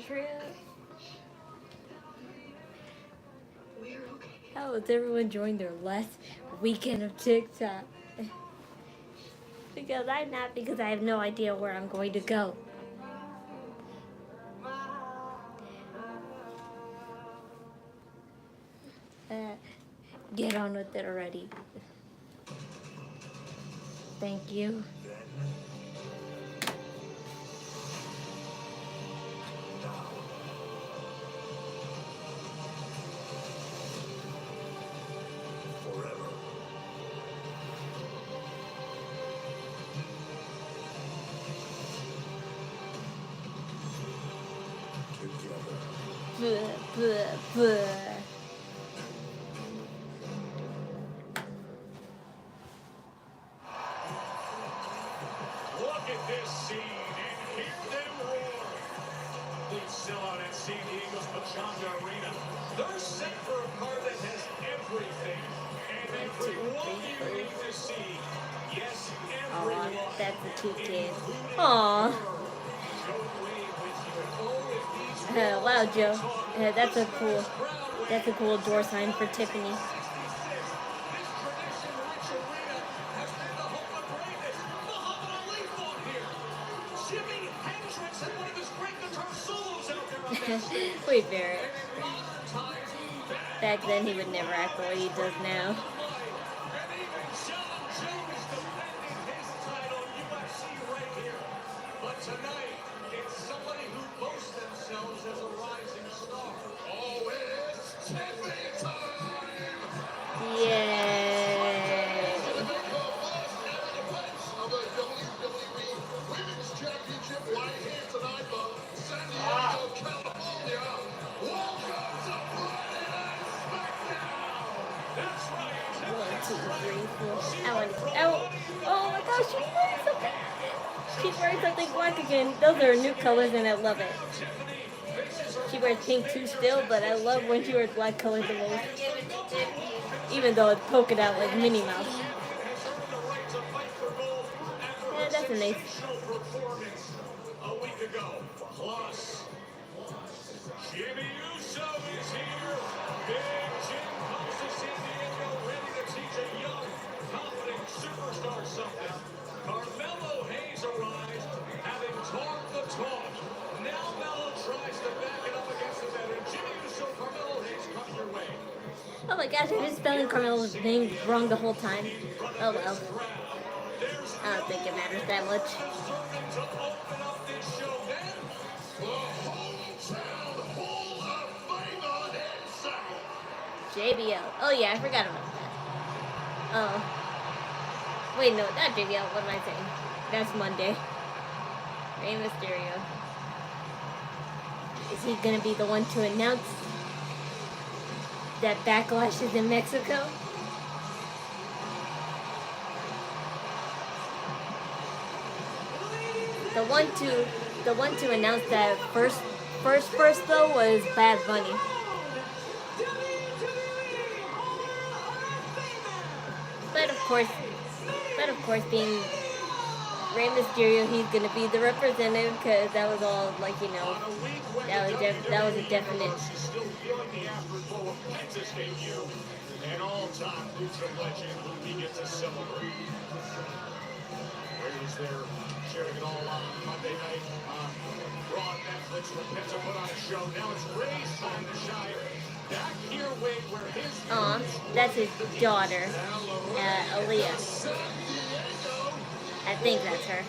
True. How is everyone enjoying their last weekend of TikTok? Because I'm not, because I have no idea where I'm going to go. Get on with it already. Thank you. Buh. Look at this scene, and hear them roar. Complete sellout at San Diego's Pachanga Arena. They're set for a card that has everything, and everyone you need to see. Yes, everyone. Aw, that's a cute kid. Aw. Wow, Joe. That's a cool door sign for Tiffany. Wait, Barrett. Back then, he would never act the way he does now. But tonight, it's somebody who boasts themselves as a rising star. Oh, it's Tiffany time! Yay! Of the WWE Women's Championship right here tonight from San Diego, California. Welcome to Friday Night SmackDown! That's right! 1, 2, 3, 4. Oh my gosh, she's wearing something. She's wearing something black again. Those are new colors and I love it. She wears pink too still, but I love when she wears black colors the most. Even though it's poking out like Minnie Mouse. Yeah, that's a nice. A week ago. Plus, Jimmy USO is here. Big Jim comes to San Diego ready to teach a young, confident superstar something. Carmello Hayes arrives, having talked the talk. Now Mello tries to back it up against the veteran. Jimmy USO, Carmello Hayes coming your way. Oh my gosh, I've been spelling Carmelo's name wrong the whole time. Oh well. I don't think it matters that much. JBL. Oh yeah, I forgot about that. Oh. Wait, no, not JBL. What am I saying? That's Monday. Rey Mysterio. Is he gonna be the one to announce that Backlash is in Mexico? The one to announce that first though was Bad Bunny. But of course, being Rey Mysterio, he's gonna be the representative because that was all like, you know, that was a definite. An all-time lucha legend who we get to celebrate. Rey's there, sharing it all on Monday night on Raw and Netflix. Repent to put on a show. Now it's Rey's time to shine. Back here, Wade, where his That's his daughter, Aaliyah. I think that's her.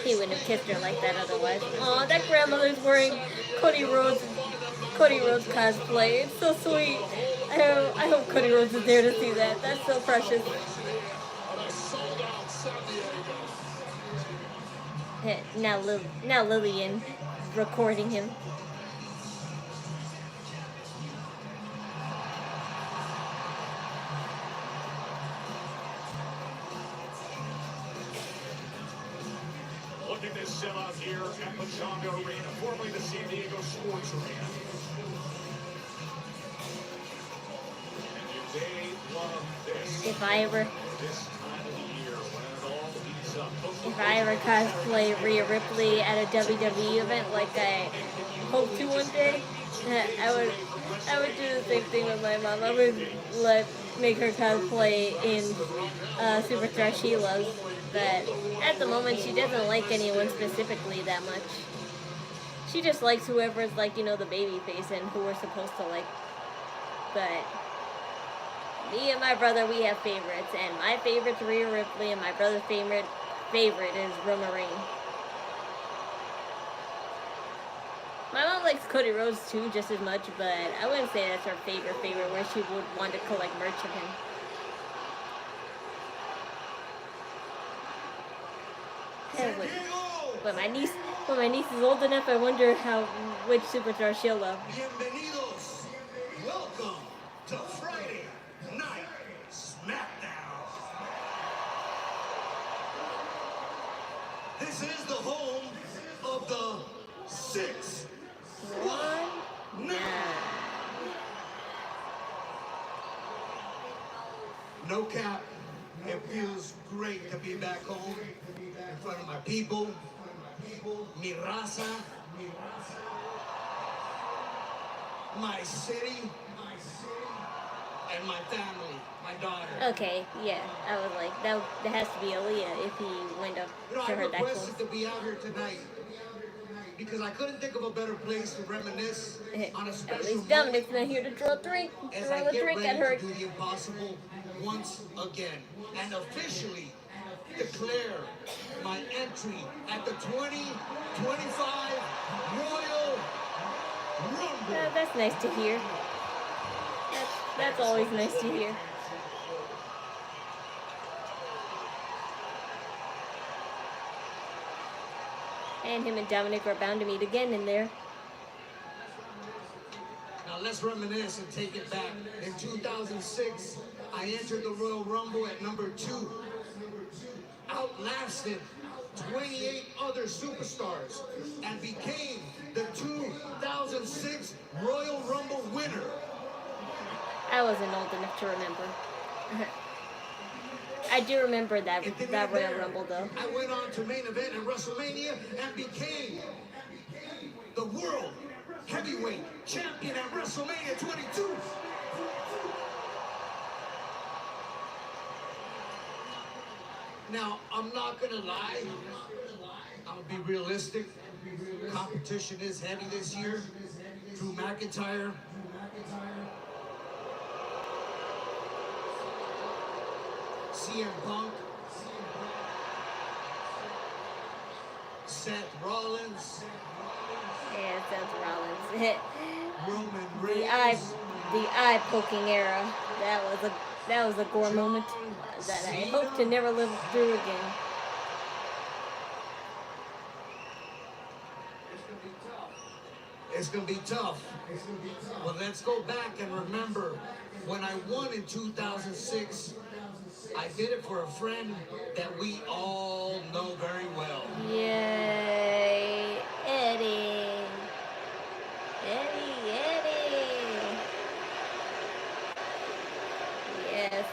He wouldn't have kissed her like that otherwise. Aw, that grandmother's wearing Cody Rhodes cosplay. It's so sweet. I hope Cody Rhodes is there to see that. That's so precious. Now Lillian recording him. Look at this sellout here at Pachanga Arena, formerly the San Diego Sports Arena. And they love this. If I ever. This time of the year, when it all heats if I ever cosplay Rhea Ripley at a WWE event like I hope to one day, I would do the same thing with my mom. I would make her cosplay in Superstar she loves. But at the moment, she doesn't like anyone specifically that much. She just likes whoever's like, you know, the baby face and who we're supposed to like. But me and my brother, we have favorites, and my favorite's Rhea Ripley, and my brother's favorite is Roman Reigns. My mom likes Cody Rhodes too, just as much, but I wouldn't say that's her favorite, where she would want to collect merch of him. When my niece is old enough, I wonder which superstar she'll love. Bienvenidos. Welcome to Friday Night SmackDown. This is the home of the 619. No cap. It feels great to be back home in front of my people, mi raza, my city, and my family, my daughter. Okay, yeah, I was like, that has to be Aaliyah if he went up to her that close. I requested to be out here tonight because I couldn't think of a better place to reminisce on a special At least Dominic's not here to throw a drink at her. To do the impossible once again and officially declare my entry at the 2025 Royal Rumble. That's nice to hear. That's always nice to hear. And him and Dominic are bound to meet again in there. Now let's reminisce and take it back. In 2006, I entered the Royal Rumble at number 2. Outlasted 28 other superstars and became the 2006 Royal Rumble winner. I wasn't old enough to remember. I do remember that Royal Rumble though. I went on to main event at WrestleMania and became the World Heavyweight Champion at WrestleMania 22. Now, I'm not gonna lie, I'll be realistic. Competition is heavy this year. Drew McIntyre, CM Punk, Seth Rollins. Yeah, Seth Rollins. Roman Reigns. The eye poking era. That was a gore moment that I hope to never live through again. It's gonna be tough. But let's go back and remember when I won in 2006. I did it for a friend that we all know very well. Yay, Eddie. Yes.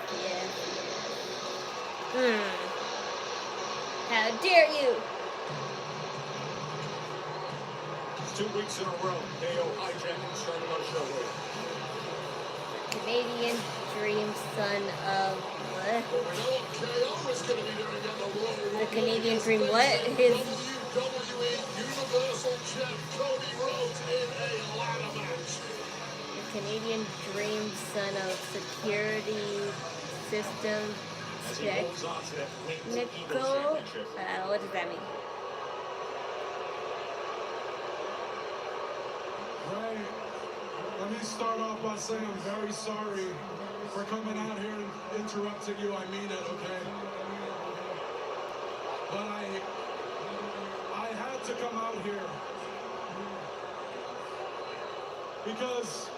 How dare you? It's 2 weeks in a row. KO hijacking started our show here. Canadian Dream, son of what? The Canadian Dream, what? His Universal Champ Cody Rhodes in a ladder match. The Canadian Dream, son of security system technical. What does that mean? Ray, let me start off by saying I'm very sorry for coming out here and interrupting you. I mean it, okay? But I had to come out here because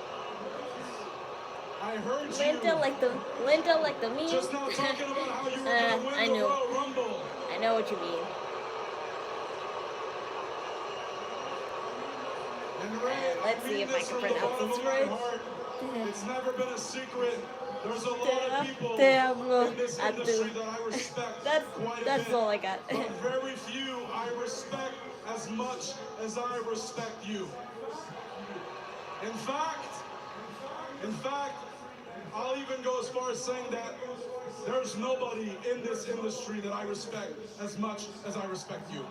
I heard Linda like the meme. just now talking about how you were going to win the Royal Rumble. I know what you mean. And Ray, Let's see if I can pronounce this right. It's never been a secret There's a lot of people Diablo. in this industry that I respect quite a That's bit, all I got. but very few I respect as much as I respect you. In fact, I'll even go as far as saying that there's nobody in this industry that I respect as much as I respect you.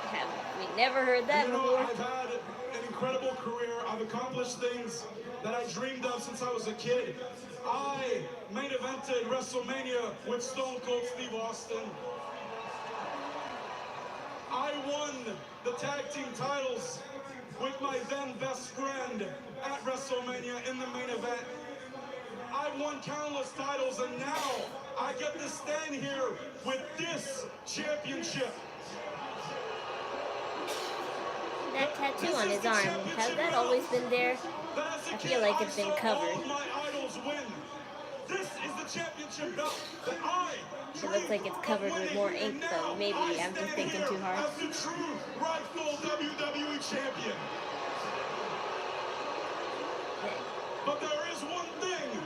Have we never heard that You know, before? I've had an incredible career. I've accomplished things that I dreamed of since I was a kid. I main evented WrestleMania with Stone Cold Steve Austin. I won the tag team titles with my then best friend at WrestleMania in the main event. I won countless titles, and now I get to stand here with this championship. That tattoo on his arm, has that always been there? I feel like it's been covered. My idols win. This is the championship belt that I It looks like it's covered with more ink, though. Maybe I'm just thinking too hard. as the true rightful WWE champion. But there is one thing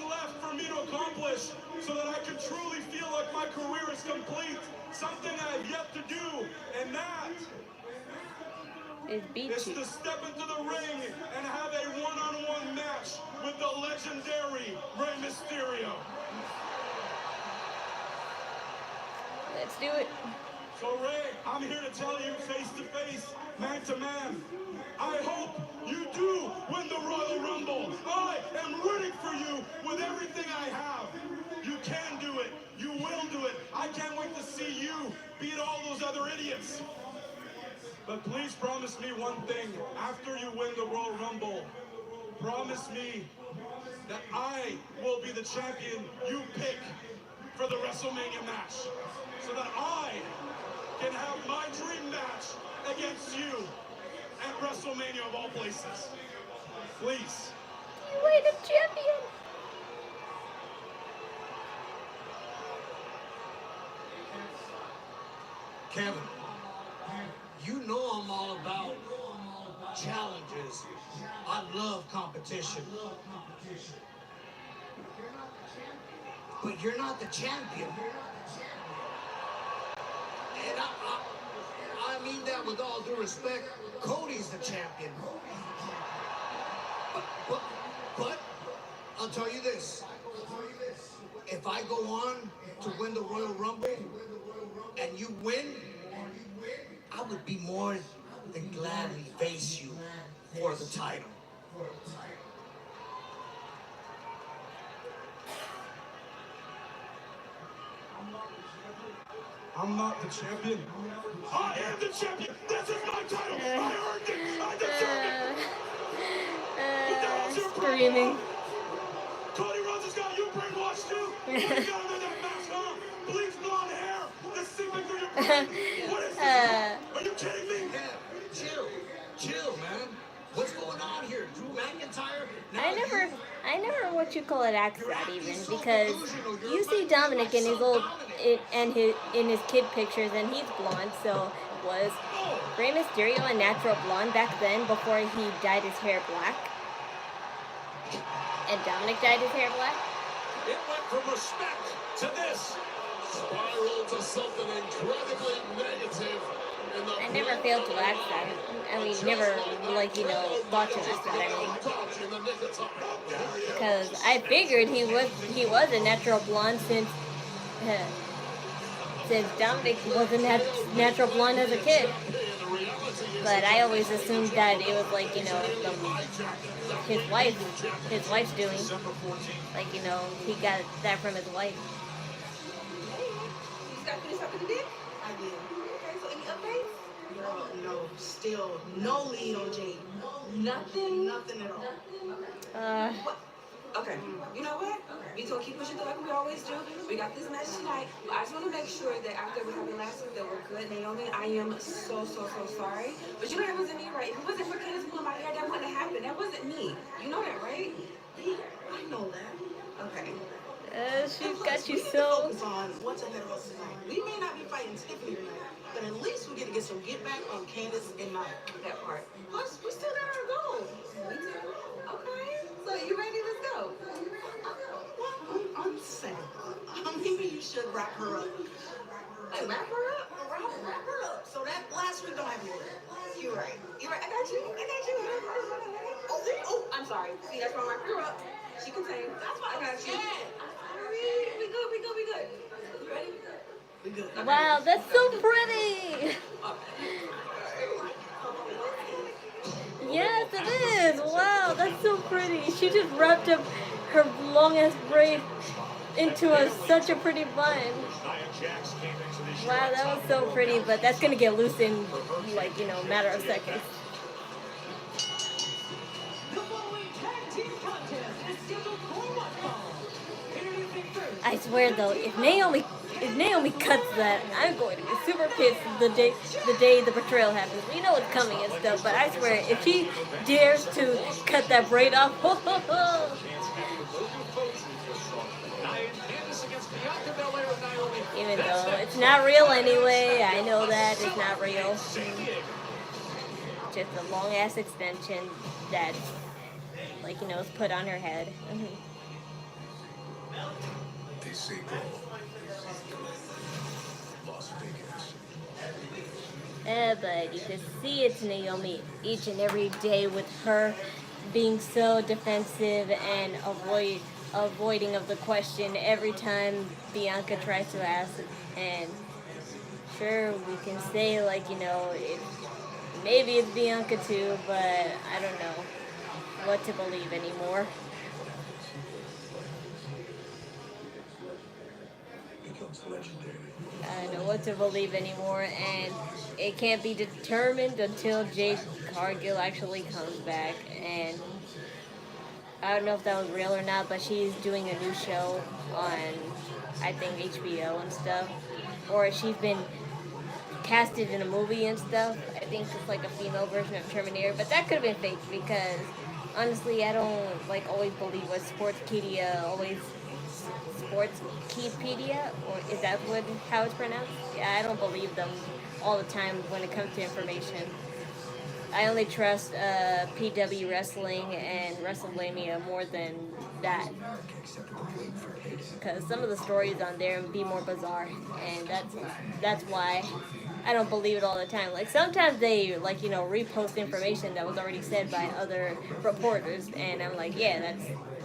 left for me to accomplish so that I can truly feel like my career is complete. Something I have yet to do, and that It's beat is you. to step into the ring and have a one-on-one match with the legendary Rey Mysterio. Let's do it. So Rey, I'm here to tell you face to face, man to man, I hope you do win the Royal Rumble. I am rooting for you with everything I have. You can do it. You will do it. I can't wait to see you beat all those other idiots. But please promise me one thing. After you win the Royal Rumble, promise me that I will be the champion you pick for the WrestleMania match, so that I can have my dream match against you at WrestleMania of all places. Please. You ain't a champion. Kevin, you know I'm all about challenges. I love competition. But you're not the champion. And I mean that with all due respect. Cody's the champion. But I'll tell you this. If I go on to win the Royal Rumble and you win, I would be more than gladly face you for the title. I'm not the champion. I am the champion. This is my title. I earned it. I deserve it. Screaming. Cody Rhodes has got you brainwashed too. What you got under that mask, huh? Bleach blonde hair. The seeping through your brain. What is this? Are you kidding me? Yeah, chill, man. What's going on here? Drew McIntyre? I never what you call it asked that even, because you see Dominic in his old in his kid pictures and he's blonde, so was Rey Mysterio a natural blonde back then before he dyed his hair black? And Dominic dyed his hair black? It went from respect to this. Spiraled to something incredibly negative. I never failed to ask that. I mean, never, thought to ask that, I mean. Because I figured he was a natural blonde since Dominic wasn't natural blonde as a kid. But I always assumed that it was like, his wife's doing. Like, he got that from his wife. You got finished up with the dick? I did. Okay, so any updates? No, still no lead on Jade. Nothing? Nothing at all. What? Okay, you know what? We just gonna keep pushing through like we always do. We got this match tonight. I just want to make sure that after what happened last week that we're good. Naomi, I am so sorry. But you know that wasn't me, right? If it wasn't for Candice pulling my hair, that wouldn't have happened. That wasn't me. You know that, right? Yeah, I know that. Okay. She's got you so... Focus on what's ahead of us tonight. We may not be fighting Tiffany tonight, but at least we get to get some get back on Candice and Nia. That part. Plus, we still got our goal. We do. Okay. So So you ready? Let's go. I'm sad. Maybe you should wrap her up. Hey, wrap her up? Wrap her up. So that last week don't have to work. You're right. You're right. I got you. Oh, I'm sorry. See, that's why I wrap her up. She can sing. That's why I got you. We good. You ready? We good. Okay. Wow, that's so pretty. Yes, it is. Wow, that's so pretty. She just wrapped up her long ass braid into such a pretty bun. Wow, that was so pretty, but that's gonna get loose in like, a matter of seconds. I swear though, if Naomi cuts that, I'm going to be super pissed the day the betrayal happens. We know it's coming and stuff, but I swear if she dares to cut that braid off, even though it's not real anyway, I know that it's not real. Just a long ass extension that, is put on her head. They say go. Las Vegas. But you can see it's Naomi each and every day with her being so defensive and avoiding of the question every time Bianca tries to ask. And sure, we can say maybe it's Bianca too, but I don't know what to believe anymore. I don't know what to believe anymore, and it can't be determined until Jade Cargill actually comes back. And I don't know if that was real or not, but she's doing a new show on, I think, HBO and stuff. Or she's been casted in a movie and stuff. I think it's like a female version of Terminator, but that could have been fake because, honestly, I don't always believe what Sportspedia always... Sportspedia, or is that how it's pronounced? Yeah, I don't believe them all the time when it comes to information. I only trust PW Wrestling and WrestleMania more than that, because some of the stories on there be more bizarre, and that's why I don't believe it all the time. Sometimes they repost information that was already said by other reporters, and I'm like, yeah,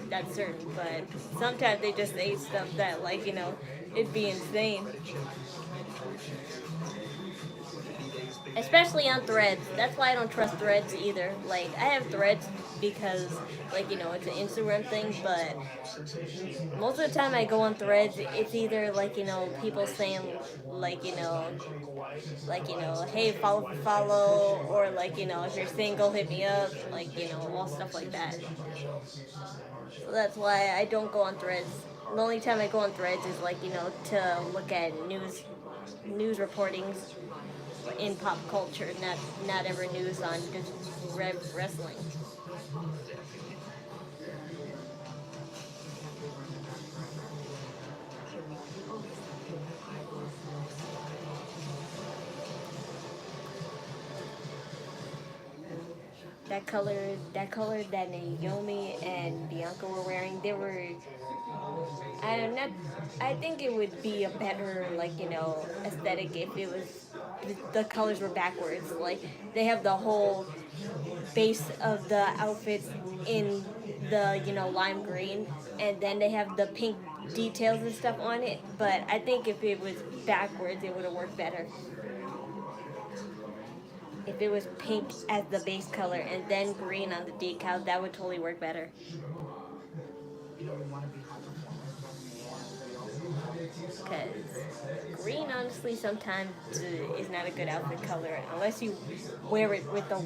that's certain. But sometimes they just say stuff that it'd be insane. Especially on Threads. That's why I don't trust Threads either. I have Threads because, it's an Instagram thing, but most of the time I go on Threads, it's either, people saying, hey, follow for follow, or, if you're single, hit me up, all stuff like that. So that's why I don't go on Threads. The only time I go on Threads is, to look at news reportings in pop culture, not ever news on just wrestling. That color that Naomi and Bianca were wearing, I think it would be a better, aesthetic if it was, the colors were backwards. They have the whole base of the outfits in the, lime green, and then they have the pink details and stuff on it. But I think if it was backwards, it would have worked better. If it was pink as the base color and then green on the decal, that would totally work better. Because green, honestly, sometimes is not a good outfit color unless you wear it with the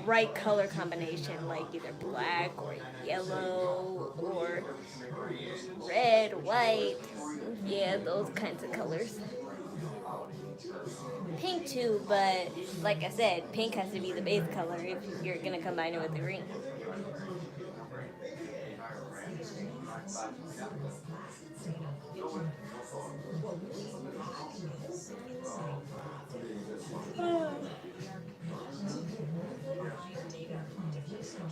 right color combination, either black or yellow or red, white. Yeah, those kinds of colors. Pink too, but like I said, pink has to be the base color if you're gonna combine it with the green. Hi,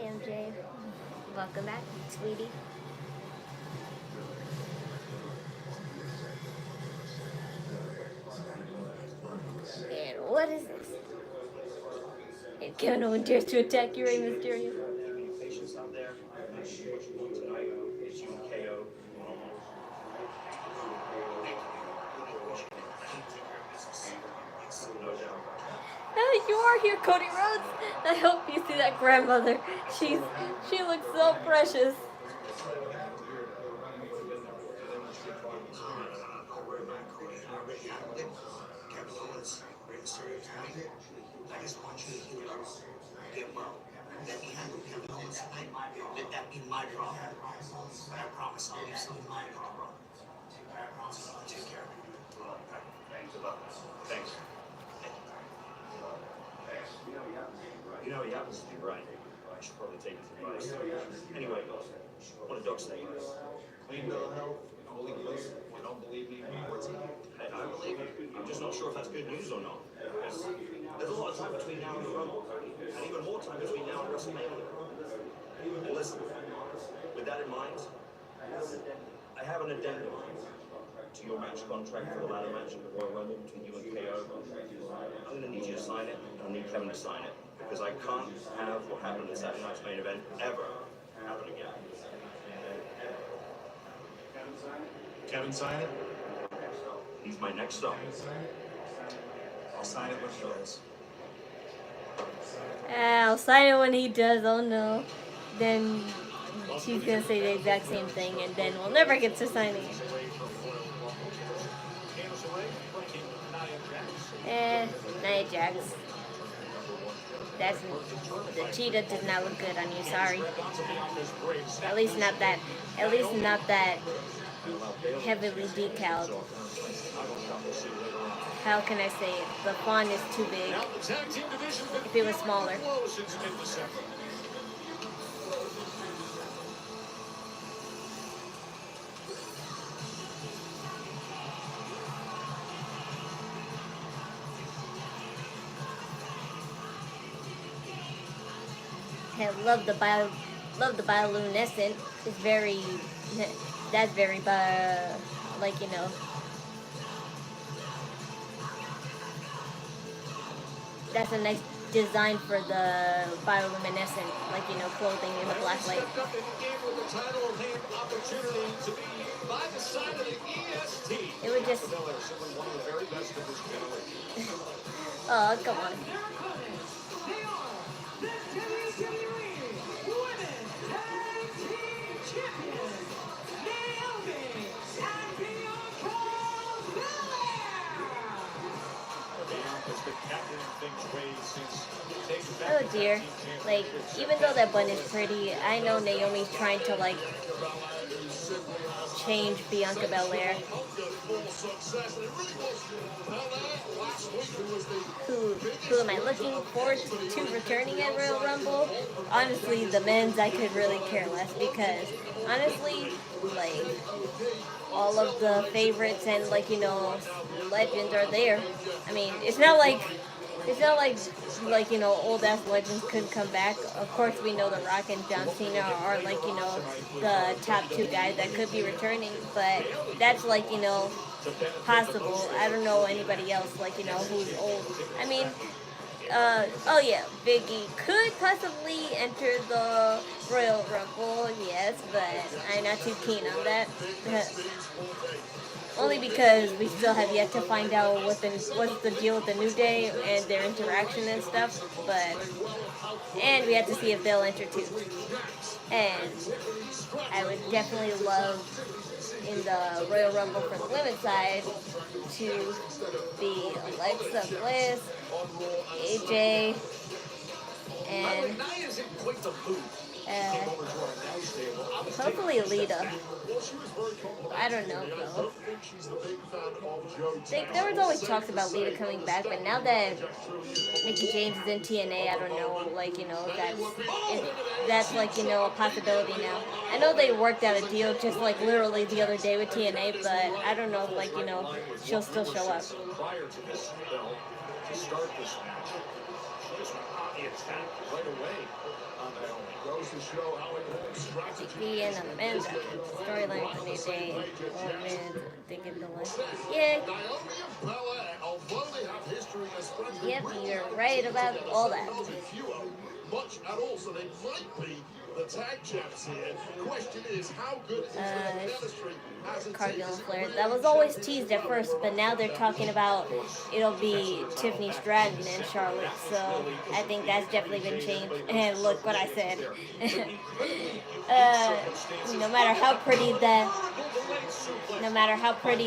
MJ. Welcome back, sweetie. And what is this? And Kevin Owens dares to attack you, Rey Mysterio. Patience out there. What you want tonight is you and KO. No doubt. You are here, Cody Rhodes. I hope you see that grandmother. She looks so precious. I just want you to heal up, get well. Let me handle Kevin Owens tonight. Let that be my problem. But I promise I'll leave some of my problem. I promise I'll take care of it. Thanks. You know, he happens to be right. I should probably take his advice. Anyway, what a dog say. Clean bill of health, Holy Ghost. You don't believe me? I believe it. I'm just not sure if that's good news or not. There's a lot of time between now and the Rumble, and even more time between now and WrestleMania. And listen, with that in mind, I have an addendum to your match contract for the ladder match at the Royal Rumble between you and KO. I'm going to need you to sign it, and I need Kevin to sign it, because I can't have what happened in Saturday night's main event ever happen again. Kevin sign it? He's my next stop. I'll sign it when he does. I'll sign it when he does. Oh no. Then she's gonna say the exact same thing, and then we'll never get to sign it. Nia Jax. That's the cheetah does not look good on you. Sorry. At least not that. At least not that heavily decaled. How can I say it? The font is too big. If it was smaller. I love the bioluminescent. It's very, that's very like, you know. That's a nice design for the bioluminescent, like, you know, clothing in the black light. It would just. Oh, come on. Oh dear. Like, even though that bun is pretty, I know Naomi's trying to, like, change Bianca Belair. Who am I looking forward to returning at Royal Rumble? Honestly, the men's I could really care less, because honestly, like, all of the favorites and, like, you know, legends are there. I mean, it's not like, you know, old ass legends couldn't come back. Of course, we know The Rock and John Cena are, like, you know, the top two guys that could be returning, but that's, like, you know, possible. I don't know anybody else, like, you know, who's old. I mean, oh yeah, Big E could possibly enter the Royal Rumble, yes, but I'm not too keen on that. Only because we still have yet to find out what's the deal with the New Day and their interaction and stuff. And we have to see if they'll enter too. And I would definitely love in the Royal Rumble for the women's side to be Alexa Bliss, AJ, and Hopefully Lita. I don't know though. There was always talks about Lita coming back, but now that Mickie James is in TNA, I don't know, like, you know, if that's like, you know, a possibility now. I know they worked out a deal just like literally the other day with TNA, but I don't know if, like, you know, she'll still show up. Prior to this, though, to start this match, she just went on the attack right away on Naomi. Goes to show how important strategy And the men's storyline for New Day, women's, thinking the list. Yeah. Naomi and Bella, although they have history as friends, Yep, you're right about all that. much at all, so they might be the tag champs here. Question is, how good is their chemistry as a Cargill and Flair. That was always teased at first, but now they're talking about it'll be Tiffany Stratton and Charlotte. So I think that's definitely been changed. And look what I said. No matter how pretty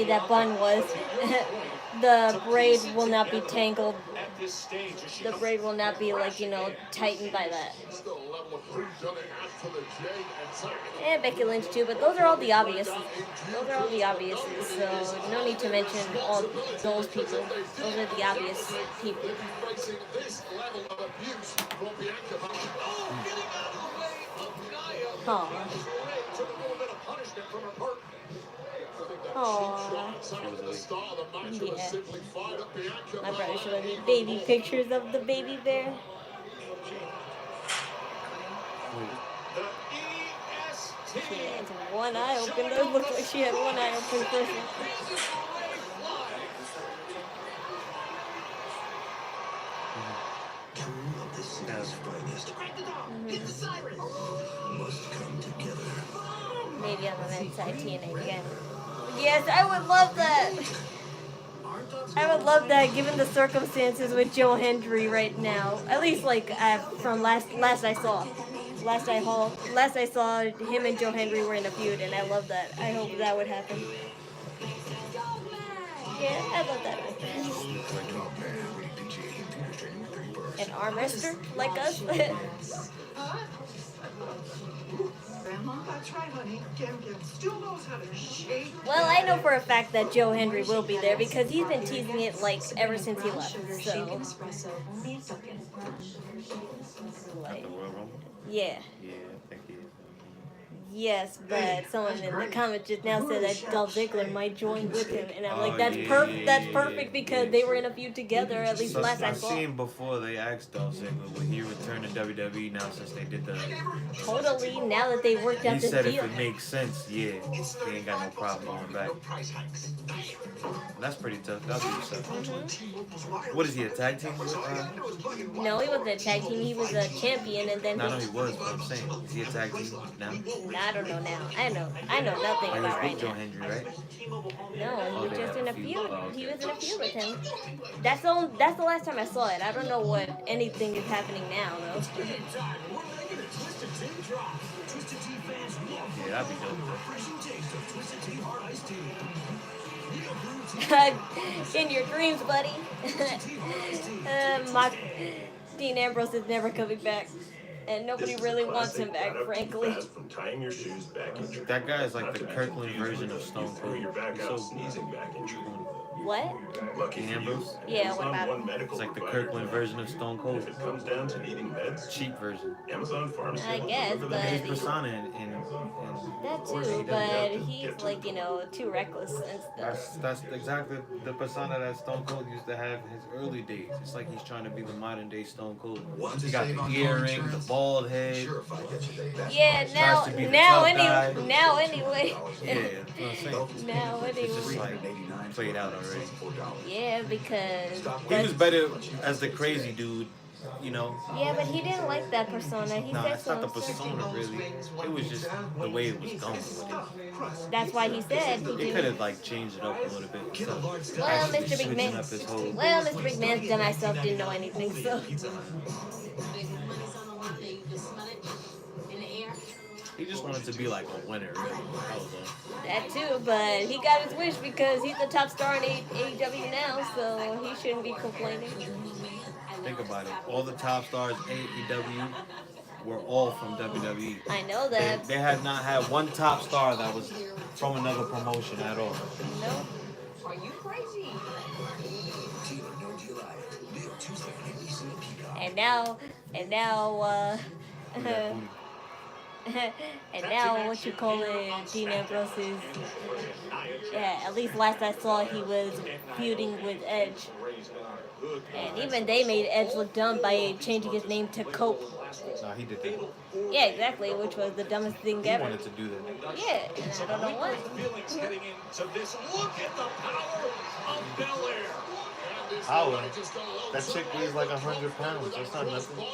that bun was, the braid will not be tangled. The braid will not be, like, you know, tightened by that. And Becky Lynch too, but those are all the obvious. Those are all the obviouses, so no need to mention all those people. Those are the obvious people. Aww. Aww. Yeah. My brother showed me baby pictures of the baby bear. She had one eye open. It looked like she had one eye open first. Maybe on the men's side, TNA again. Yes, I would love that. I would love that, given the circumstances with Joe Hendry right now. At least, like, from last I saw. Last I saw him and Joe Hendry were in a feud, and I love that. I hope that would happen. Yeah, I love that. An arm wrestler like us. Well, I know for a fact that Joe Hendry will be there because he's been teasing it like ever since he left. So, like, yeah. Yes, but someone in the comments just now said that Dolph Ziggler might join with him, and I'm like, that's perfect. That's perfect because they were in a feud together. At least last I saw. I've seen before they asked Dolph Ziggler would he return to WWE now since they did the. Totally. Now that they worked out He this said deal. if it makes sense, yeah, he ain't got no problem going back. That's pretty tough. That'll be tough. What is he, a tag team? No, he wasn't a tag team. He was a champion, and then. No, I know he was. But I'm saying, is he a tag team now? I don't know now. I know nothing about right Joe now. Hendry, right? No, he was just in a feud. He was in a feud with him. That's the last time I saw it. I don't know what anything is happening now though. Yeah, that'd be dope. In your dreams, buddy. Dean Ambrose is never coming back. And nobody really wants him back, frankly. From tying your shoes back in. That guy is like the Kirkland version of Stone Cold. You're back out sneezing back in. What? Lucky Dean Ambrose? Yeah, what about him? It's like the Kirkland version of Stone Cold. If it comes down to needing meds, Cheap version. Amazon Pharmacy. I guess, but His persona in that too. But he's like, you know, too reckless and stuff. That's exactly the persona that Stone Cold used to have in his early days. It's like he's trying to be the modern day Stone Cold. He got the earring, the bald head. Yeah, now anyway. Yeah, that's what I'm saying. Now It's just anyway. like played out already. Yeah, because He was better as the crazy dude, you know. yeah, but he didn't like that persona. He Nah, said it's not the so. persona really. It was just the way it was going with it. That's why he said he They could didn't. have like changed it up a little bit. So Well, actually Mr. switching McMahon. up his whole. Well, Mr. McMahon's dumbass self didn't know anything, so. He just wanted to be like a winner, really. That was all. That too, but he got his wish because he's the top star in AEW now, so he shouldn't be complaining. Think about it. All the top stars, AEW, were all from WWE. I know that. They had not had one top star that was from another promotion at all. No. Are you crazy? And now, Look at that booty. and now, what you call it, Dean Ambrose is, yeah, at least last I saw, he was feuding with Edge. And even they made Edge look dumb by changing his name to Cope. No, he did that. Yeah, exactly, which was the dumbest thing He ever. wanted to do that. Yeah, and I don't know what. Feelings heading into this. Look at the power of Belair. Power? That chick weighs like 100 pounds. That's not nothing.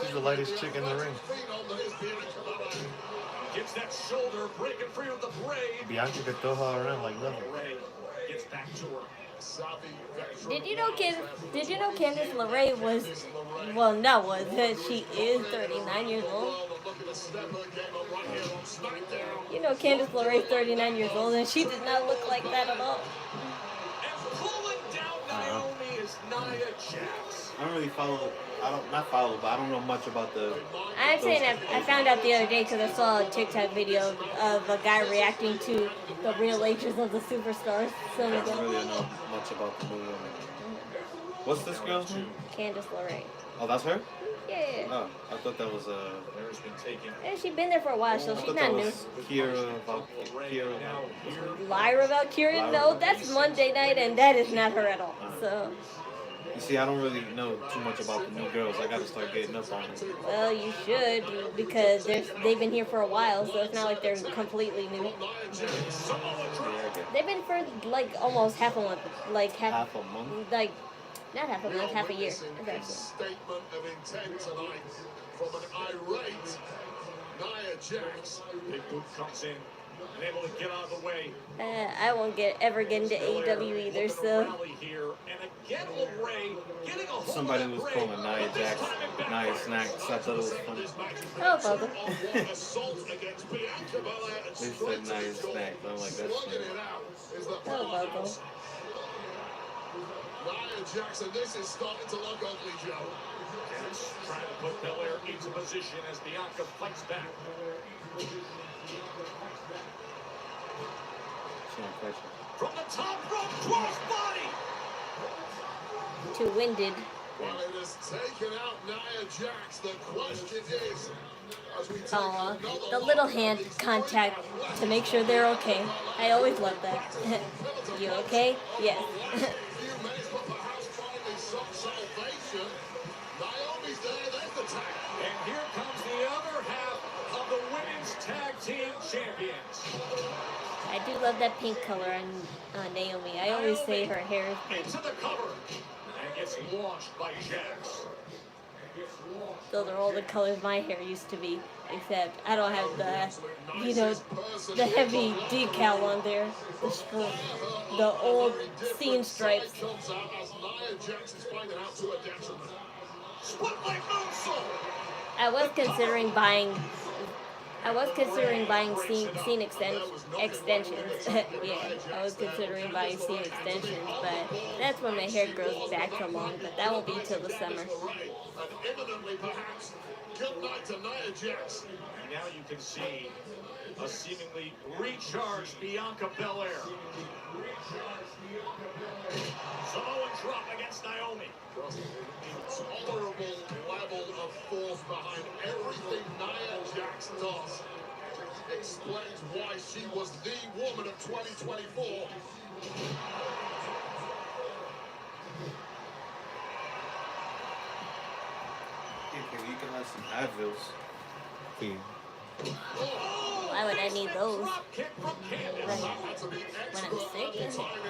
She's the lightest chick in the ring. Gets that shoulder, breaking free of the braid. Bianca could throw her around like nothing. Ray gets back to her. Did you know Candice LeRae was, well, not was, she is 39 years old. You know Candice LeRae is 39 years old, and she did not look like that at all. And pulling down Naomi is Nia Jax. I don't really follow. But I don't know much about the. I'm saying that I found out the other day because I saw a TikTok video of a guy reacting to the real ages of the superstars. So I don't really know much about the movie. What's this girl's name? Candice LeRae. Oh, that's her? Yeah. Oh, I thought that was There's been taken. Yeah, she's been there for a while, so I she's thought not that new. was Kira. Lyra Valkyria? No, that's Monday night, and that is not her at all. So, You see, I don't really know too much about the new girls. I gotta start getting up on it. well, you should, because they've been here for a while, so it's not like they're completely new. Yeah, I get it. They've been for like almost half a month, like Half a month? like not half a month, half a year. Exactly. Statement of intent tonight from an irate Nia Jax. Big Boot comes in and able to get out of the way. I won't ever get into AEW either, so. Rally here. And again, LeRae getting a hold Somebody of that was braid, calling Nia but this Jax time it Nia backfired. Snacks. I thought it was funny. Oh, Bubba. Assault against Bianca Belair and They said Nia Snacks. I'm like, that's slugging funny. it out is the Oh, Bubba. Nia Jax, and this is starting to look ugly, Joe. Jax trying to put Belair into position as Bianca fights back. She don't catch her. From the top rope, crossbody. Too winded. Well, it has taken out Nia Jax. The question is, as we take Aw, another the look little at hand these contact three to make sure they're okay. I always love that. You okay? Yes. few minutes, but perhaps finally some salvation. Naomi's there. There's the tag. And here comes the other half of the women's tag team champions. I do love that pink color on Naomi. I always say her hair is pink. Into the cover. And gets launched by Jax. Those are all the colors my hair used to be, except I don't have the heavy decal on there, the old seam stripes. Comes out as Nia Jax is finding out to a detriment. Spotlight moonsault. I was considering buying scene extensions. Yeah, I was considering buying scene extensions, but that's when my hair grows back to long. But that won't be till the summer. And imminently, perhaps, good night to Nia Jax. And now you can see a seemingly recharged Bianca Belair. Samoan drop against Naomi. Intolerable level of force behind everything Nia Jax does. Explains why she was the woman of 2024. You can have some Advils. Yeah. Why would I need those? Drop kick from Candice. When I'm sick?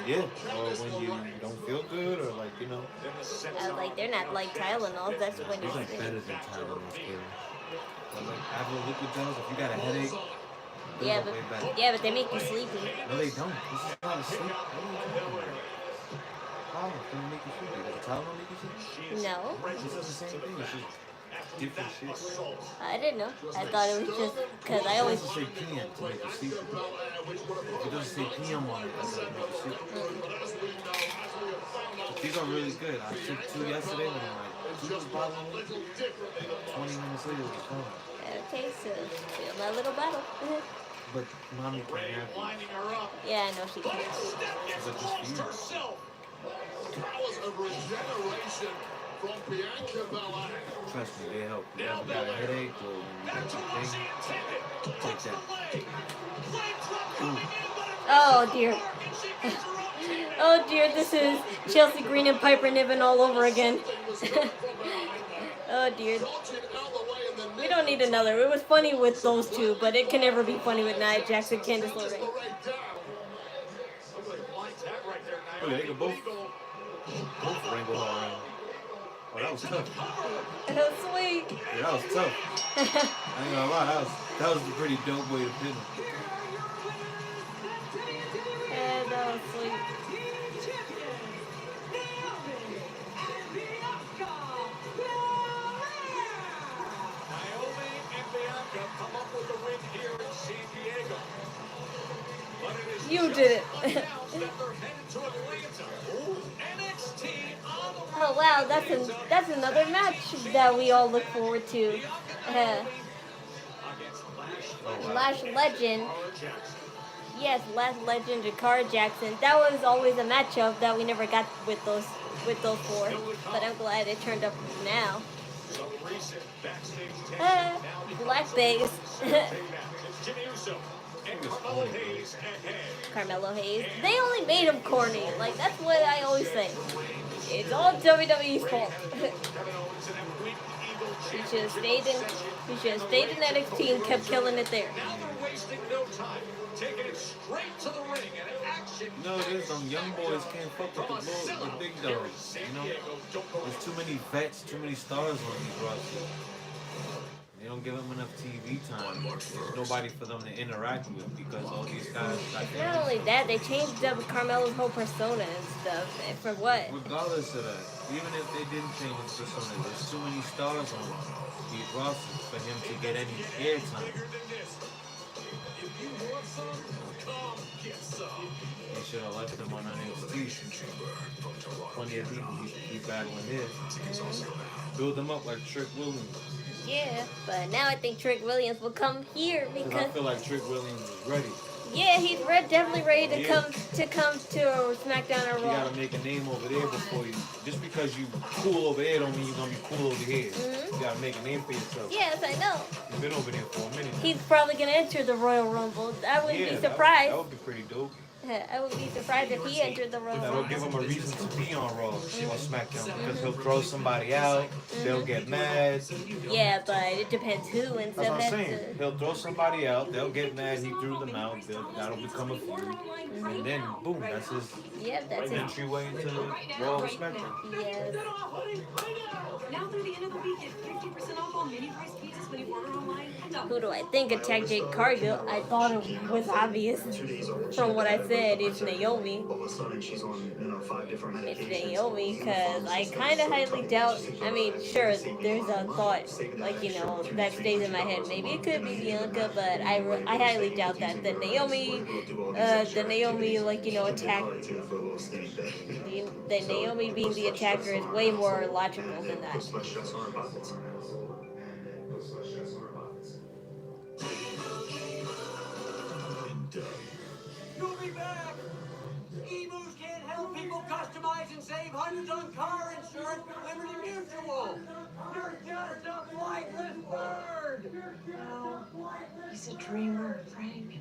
Yeah, or when you don't feel good, or like, you know. Then the set I was like, they're not like Tylenol. That's when These you're like sick. better than Tylenol, Kayla. Like Advil liquid gels, if you got a headache, those Yeah, are way better. but they make you sleepy. No, they don't. This is not a sleep. How can it make you sleepy? Does Tylenol make you sleepy? No, This is the same thing. It's just different shit. I didn't know. I thought it was just because I always. It doesn't say PM to make you sleepy. If it doesn't say PM on it, that's what makes you sleepy. But these are really good. I took 2 yesterday and I'm like, just a little differently than 20 minutes later, it's gone. Okay, so feel my little battle. But mommy can't have it. Lining her up. Yeah, I know she can. Step gets But just launched you. herself. powers of regeneration from Bianca Belair. Trust me, they help. You Now ever got a Belair. headache or when you Back got to a what she thing? intended. Take Puts the that. leg. Flames coming in, but it Oh misses the dear. mark, and she gets her own teammate. Oh dear, this is Chelsea Green and Piper Niven all over again. Oh dear. We don't need another. It was funny with those two, but it can never be funny with Nia Jax and Candice LeRae. Oh, yeah, they can both wrangle her around. Oh, that was tough. That was sweet. Yeah, that was tough. I ain't gonna lie, that was a pretty dope way to pin him. Yeah, that was sweet. Naomi and Bianca come up with the win here in San Diego. But it is You just did it. announced that they're headed to Atlanta. NXT on the Oh wow, that's another match that we all look forward to. Lash Legend. Yes, Lash Legend, Jakara Jackson. That was always a matchup that we never got with those four. But I'm glad it turned up now. Some recent backstage tension. Black Base. It's Jimmy USO and Carmello Hayes at head. Carmello Hayes. They only made him corny. Like, that's what I always say. It's all WWE's fault. He should have stayed in NXT and kept killing it there. Now they're wasting no time, taking it straight to the ring and action. You know, there's some young boys can't fuck with the big dogs. You know, there's too many vets, too many stars on these rosters. They don't give them enough TV time. There's nobody for them to interact with because all these guys got their Not only that, they changed up Carmelo's whole persona and stuff. And for what? Regardless of that, even if they didn't change his persona, there's too many stars on these rosters for him to get any airtime. They should have left him on NXT. Plenty of people keep battling here. Build them up like Trick Williams. Yeah, but now I think Trick Williams will come here Because I because feel like Trick Williams is ready. yeah, he's definitely ready to come to SmackDown or You Raw. gotta make a name over there before you. Just because you cool over there don't mean you're gonna be cool over here. You gotta make a name for yourself. Yes, I know. You've been over there for a minute. He's probably gonna enter the Royal Rumble. I wouldn't be That surprised. would be pretty dope. I would be surprised if he entered the Royal That'll Rumble. give him a reason to be on Raw or SmackDown because he'll throw somebody out. They'll get mad. Yeah, but it depends who and That's stuff. what I'm saying. He'll throw somebody out. They'll get mad. He threw them out. That'll become a feud. And then, boom, that's his That's it. entryway into Raw or SmackDown. Yes. Now through the end of the week, get 50% off all mini price pizzas when you order online. Who do I think attacked Jade Cargill? I thought it was obvious from what I said. It's Naomi. All of a sudden, she's on 5 different It's medications. Naomi because I kind of highly doubt. I mean, sure, there's a thought, like, that stays in my head. Maybe it could be Bianca, but I highly doubt that. The Naomi, attack. The Naomi being the attacker is way more logical than that. You'll be back! E-Moves can't help people customize and save hundreds on car insurance with Liberty Mutual! You're just a flightless bird! No, he's a dreamer, Frank.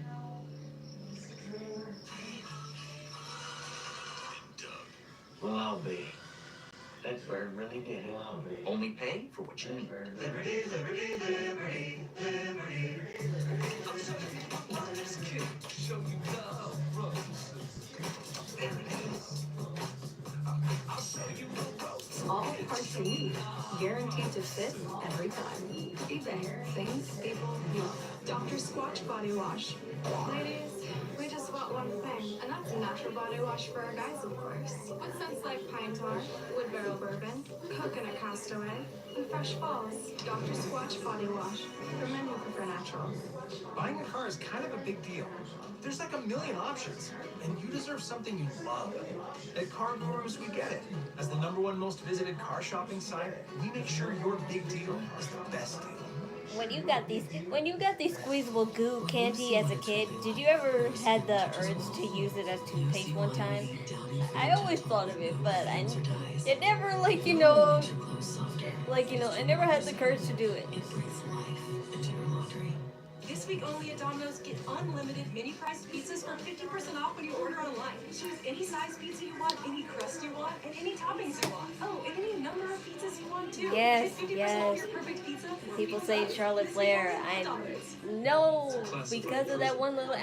Well, I'll be. That bird really did it. Well, I'll be. Only pay for what you need. Liberty, liberty, liberty, liberty. Show you love, there it is. I'll show you the ropes. All the parts you need, guaranteed to fit every time. eBay, things people love. Dr. Squatch Body Wash. Ladies, we just about one thing, and that's a natural body wash for our guys, of course. With scents like pine tar, wood barrel bourbon, coconut castaway, and fresh falls. Dr. Squatch body wash for men who prefer natural. Buying a car is kind of a big deal. There's like a million options, and you deserve something you love. At Car Gurus, we get it. As the #1 most visited car shopping site, we make sure your big deal is the best deal. When you got these squeezable goo candy as a kid, did you ever had the urge to use it as toothpaste one time? I always thought of it, but it never I never had the courage to do it. This week only at Domino's, get unlimited mini-priced pizzas for 50% off when you order online. Choose any size pizza you want, any crust you want, and any toppings you want. Oh, and any number of pizzas you want too. Yes, Get 50% yes. off your perfect pizza. People say Charlotte Flair. I know because of that one little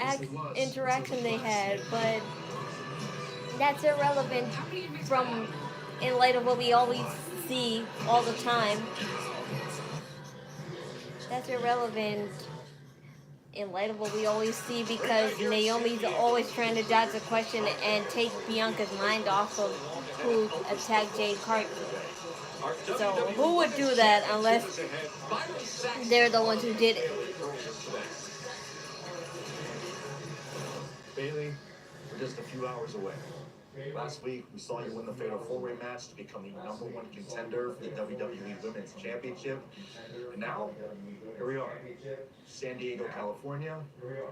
interaction they had, but that's irrelevant in light of what we always see all the time. That's irrelevant in light of what we always see because Naomi's always trying to dodge the question and take Bianca's mind off of who attacked Jade Carter. So who would do that unless they're the ones who did it? Bayley, we're just a few hours away. Last week, we saw you win the Fatal 4-Way match to become the #1 contender for the WWE Women's Championship. And now, here we are. San Diego, California,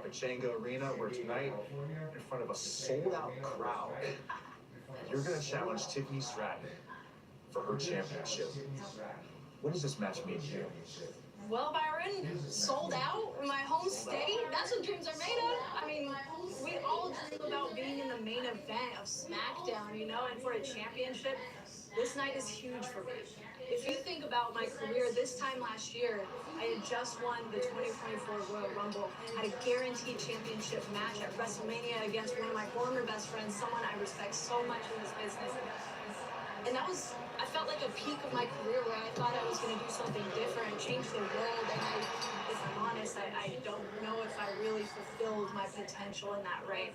Pachanga Arena, where tonight, in front of a sold-out crowd, you're going to challenge Tiffany Stratton for her championship. What does this match mean to you? Well, Byron, sold out in my home state? That's what dreams are made of. I mean, we all dream about being in the main event of SmackDown, and for a championship, this night is huge for me. If you think about my career, this time last year, I had just won the 2024 Royal Rumble, had a guaranteed championship match at WrestleMania against one of my former best friends, someone I respect so much in this business. And I felt like a peak of my career where I thought I was going to do something different, change the world. And if I'm honest, I don't know if I really fulfilled my potential in that reign.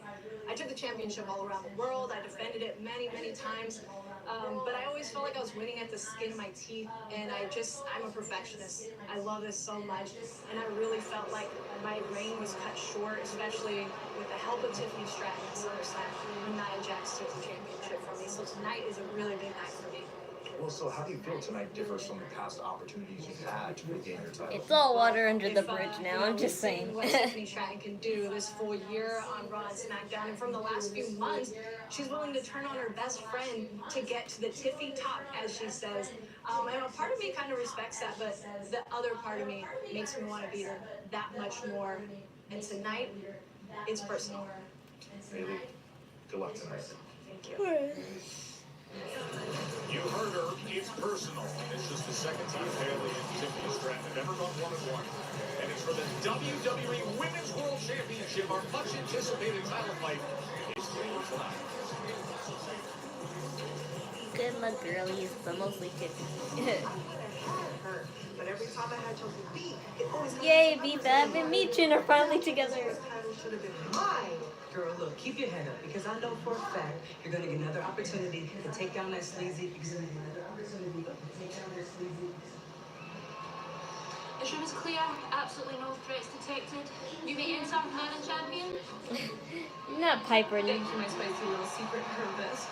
I took the championship all around the world. I defended it many, many times. But I always felt like I was winning at the skin of my teeth. And I'm a perfectionist. I love this so much. And I really felt like my reign was cut short, especially with the help of Tiffany Stratton at SummerSlam when Nia Jax took the championship from me. So tonight is a really big night for me. Well, so how do you feel tonight differs from the past opportunities you've had to regain your title? It's all water under the bridge now, I'm just saying. What Tiffany Stratton can do this full year on Raw and SmackDown, and from the last few months, she's willing to turn on her best friend to get to the tippy top, as she says. And a part of me kind of respects that, but the other part of me makes me want to beat her that much more. And tonight, it's personal. Bayley, good luck tonight. Thank you. You heard her, it's personal. It's just the second time Bayley and Tiffany Stratton have ever gone 1-1. And it's for the WWE Women's World Championship, our much anticipated title fight. It's tonight. Good luck, girlies, but mostly Tiffany. But every time I had Chelsea beat, it always Yay, Beef and me Chin are finally together. should have been mine. Girl, look, keep your head up, because I know for a fact you're going to get another opportunity to take down that sleazy. Assurance clear, absolutely no threats detected. You may enter Madam Champion. Not Piper. Thank you, my spicy little secret purpose.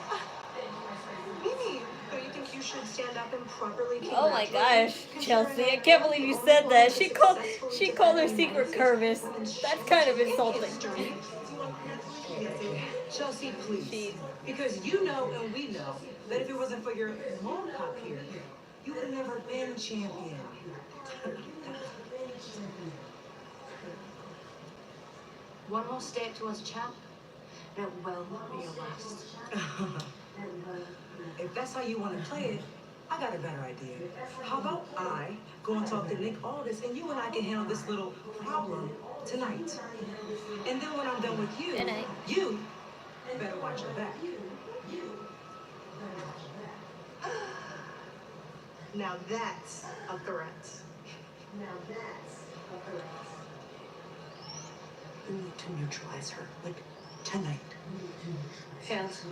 Mimi, don't you think you should stand up and properly Oh my gosh, Chelsea, I can't believe you said that. She called her secret curvis. That's kind of insulting. Chelsea, please. Because you know and we know that if it wasn't for your mom pop here, you would have never been champion. One more step towards champ, and it will be your last. If that's how you want to play it, I got a better idea. How about I go and talk to Nick Aldis, and you and I can handle this little problem tonight. And then when I'm done with you, you better watch your back. Now that's a threat. We need to neutralize her, like tonight. Hands.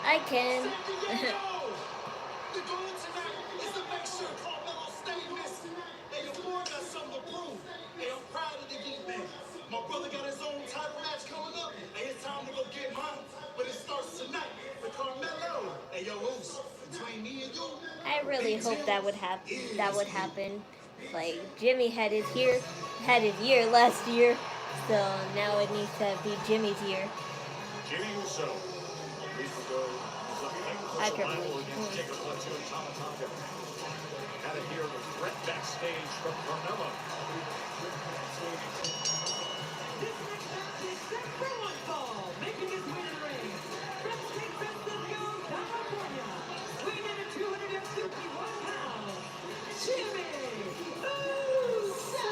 I can. The goal tonight is to make sure Carmello stay missing. Hey, your boy got something to prove. Hey, I'm proud of the young man. My brother got his own title match coming up. Hey, it's time to go get mine. But it starts tonight with Carmello. Hey, yo, Uso, between me and you. I really hope that would happen. Like Jimmy had his year last year, so now it needs to be Jimmy's year. Jimmy USO. I can believe. Had it here with Brett backstage from Carmello. This next match is set for one fall, making his way to the ring. From San Francisco, California, weighing in at 251 pounds, Jimmy USO.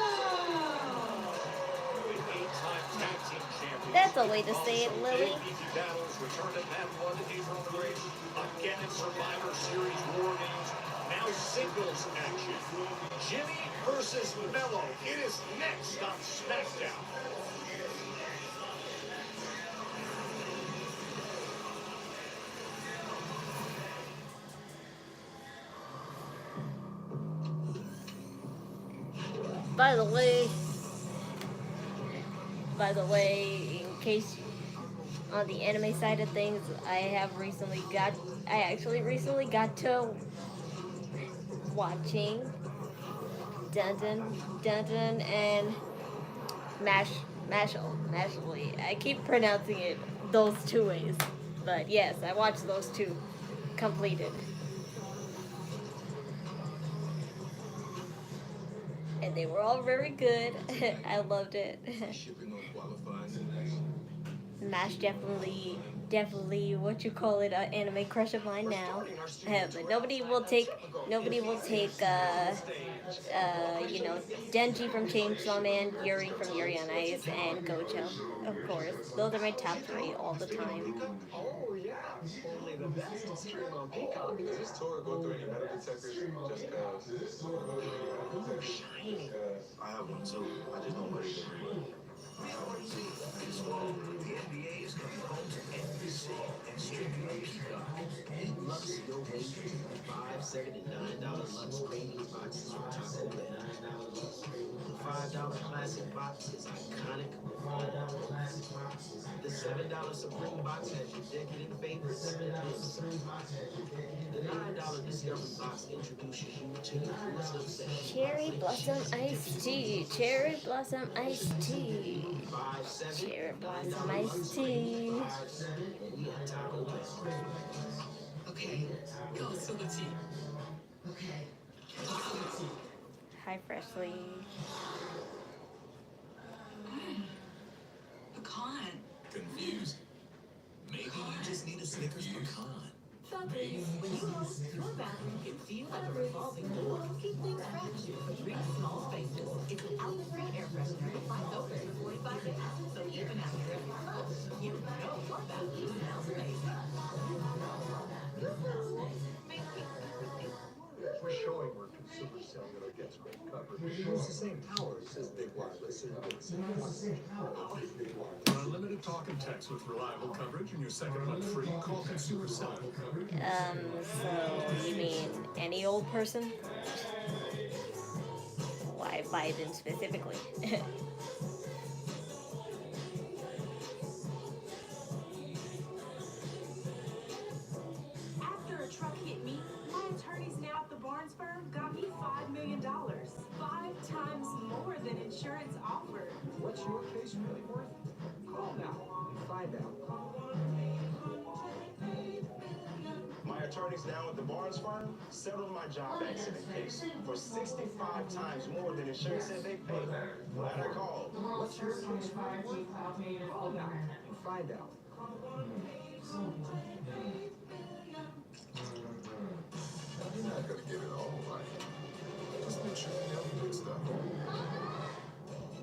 Eight-time tag team champion. That's a way to say it, Lily. Battles returned at Mad 1 to April the race. Again in Survivor Series War Games. Now singles action. Jimmy versus Mello. It is next on SmackDown. By the way, in case on the anime side of things, I actually recently got to watching Dun and Mashally. I keep pronouncing it those two ways, but yes, I watched those two completed. And they were all very good. I loved it. Mash definitely what you call it, an anime crush of mine now. But nobody will take Denji from Chainsaw Man, Yuri from Yuri on Ice, and Gojo, of course. Those are my top 3 all the time. Oh, yeah. Only the best stream on Peacock. Does this tour go through any metal detectors just because they're shiny? I have one too. I just don't let it get The NBA is coming home to NBC and streaming on Peacock. 8 Lux your way to $5, $7, and $9 Lux premium boxes from Taco Bell. The $5 classic box is iconic. The $7 Supreme box has your decadent favorites. The $9 Discovery box introduces you to your coolest obsession. Cherry Blossom Iced Tea. Cherry Blossom Iced Tea. Cherry Blossom Iced Tea. Okay, go spill the tea. Hi, Freshly. Pecan. Confused? Maybe you just need a Snickers pecan. Something. When you host, your bathroom can feel like a revolving door. Keep things fresh. For 3 small spaces, it's an outlet-free air freshener that flies open for 45 days. So even after every flush, you know your bathroom smells amazing. We're showing where consumer cellular gets great coverage. It's the same towers as Big Wireless and For unlimited talk and text with reliable coverage and your second month free, call Consumer Cellular. So you mean any old person? Why Biden specifically? After a truck hit me, my attorneys now at the Barnes firm got me $5 million. 5 times more than insurance offered. what's your case really worth? Call now and find out. My attorneys now at the Barnes firm settled my job accident case for 65 times more than insurance said they paid. Glad I called. What's your case really worth? Call now and find out. You're not gonna get it all right. Just make sure you know the good stuff.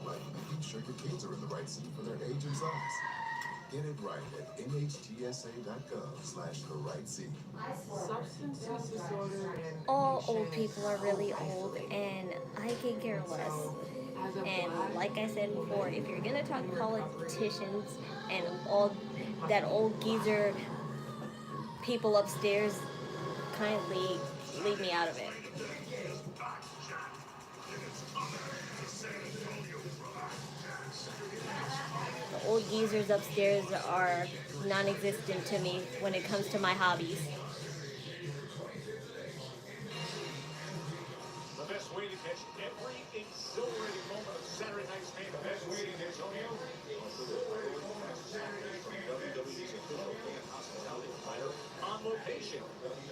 Like making sure your kids are in the right seat for their age and size. Get it right at nhtsa.gov/the right seat. Substance use disorder and All old people are really old, and I can care less. And like I said before, if you're gonna talk politicians and all that old geezer people upstairs, kindly leave me out of it. The old geezers upstairs are non-existent to me when it comes to my hobbies. The best way to catch every exhilarating moment of Saturday night's main event, waiting Antonio. WWE's official fan hospitality provider on location.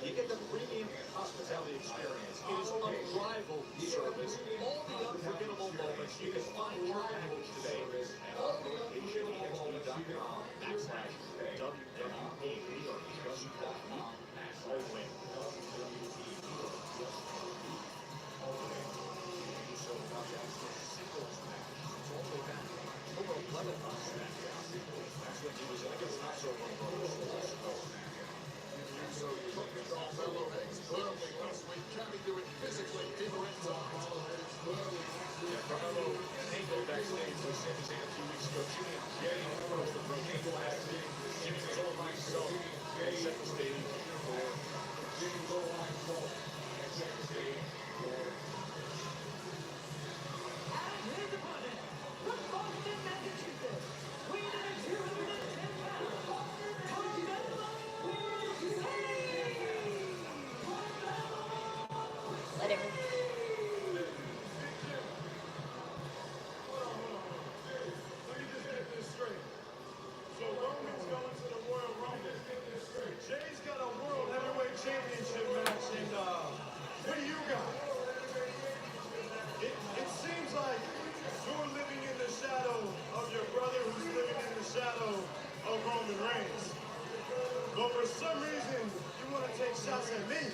You get the premium hospitality experience. It is unrivaled service. All the unforgettable moments you can find your package today at onlocationext.com /WWE. We are just talking always. Over 11 months back. That's when he was in against not so one brothers. So Carmello Hayes perfect last week. Can he do it physically in ring time? Yeah, Carmello angled backstage with Sami Zayn a few weeks ago. Jimmy and Jay was the propane blast. Jimmy was all by himself and set the stage for Whatever. Let me just get this straight. So Roman's going to the Royal Rumble. Jay's got a World Heavyweight Championship match, and what do you got? It seems like you're living in the shadow of your brother who's living in the shadow of Roman Reigns. But for some reason, you want to take shots at me.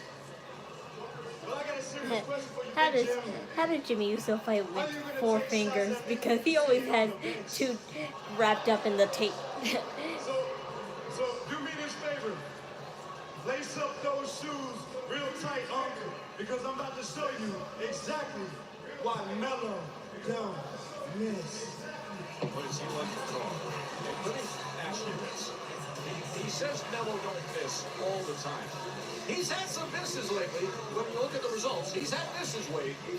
But I got a serious question for you, How did Jimmy USO fight with 4 fingers? Because he always has 2 wrapped up in the tape. So do me this favor. Lace up those shoes real tight, uncle, because I'm about to show you exactly why Mello don't miss. what does he like to talk? And let me ask you this. He says Mello don't miss all the time. He's had some misses lately. When you look at the results, he's had misses, Wade. I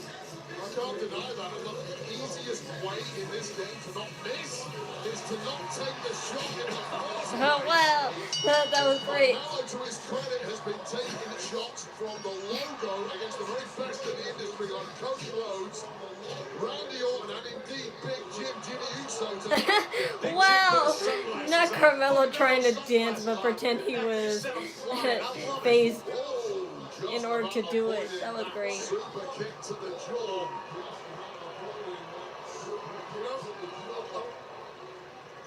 can't deny that. And look, the easiest way in this game to not miss is to not take the shot in the first. Oh, wow. That was great. Mello, to his credit, has been taking shots from the logo against the very best in the industry, like Cody Rhodes, Randy Orton, and indeed Big Jimmy USO. Wow. Not Carmello trying to dance, but pretend he was phased in order to do it. That was great. Super kick to the jaw.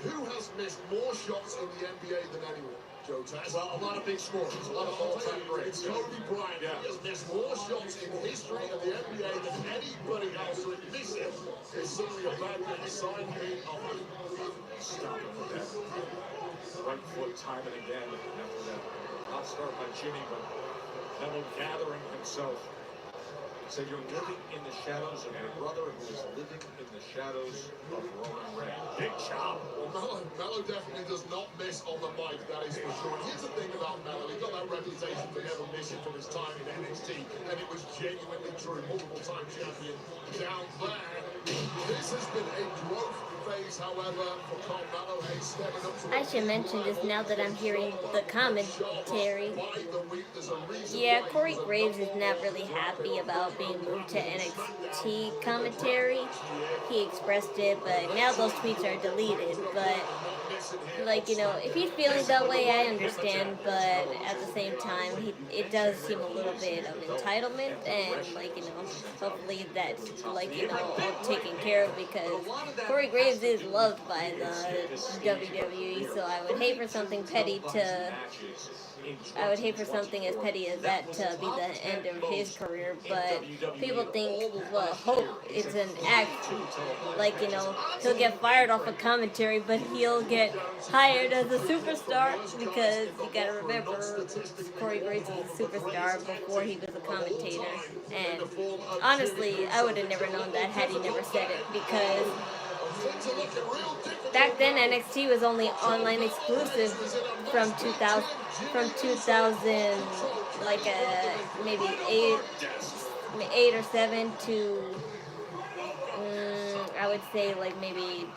Who has missed more shots in the NBA than anyone? Joe Taz. Well, a lot of big scorers, a lot of all-time greats. Kobe Bryant he has missed more shots in history of the NBA than anybody else. So missing is certainly a bad thing. Sign me up. Stop it with that. Right foot time and again after that. Hot start by Jimmy, but Mello gathering himself. He said, you're living in the shadows of your brother who is living in the shadows of Roman Reigns. Big chop. Well, Mello definitely does not miss on the mic, that is for sure. And here's the thing about Mello, he got that reputation for never missing from his time in NXT, and it was genuinely true. Multiple-time champion down there. This has been a growth phase, however, for Carmello Hayes stepping up to I should mention this now that I'm hearing the commentary. Yeah, Corey Graves is not really happy about being moved to NXT commentary. He expressed it, but now those tweets are deleted. But, like, you know, if he's feeling that way, I understand. But at the same time, it does seem a little bit of entitlement. And, like, you know, hopefully that's, like, you know, all taken care of. Because Corey Graves Hayes is loved by the WWE, so I would hate for something petty to. I would hate for something as petty as that to be the end of his career, but people think, well, hope it's an act. Like, you know, he'll get fired off of commentary, but he'll get hired as a superstar because you gotta remember, Corey Graves was a superstar before he was a commentator. And honestly, I would have never known that had he never said it, because back then NXT was only online exclusive from 2000, like maybe 8 or 7 to I would say like maybe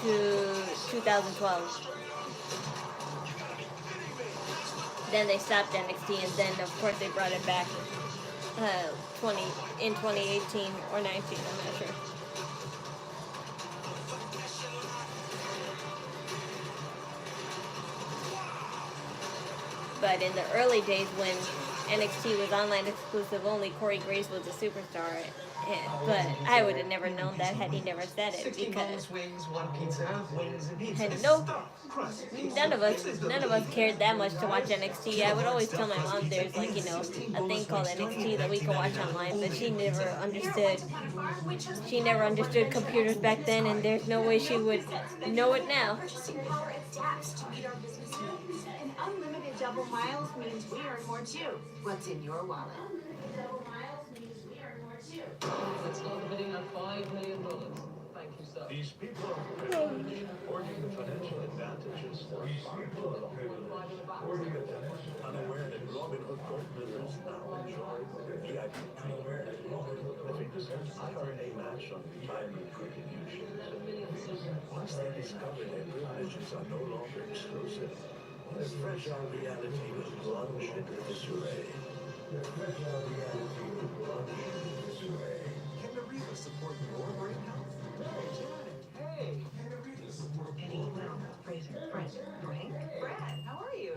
to 2012. Then they stopped NXT, and then of course they brought it back in 2018 or 19. I'm not sure. But in the early days when NXT was online exclusive only, Corey Graves was a superstar. But I would have never known that had he never said it, because none of us cared that much to watch NXT. I would always tell my mom there's like, you know, a thing called NXT that we can watch online, but she never understood. She never understood computers back then, and there's no way she would know it now. Unlimited double miles means we earn more too. What's in your wallet? It's not bidding on $5 million. Thank you, sir. These people are rich, hoarding the financial advantages for unaware that Robin Hood gold members now enjoy VIP treatment. The famous IRA match on retirement contributions. Once they discover their privileges are no longer exclusive, the fragile reality will plunge into disarray. Can the Reba support your brain health? Hey! Frank? Brad, how are you?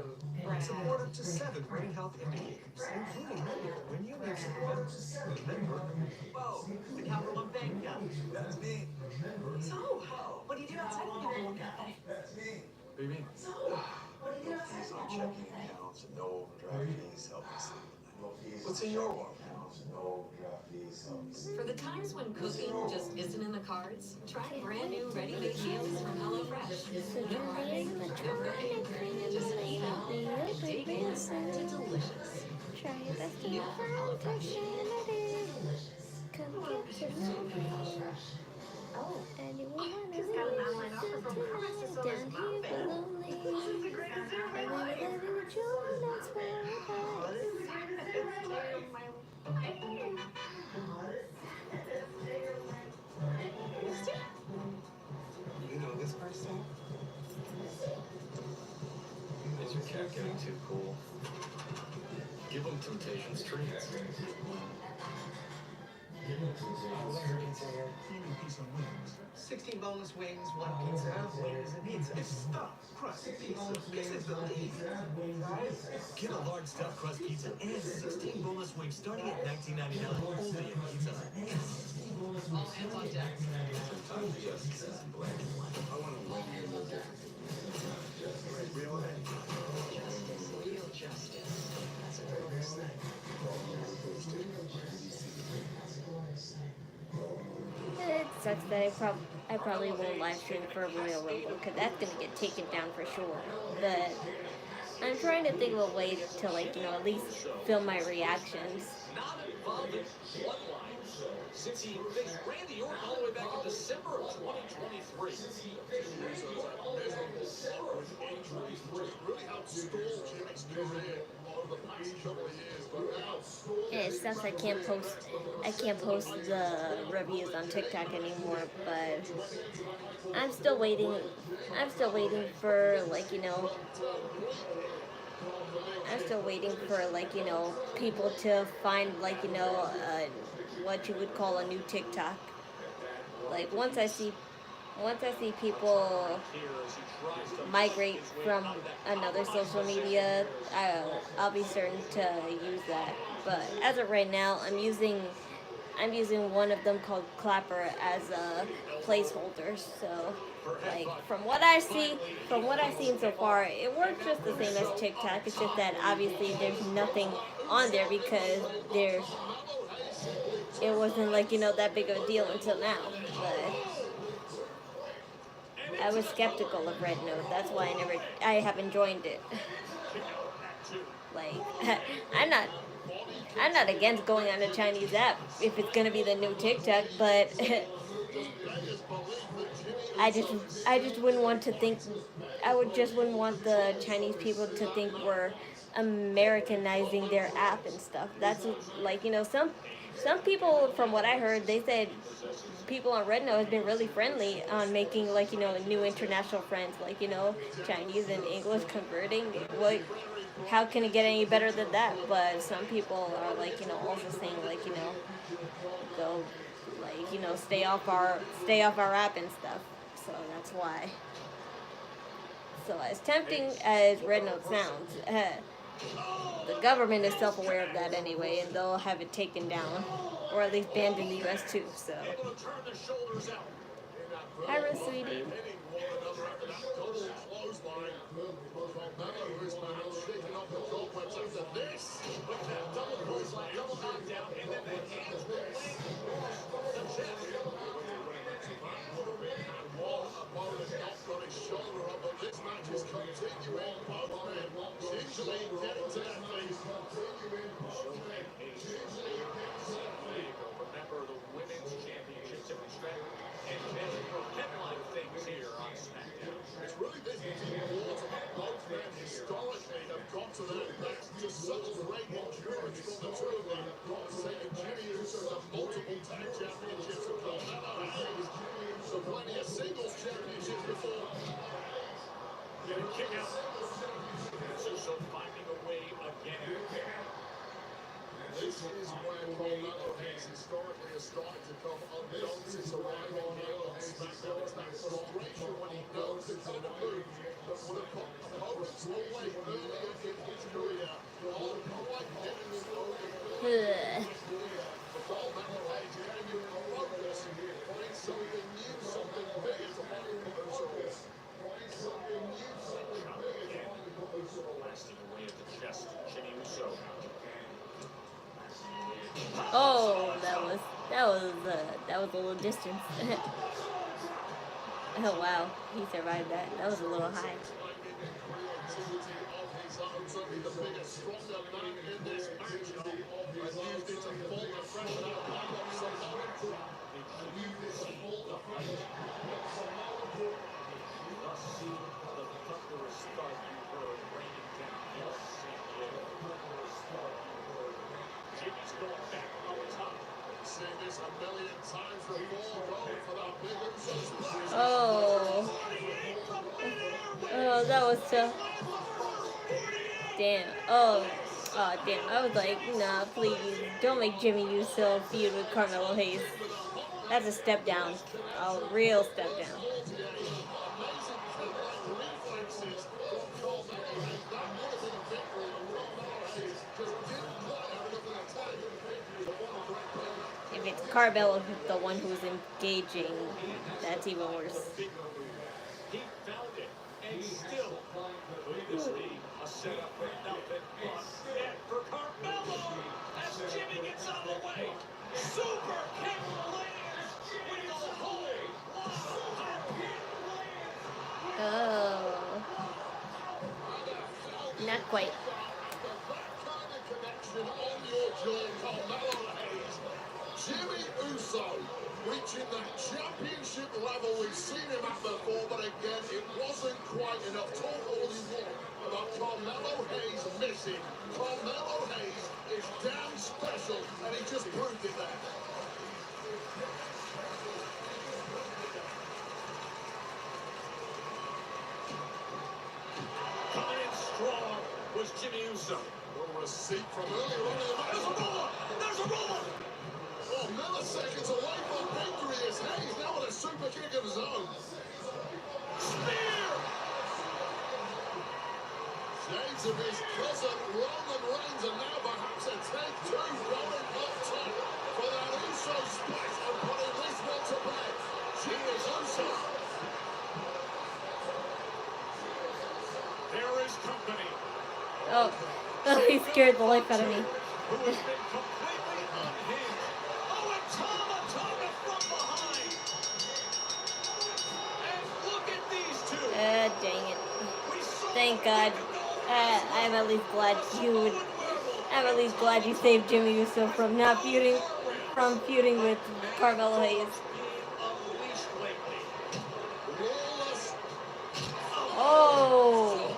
Support up to 7 brain health indicators, including memory, when you need support. Remember. Whoa, the Capital One thing? Yeah, that's me. So, what do you do outside of the Capital One cafe? That's me. What do you mean? So, what do you do outside Fees on checking accounts and no overdraft fees help me sleep. What's in your wallet? No overdraft fees help me sleep. For the times when cooking just isn't in the cards, try brand new ready-made meals from HelloFresh. No cooking, no cooking, just eat out, dig in to delicious. Try your best to New HelloFresh. Come get to know me. Oh, And you will want to just got an online offer from Carmello down here below me. And we will let you join us for You know this person? Is your cat getting too cool? Give him Temptations treats. Piece of wings. 16 boneless wings, 1 pizza, wings and pizza. It's stuffed crust pizza. This is the lead. Get a large stuffed crust pizza and 16 boneless wings starting at $19.99 only at Pizza Hut. All hands on deck. Sometimes justice is black and white. I want to win you a little different. Real Justice. That's a bonus thing. It sucks that I probably won't live stream for Royal Rumble, because that's gonna get taken down for sure. But I'm trying to think of a way to, like, you know, at least film my reactions. Not involving bloodlines since he faced Randy Orton all the way back in December of 2023. It sucks I can't post the reviews on TikTok anymore, but I'm still waiting for, like, you know, people to find, like, you know, what you would call a new TikTok. Like, once I see people migrate from another social media, I'll be certain to use that. But as of right now, I'm using I'm using one of them called Clapper as a placeholder. So, like from what I've seen so far, it works just the same as TikTok. It's just that obviously there's nothing on there because it wasn't like that big of a deal until now. But I was skeptical of Red Note. That's why I haven't joined it. Like I'm not against going on a Chinese app if it's gonna be the new TikTok, but I just wouldn't want to think. Wouldn't want the Chinese people to think we're Americanizing their app and stuff. That's like some people, from what I heard, they said people on Red Note has been really friendly on making new international friends, Chinese and English converting. Like, how can it get any better than that? But some people are also saying go stay off our app and stuff. So that's why. So as tempting as Red Note sounds, the government is self-aware of that anyway, and they'll have it taken down, or at least banned in the U.S. too. So. Hi, Ruth, sweetie. Remember the women's championship, Tiffany Stratton, and headline things here on SmackDown. It's really busy team awards. Both men historically have got to that match. Just such great endurance from the two of them. Saving Jimmy USO the multiple tag championships and Carmello Hayes so plenty of singles championships before. Getting kick out. So finding a way again. This is where Carmello Hayes historically has started to come undone since arriving here on SmackDown. It's that frustration when he knows it's in a move that would have got opponents away earlier in his career. All quite getting him over. Carmello Hayes came in the focus and find something new, something bigger to find themselves. Find something new, something bigger. Blasting away at the chest, Jimmy USO. Oh, that was a little distance. Oh wow, he survived that. That was a little high. Oh, that was tough. Damn. Oh, damn. I was like, nah, please, don't make Jimmy USO feud with Carmello Hayes. That's a step down. A real step down. If it's Carmello, the one who's engaging, that's even worse. He found it, and still, this be a setup for nothing but net for Carmello as Jimmy gets out of the way. Super kick lands with the whole Oh, not quite. Jimmy USO reaching that championship level. We've seen him at before, but again, it wasn't quite enough. Talk all you want about Carmello Hayes missing. Carmello Hayes is damn special, and he just proved it there. Coming in strong was Jimmy USO. A receipt from earlier on in the match. There's a roller! There's a roller! Oh, milliseconds away from victory is Hayes now with a super kick of his own. Spear! Shades of his cousin Roman Reigns, and now perhaps a take two going up top. for that Uso split and putting this one to bed. Jimmy USO. There is company. Oh, he scared the life out of me. Who has been completely unhinged. Oh, and Tama from behind. And look at these two. Dang it. Thank God. I'm at least glad you saved Jimmy USO from not feuding with Carmello Hayes. Oh.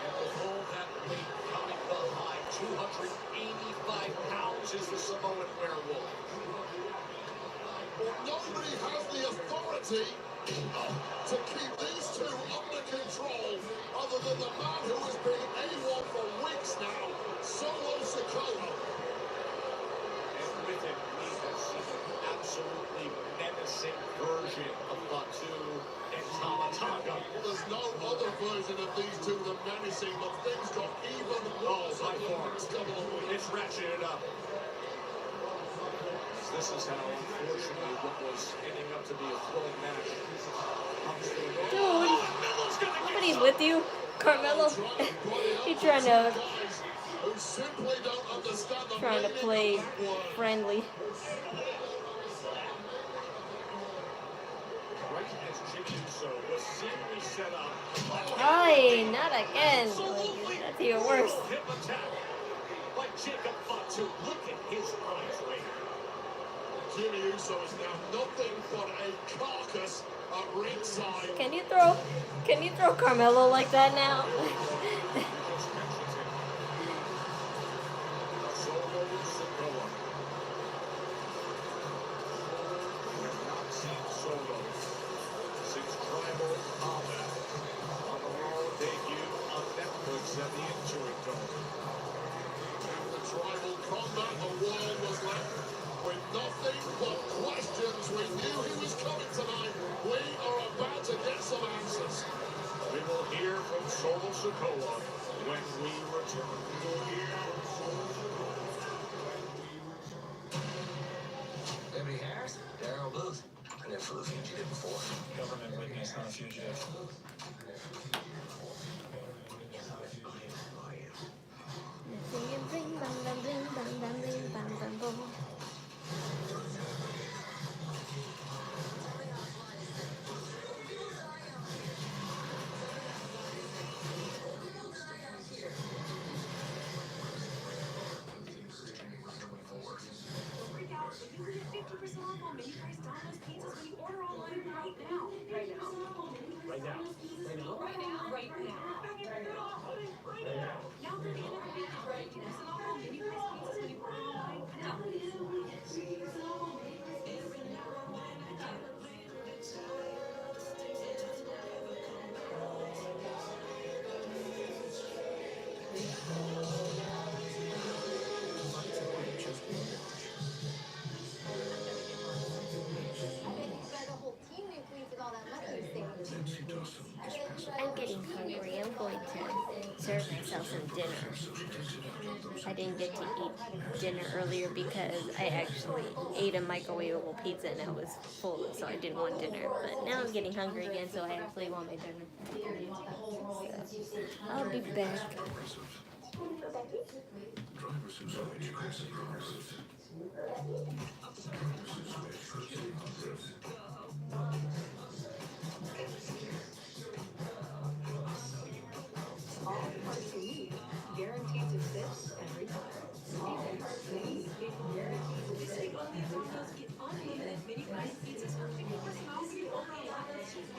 And with all that weight coming behind, 285 pounds is the Samoan werewolf. Well, nobody has the authority to keep these two under control other than the man who has been A1 for weeks now, Solo Sikoa. And with him, we have seen an absolutely menacing version of Batu and Tama. There's no other version of these two than menacing, but things got even worse. It's ratcheted up. This is how, unfortunately, what was ending up to be a thrilling match. Dude, nobody's with you, Carmello. He's trying to play friendly. Right as Jimmy USO was seemingly set up. Ay, not again. That's even worse. Hip attack by Jacob Fatu. Look at his eyes, Ray. Jimmy USO is now nothing but a carcass at ringside. Can you throw Carmello like that now? At the injury dome. The tribal combat, the world was left with nothing but questions. We knew he was coming tonight. We are about to get some answers. We will hear from Solo Sikoa when we return. Debbie Harris, Daryl Booth. I never flew a fugitive before. Government witness, not a fugitive. You can get 50% off on mini price Domino's pizzas when you order online right now. Right now. Right now. Right now. Right now. Right now. Now through the end of the week, get 50% off on mini price pizzas when you order online now. I'm getting hungry. I'm going to serve myself some dinner. I didn't get to eat dinner earlier because I actually ate a microwavable pizza and I was full, so I didn't want dinner. But now I'm getting hungry again, so I actually want my dinner. So, I'll be back. Guaranteed to fit every time. Get unlimited mini price pizzas for 50% off when you order online.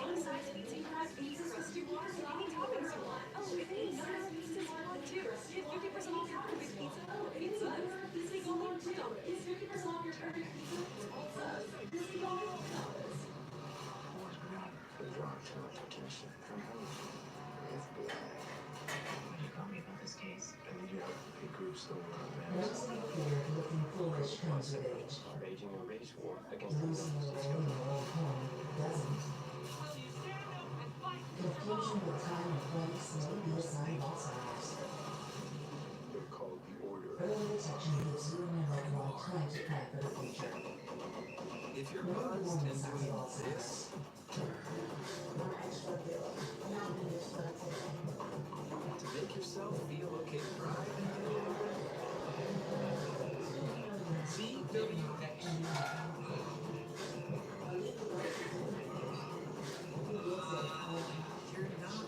Any size pizza you want, any crust you want, and any toppings you want. Oh, and any number of pizzas you want too. Get 50% off your perfect pizza. Pizza. Pizza go more too. It's 50% off your perfect pizza. Raging a race war against the San Francisco. Confusion with time and place may be a sign of Alzheimer's. They're called the Order. Early detection gives you an If you're buzzed and doing this, to make yourself feel okay, right? CWX. You're not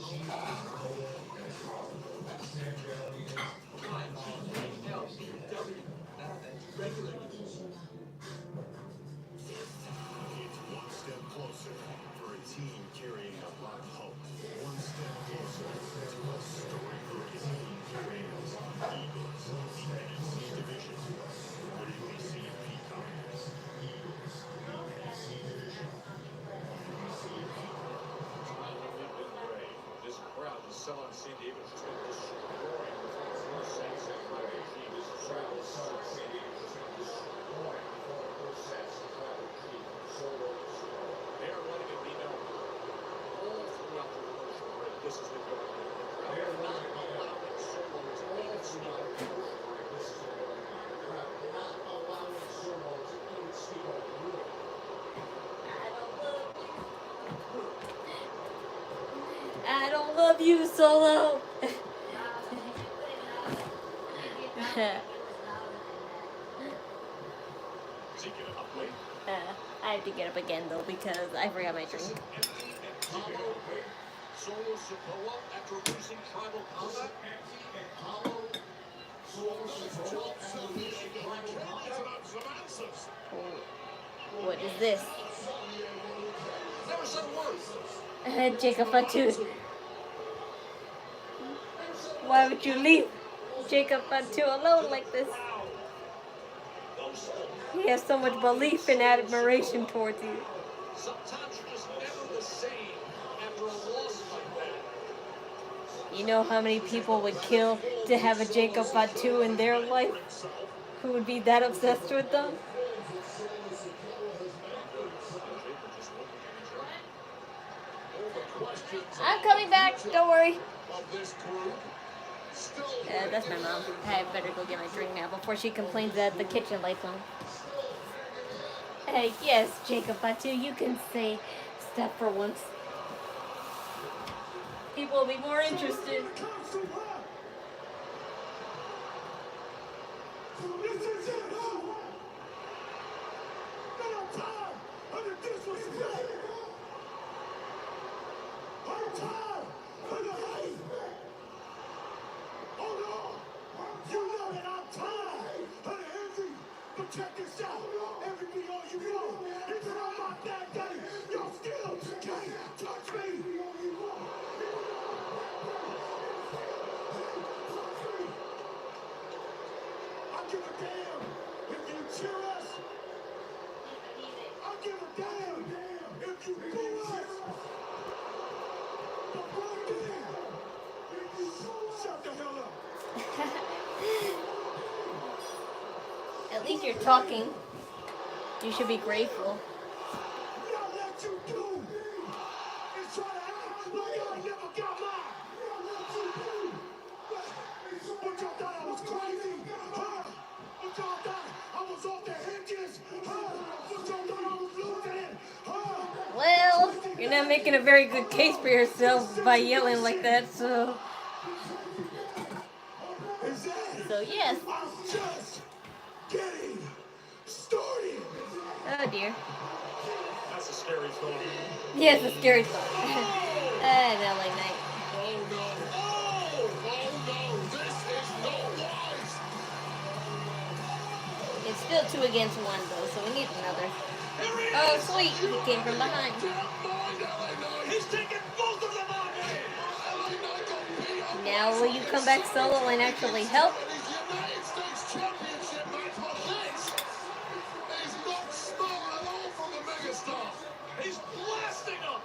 regular. It's one step closer for a team carrying a lot of hope. One step closer to a story for a team carrying Eagles, the NFC division. What do we see in Pikay? This crowd is selling San Diego just been destroying the first sets of Friday. They are letting it be known all throughout the commercial break. This is the goal. They are not allowing solos in style. I don't love you, Solo. I have to get up again though because I forgot my drink. What is this? Jacob Fatu. Why would you leave Jacob Fatu alone like this? He has so much belief and admiration towards you. Sometimes you're just never the same after a loss like that. You know how many people would kill to have a Jacob Fatu in their life? Who would be that obsessed with them? I'm coming back, don't worry. That's my mom. I better go get my drink now before she complains that the kitchen light's on. Yes, Jacob Fatu, you can say stuff for once. People will be more interested. Check this out. Everything all you know. Even on my bad day, y'all still can't touch me. I give a damn if you cheer us. I give a damn if you boo us. But right there, shut the hell up. At least you're talking. You should be grateful. Well, you're not making a very good case for yourself by yelling like that, so yes. Getting started. Oh dear. That's a scary thought. Yes, a scary thought. An LA night. Oh no, this is no wise. It's still 2 against 1 though, so we need another. Oh sweet, he came from behind. He's taking both of them on. Now will you come back solo and actually help? He's blasting up.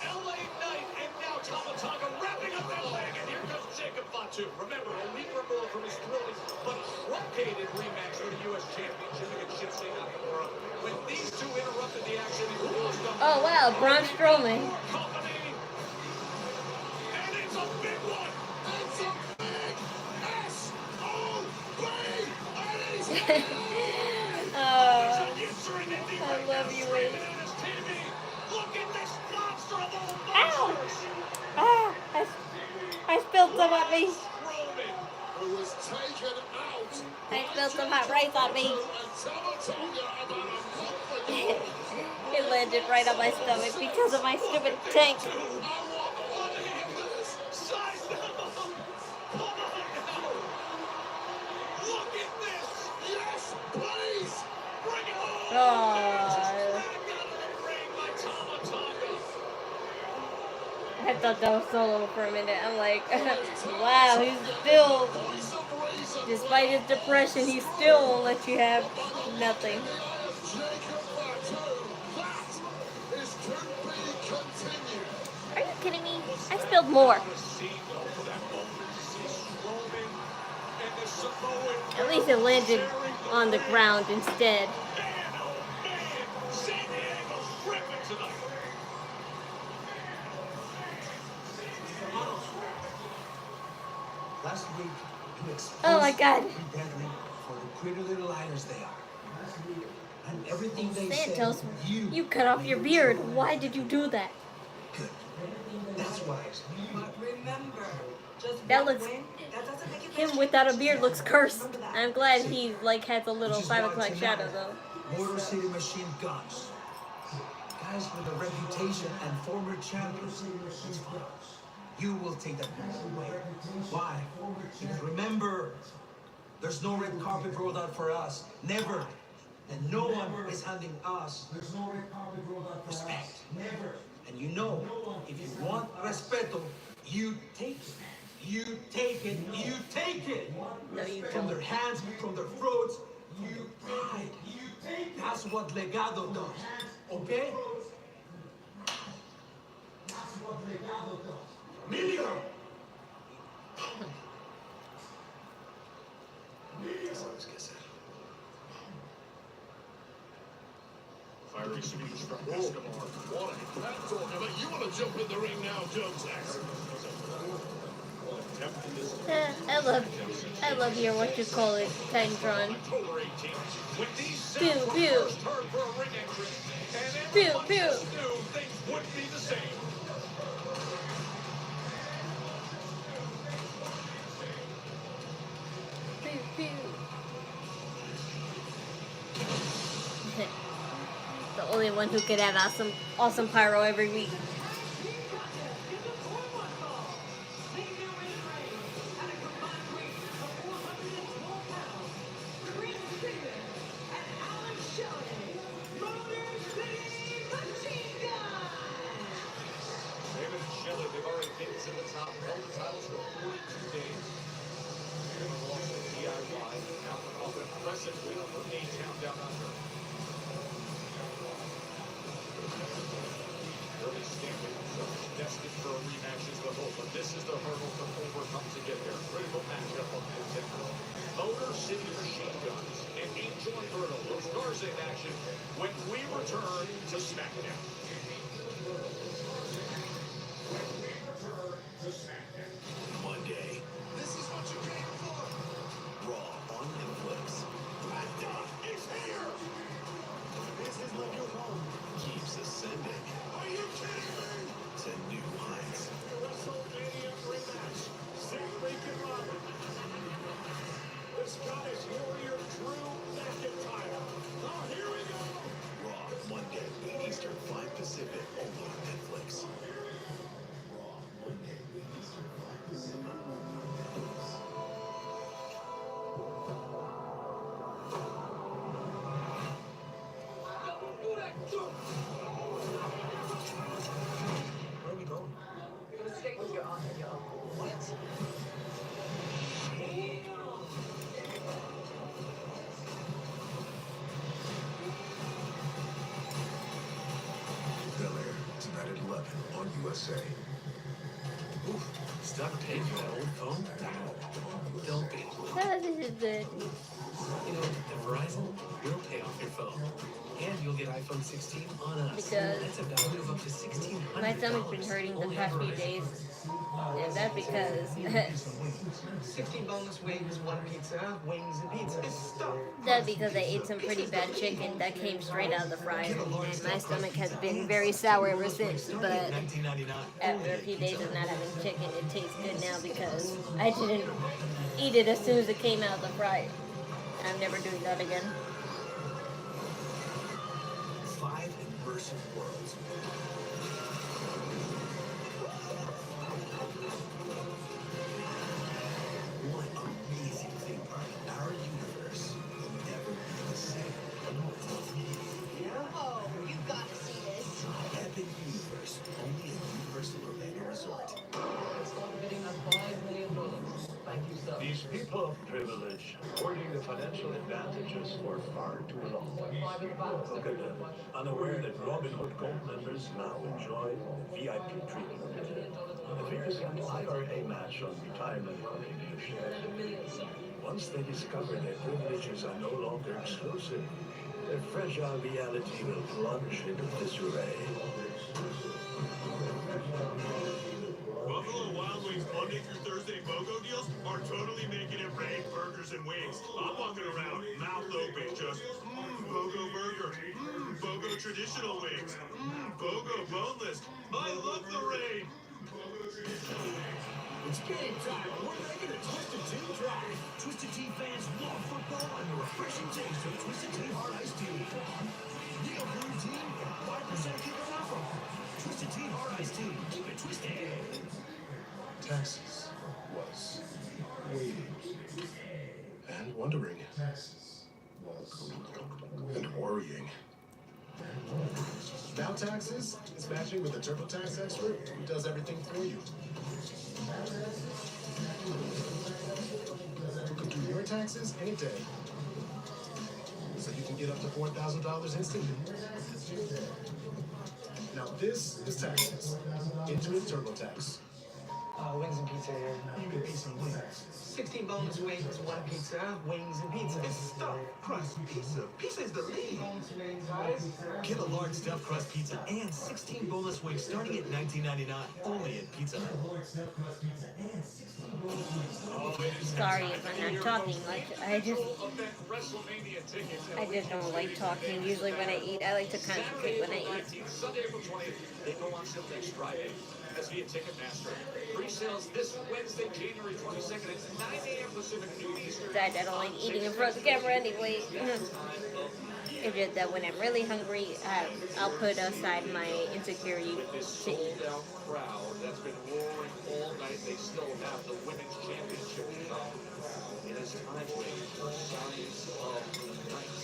LA Knight and now Tamatanga wrapping up that leg, and here comes Jacob Fatu. Remember, a week or more from his thrilling but truncated rematch for the U.S. Championship against Shinsuke Nakamura. When these two interrupted the action, he lost them. Oh wow, Braun Strowman. And it's a big one. It's a big S-O-B, ladies and some on me. Who was taken out. I spilled some hot rice on me. It landed right on my stomach because of my stupid tank. I thought that was Solo for a minute. I'm like, wow, he's still, despite his depression, he still won't let you have nothing. Are you kidding me? I spilled more. At least it landed on the ground instead. Last week, you exposed Oh my God. deadly for the pretty little liars they are. And everything they Santos, said, you cut off your beard. Why did you do that? Good. That's why. But remember, just That one looks, win, that doesn't make it him without a beard looks cursed. I'm glad he like has a little 5 o'clock shadow though. Motor City Machine Guns. Guys with a reputation and former champions. You will take that away. Why? Because remember, there's no red carpet rolled out for us. Never. And no one is handing us respect. Never. And you know, if you want respeto, you take it. You take it. You take it. No, you from their hands, from their throats. You pride. That's what Legado does. Okay? That's what Legado does. Emilio! Fiery speech from Escobar. What a pep talk. But you want to jump in the ring now, Jones X. I love your what you call it, Tendron. Pew pew. Pew pew. Things wouldn't be the same. Pew pew. The only one who could have awesome pyro every week. This is the hurdle to overcome to get there. Critical matchup of contenders. Motor City Machine Guns and Angel and Bruno, Los Garza in action when we return to SmackDown. Monday. This is what you came for. Raw on Netflix. SmackDown is here. This is like your home. Keeps ascending. Are you kidding me? To new heights. WrestleMania rematch. Simply Roberts. The Scottish Warrior Drew McIntyre. Oh, here we go. Raw Monday, 8 Eastern, 5 Pacific, only on Netflix. Raw Monday, 8 Eastern, 5 Pacific. Where are we going? You're gonna stay with your honor, yo. What? Bel-Air, tonight at 11 on USA. Oof, stuck taking my old phone? Don't be. Oh, this is good. You know, at Verizon, we'll pay off your phone. And you'll get iPhone 16 on us. Because That's a value of up to $1,600. my stomach's been hurting the past few days. And that's because 16 boneless wings, 1 pizza, wings and pizza. that's because I ate some pretty bad chicken that came straight out of the fryer. And my stomach has been very sour ever since. But after a few days of not having chicken, it tastes good now because I didn't eat it as soon as it came out of the fryer. I'm never doing that again. 5 immersive worlds. One amazing theme park. Our universe will never be the same. Oh, you've got to see this. Epic Universe, only at Universal Orlando Resort. These people of privilege hoarding the financial advantages for far too long. Look at them, unaware that Robin Hood Gold members now enjoy VIP treatment. The figures an IRA match on retirement contributions. Once they discover their privileges are no longer exclusive, their fragile reality will plunge into disarray. Buffalo Wild Wings Monday through Thursday BOGO deals are totally making it rain burgers and wings. I'm walking around, mouth open, just BOGO burger, BOGO traditional wings, BOGO boneless. I love the rain. It's game time. We're making a Twisted Tea drive. Twisted Tea fans love football and the refreshing taste of Twisted Tea Hard Iced Tea. Real blue tea, 5% keep it natural. Twisted Tea Hard Iced Tea. Keep it twisted. Texas was waiting and wondering and worrying. Now Taxes is matching with a TurboTax expert who does everything for you. Who can do your taxes any day, so you can get up to $4,000 instantly. Now this is Taxes. Intuit TurboTax. Wings and pizza here. You can be some wings. 16 boneless wings, 1 pizza, wings and pizza. It's stuffed crust pizza. Pizza is the lead. Get a large stuffed crust pizza and 16 boneless wings starting at $19.99. Only at Pizza Hut. Sorry if I'm not talking much. I just don't like talking. Usually when I eat, I like to concentrate when I eat. Sunday, April 20th. They go on sale next Friday. That's via Ticketmaster. Pre-sales this Wednesday, January 22nd at 9 a.m. Pacific, noon Eastern. I don't like eating in front of the camera anyway. It's just that when I'm really hungry, I'll put aside my insecurity With this to eat. sold-out crowd that's been roaring all night, they still have the women's championship to come. It is time waiting for signs of the night.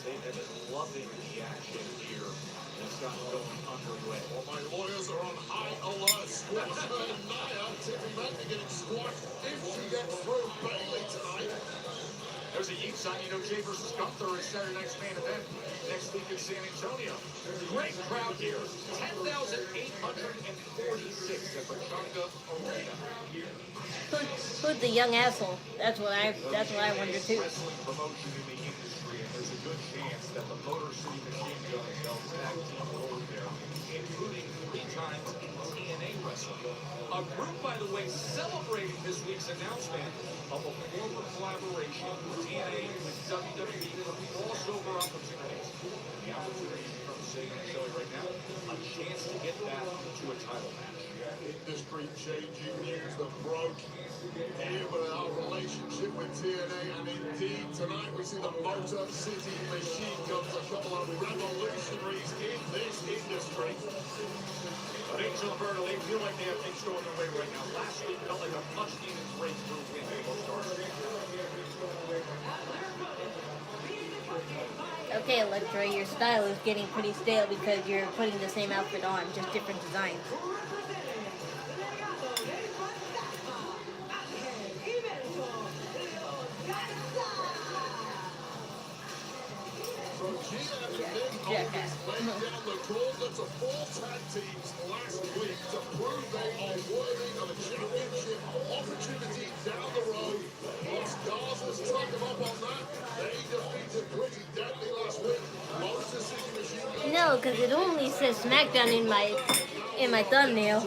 They have been loving the action here. It's gotten going underway. Well, my lawyers are on high alert. Squashman and Nia, Tiffany Stratton getting squashed if she gets through Bayley tonight. There's a Yeet sign. You know, Jay versus Gunther is Saturday night's main event next week in San Antonio. Great crowd here. 10,846 at Pachanga Arena. Who's the young asshole? That's what I wonder too. Wrestling promotion in the industry, and there's a good chance that the Motor City Machine Gun will tag team over there, including 3 times TNA wrestling. A group, by the way, celebrating this week's announcement of a former collaboration with TNA with WWE for crossover opportunities. The opportunity from San Antonio right now, a chance to get back to a title match. Industry changing news that broke here with our relationship with TNA, and indeed tonight we see the Motor City Machine Guns, a couple of revolutionaries in this industry. But Angel and Berto, they feel like they have things going their way right now. Last week felt like a touchdown breakthrough win for Los Garza. Okay, Electra, your style is getting pretty stale because you're putting the same outfit on, just different designs. Jackass. Laid down the gauntlet to 4 tag teams last week to prove they are worthy of a championship opportunity down the road. Los Garza's took them up on that. because it only says SmackDown in my thumbnail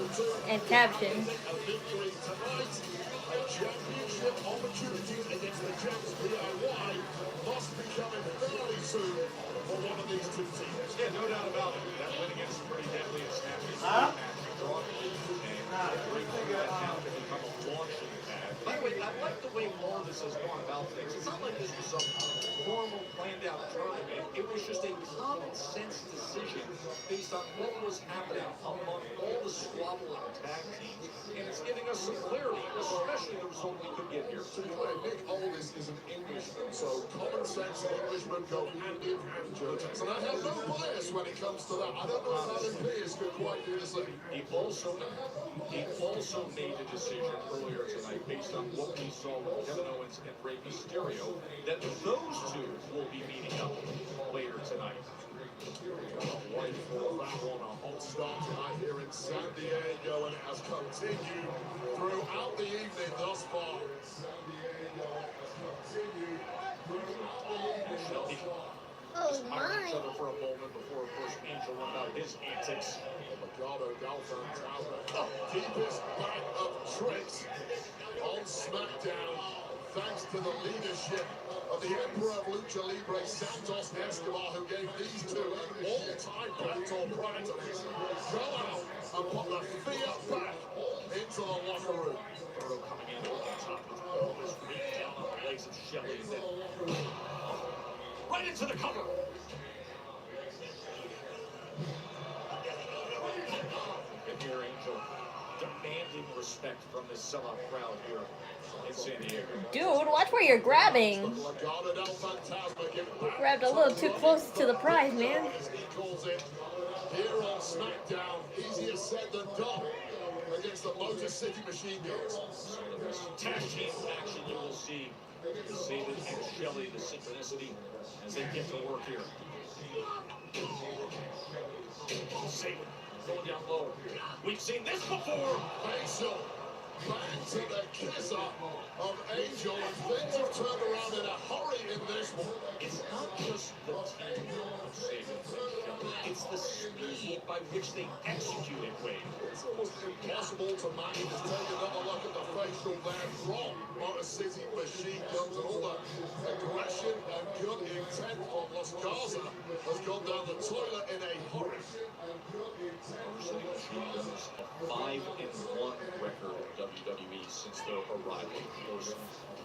and caption. A victory tonight. A championship opportunity against the Champs DIY must be coming fairly soon for one of these two teams. Yeah, no doubt about it. That win against Pretty Deadly and Snappy. Huh? By the way, I like the way all this has gone about things. It's not like this was some formal, planned-out tournament. It was just a common-sense decision based on what was happening among all the squabbling tag teams. And it's giving us some clarity, especially the result we could get here. To be clear, Nick Aldis is an Englishman, so common sense and Englishmen go hand in hand, Judges. And I have no bias when it comes to that. I don't know if Adam Pearce could quite do the same. He also made a decision earlier tonight based on what we saw with Kevin Owens and Rey Mysterio that those two will be meeting up later tonight. Wait for that one, a hot start tonight here in San Diego, and it has continued throughout the evening thus far. Oh my! Each other for a moment before, of course, Angel went about his antics. Legado del Fantasma, the deepest bag of tricks on SmackDown, thanks to the leadership of the Emperor of Lucha Libre, Santos Escobar, who gave these two an all-time battle prior to this. Go out and put the fear back into the locker room. Roberto coming in on top with all this weight down on the legs of Shelley, and then right into the cover. And here, Angel demanding respect from this sellout crowd here in San Diego. Dude, watch where you're grabbing. Legado del Fantasma giving back Grabbed a little too close to the prize, man. as he calls it. Here on SmackDown, easier said than done against the Motor City Machine Guns. Some of the best tag team action you will see. Sabin and Shelley, the synchronicity as they get to work here. Sabin going down low. We've seen this before. Facial back to the kisser of Angel, and things have turned around in a hurry in this one. It's not just the team of Sabin and Shelley. It's the speed by which they execute it, Wade. It's almost impossible to manage. Just take another look at the facial there from Motor City Machine Guns, and all the aggression and good intent from Los Garza has gone down the toilet in a hurry. Motor City Machine Guns, a 5-1 record in WWE since their arrival. Of course,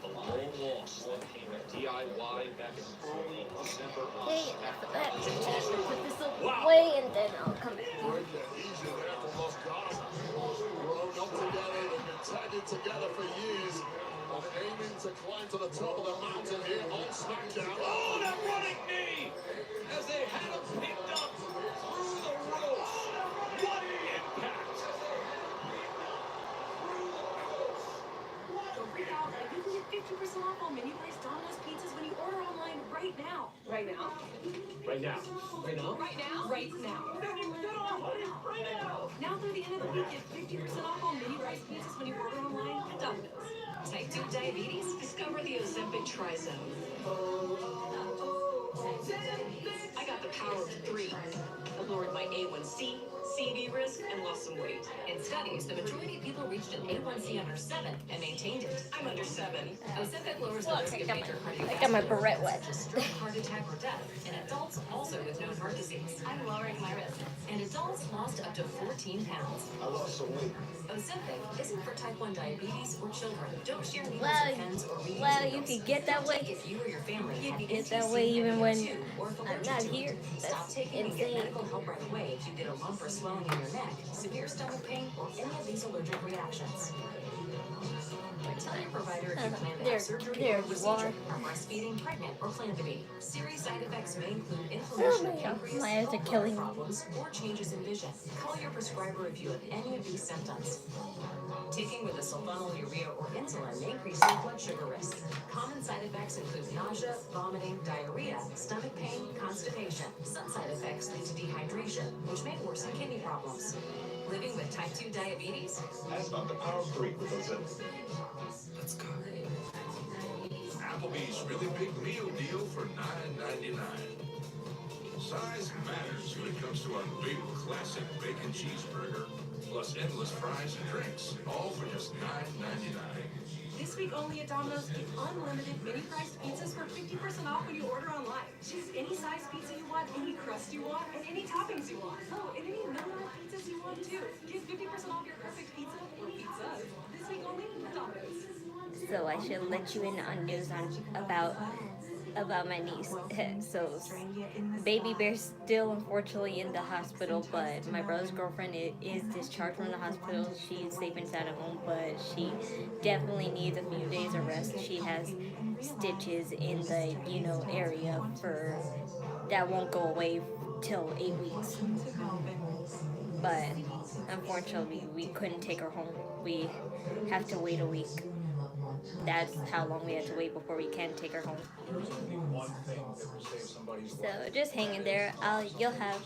the lone loss that came at DIY back in early December on Hey, after that, SmackDown. put this away and then I'll come back. Easy there from Los Garza. Grown up together, they've been tagging together for years, and aiming to climb to the top of the mountain here on SmackDown. Oh, that running knee! As they had him picked up through the ropes. What impact! Don't freak out. You can get 50% off on menu price Domino's pizzas when you order online right now. Right now. Right now. Right now? Right now? Right now. Right now. Now through the end of the week, get 50% off on menu price pizzas when you order online at Domino's. Type 2 diabetes? Discover the Ozempic Trizone. I got the power of 3. I lowered my A1C, CV risk, and lost some weight. In studies, the majority of people reached an A1C under 7 and maintained it. I'm under 7. Ozempic lowers the risk of major cardiovascular. I got my barrette wet. Stroke, heart attack, or death in adults also with known heart disease. I'm lowering my risk. And adults lost up to 14 pounds. I lost some weight. Ozempic isn't for type 1 diabetes or children. Don't share needles Well, or pens or reading well, signals. you could get that way. If you or your family You have can get NTC that way even when or if I'm allergic not to it. here. Stop That's taking and get insane. medical help right away if you get a lump or swelling in your neck, severe stomach pain, or any of these allergic reactions. Tell your provider if you plan to have surgery there or you procedure, are. are breastfeeding, pregnant, or plan to be. Serious side effects may include inflammation of pancreas, My eyes are gallbladder killing me. problems, or changes in vision. Call your prescriber if you have any of these symptoms. Taking with a sulfonylurea or insulin may increase your blood sugar risk. Common side effects include nausea, vomiting, diarrhea, stomach pain, constipation. Some side effects lead to dehydration, which may worsen kidney problems. Living with type 2 diabetes? That's not the power of 3 with Ozempic. Let's go. Applebee's really big meal deal for $9.99. Size matters when it comes to our big classic bacon cheeseburger, plus endless fries and drinks, all for just $9.99. This week only at Domino's, get unlimited mini-priced pizzas for 50% off when you order online. Choose any size pizza you want, any crust you want, and any toppings you want. Oh, and any number of pizzas you want too. Get 50% off your perfect pizza or pizzas. This week only at Domino's. So I should let you in on news about my niece. So baby bear's still unfortunately in the hospital, but my brother's girlfriend is discharged from the hospital. She's safe and sound at home, but she definitely needs a few days of rest. She has stitches in the area for that won't go away till 8 weeks. But unfortunately we couldn't take her home. We have to wait a week. That's how long we had to wait before we can take her home. So just hang in there. You'll have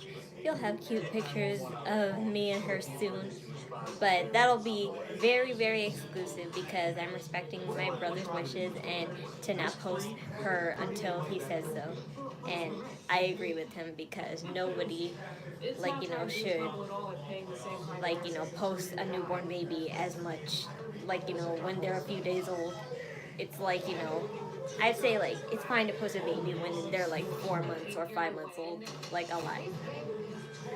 cute pictures of me and her soon, but that'll be very, very exclusive because I'm respecting my brother's wishes and to not post her until he says so. And I agree with him because nobody should post a newborn baby as much when they're a few days old. It's I'd say it's fine to post a baby when they're 4 months or 5 months old, alive.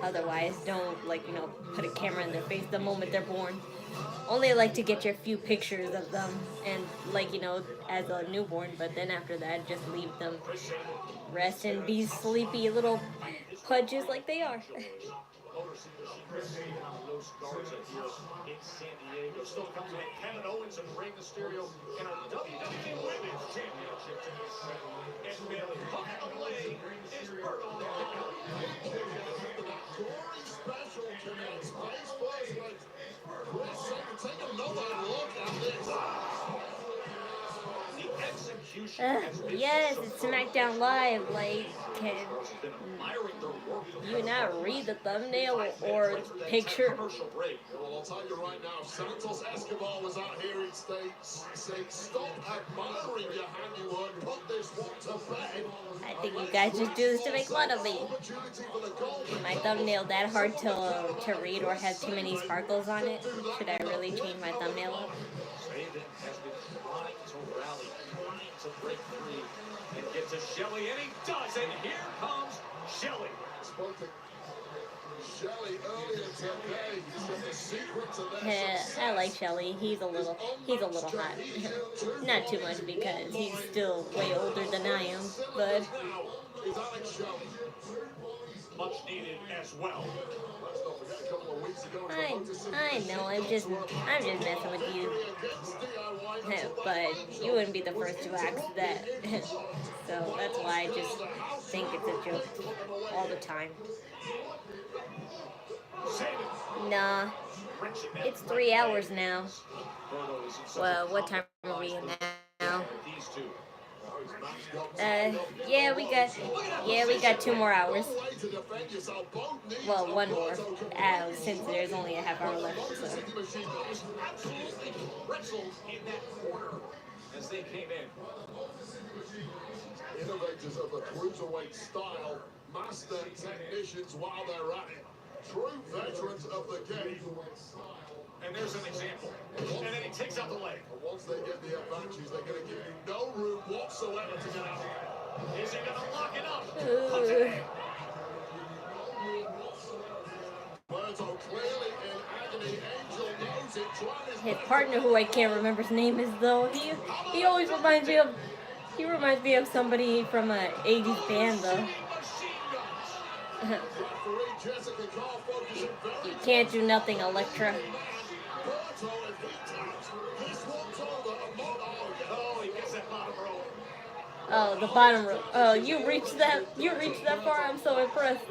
Otherwise, don't put a camera in their face the moment they're born. Only to get your few pictures of them and as a newborn, but then after that just leave them rest and be sleepy little pudges like they are. Los Garza here in San Diego. Still comes in Carmello Hayes and Rey Mysterio in our WWE Women's Championship tonight. And Bayley I is Bird on the line. Special tonight's face first, but take another look at this. The execution yes, it's SmackDown Live. Can you not read the thumbnail or picture? Well, I'll tell you right now, Santos Escobar was out here in States saying, stop admiring your handiwork, put this one to bed. I think you guys just do this to make fun of me. My thumbnail that hard to read or have too many sparkles on it? Should I really change my thumbnail up? Raven has been trying to rally, trying to break free and get to Shelly, and he does, and here comes Shelly. Spoke to Shelly earlier today. He said the secret to this. I like Shelly. He's a little hot. Not too much because he's still way older than I am, but much needed as well. I know. I'm just messing with you. But you wouldn't be the first to ask that. So that's why I just think it's a joke all the time. Nah, it's 3 hours now. Well, what time are we in now? Yeah, we got 2 more hours. Well, 1 more, since there's only a half hour left. So. As they came in. Innovators of the cruiserweight style, master technicians while they're at it. True veterans of the game. And there's an example. And then he takes out the leg. And once they get the advantage, they're going to give you no room whatsoever to get out of it. Is he going to lock it up? Clearly in agony. Angel knows it. His partner, who I can't remember his name is though, he always reminds me of. He reminds me of somebody from an 80s band though. You can't do nothing, Electra. Oh, the bottom row. Oh, you reached that far. I'm so impressed.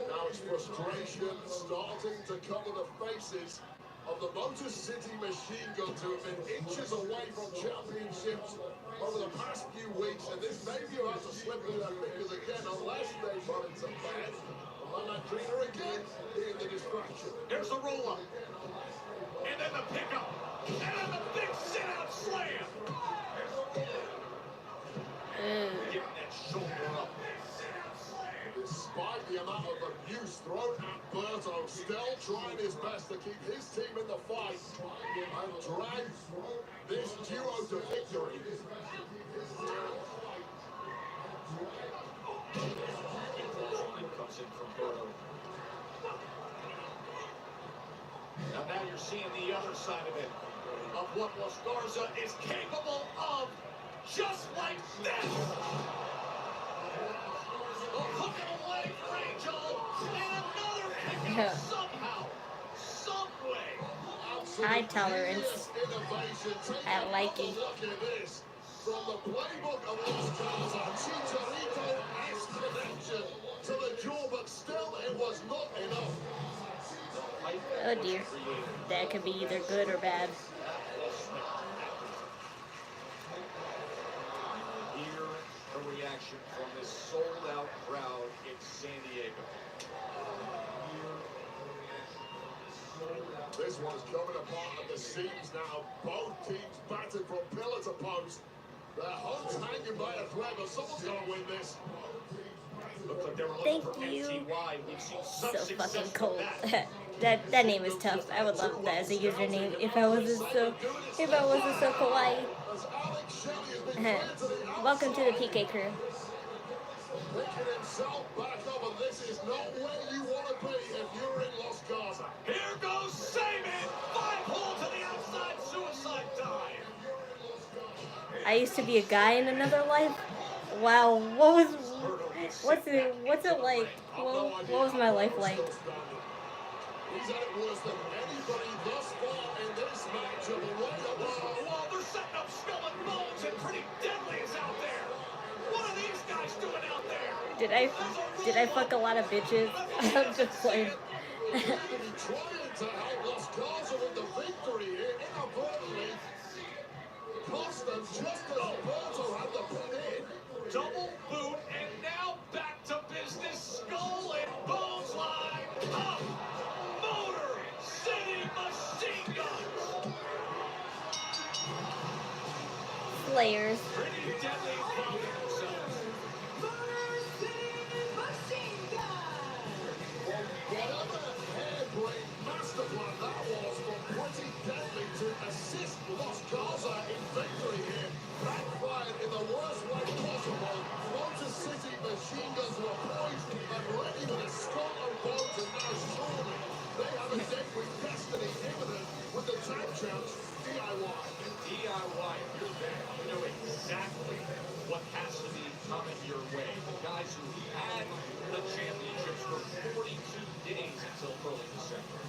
Now it's frustration starting to cover the faces of the Motor City Machine Guns, who have been inches away from championships over the past few weeks, and this may be about to slip through their fingers again unless they run into bad. And then Trina again being the distraction. Here's the roll-up. And then the pickup. And then the big sit-out slam. still trying his best to keep his team in the fight and drag this duo to victory. Comes in from Burrow. Now you're seeing the other side of it, of what Los Garza is capable of, just like this. The hook and away for Angel, and another kick out somehow, some way. High tolerance. I like it. Look at this. From the playbook of Los Garza, Chicharito-esque connection to the jaw, but still it was not enough. Oh dear. That could be either good or bad. Hear the reaction from this sold-out crowd in San Diego. This one's coming apart at the seams now. Both teams battered from pillar to post. Their hopes hanging by a thread, but someone's going to win this. Looks like they were looking Thank for you. MTY. We've seen some So success fucking with cold. that. that name is tough. I would love that as a username if I wasn't so kawaii. Welcome to the Pikay crew. Picking himself back up, and this is not where you want to be if you're in Los Garza. Here goes Saban. 5-hole to the outside, suicide dive. I used to be a guy in another life. Wow, what's it like? What was my life like? He's had it worse than anybody thus far in this matchup. Well, they're setting up Skull and Bones, and Pretty Deadly is out there. What are these guys doing out there? Did I fuck a lot of bitches? I'm just playing. Trying to help Los Garza with the victory here, inadvertently. Cost them just as Roberto had the pin in. Double boot, and now back to business. Skull and Bones line up. Motor City Machine Guns. Slayers. Pretty Deadly found themselves. Motor City Machine Gun! Whatever harebrained master plan that was from Pretty Deadly to assist Los Garza in victory here, backfired in the worst way possible. Motor City Machine Guns were poised and ready with a Skull and Bones, and now surely they have a date with destiny imminent with the tag champs, DIY. DIY, you're there. You know exactly what has to be coming your way. The guys who had the championships for 42 days until early December.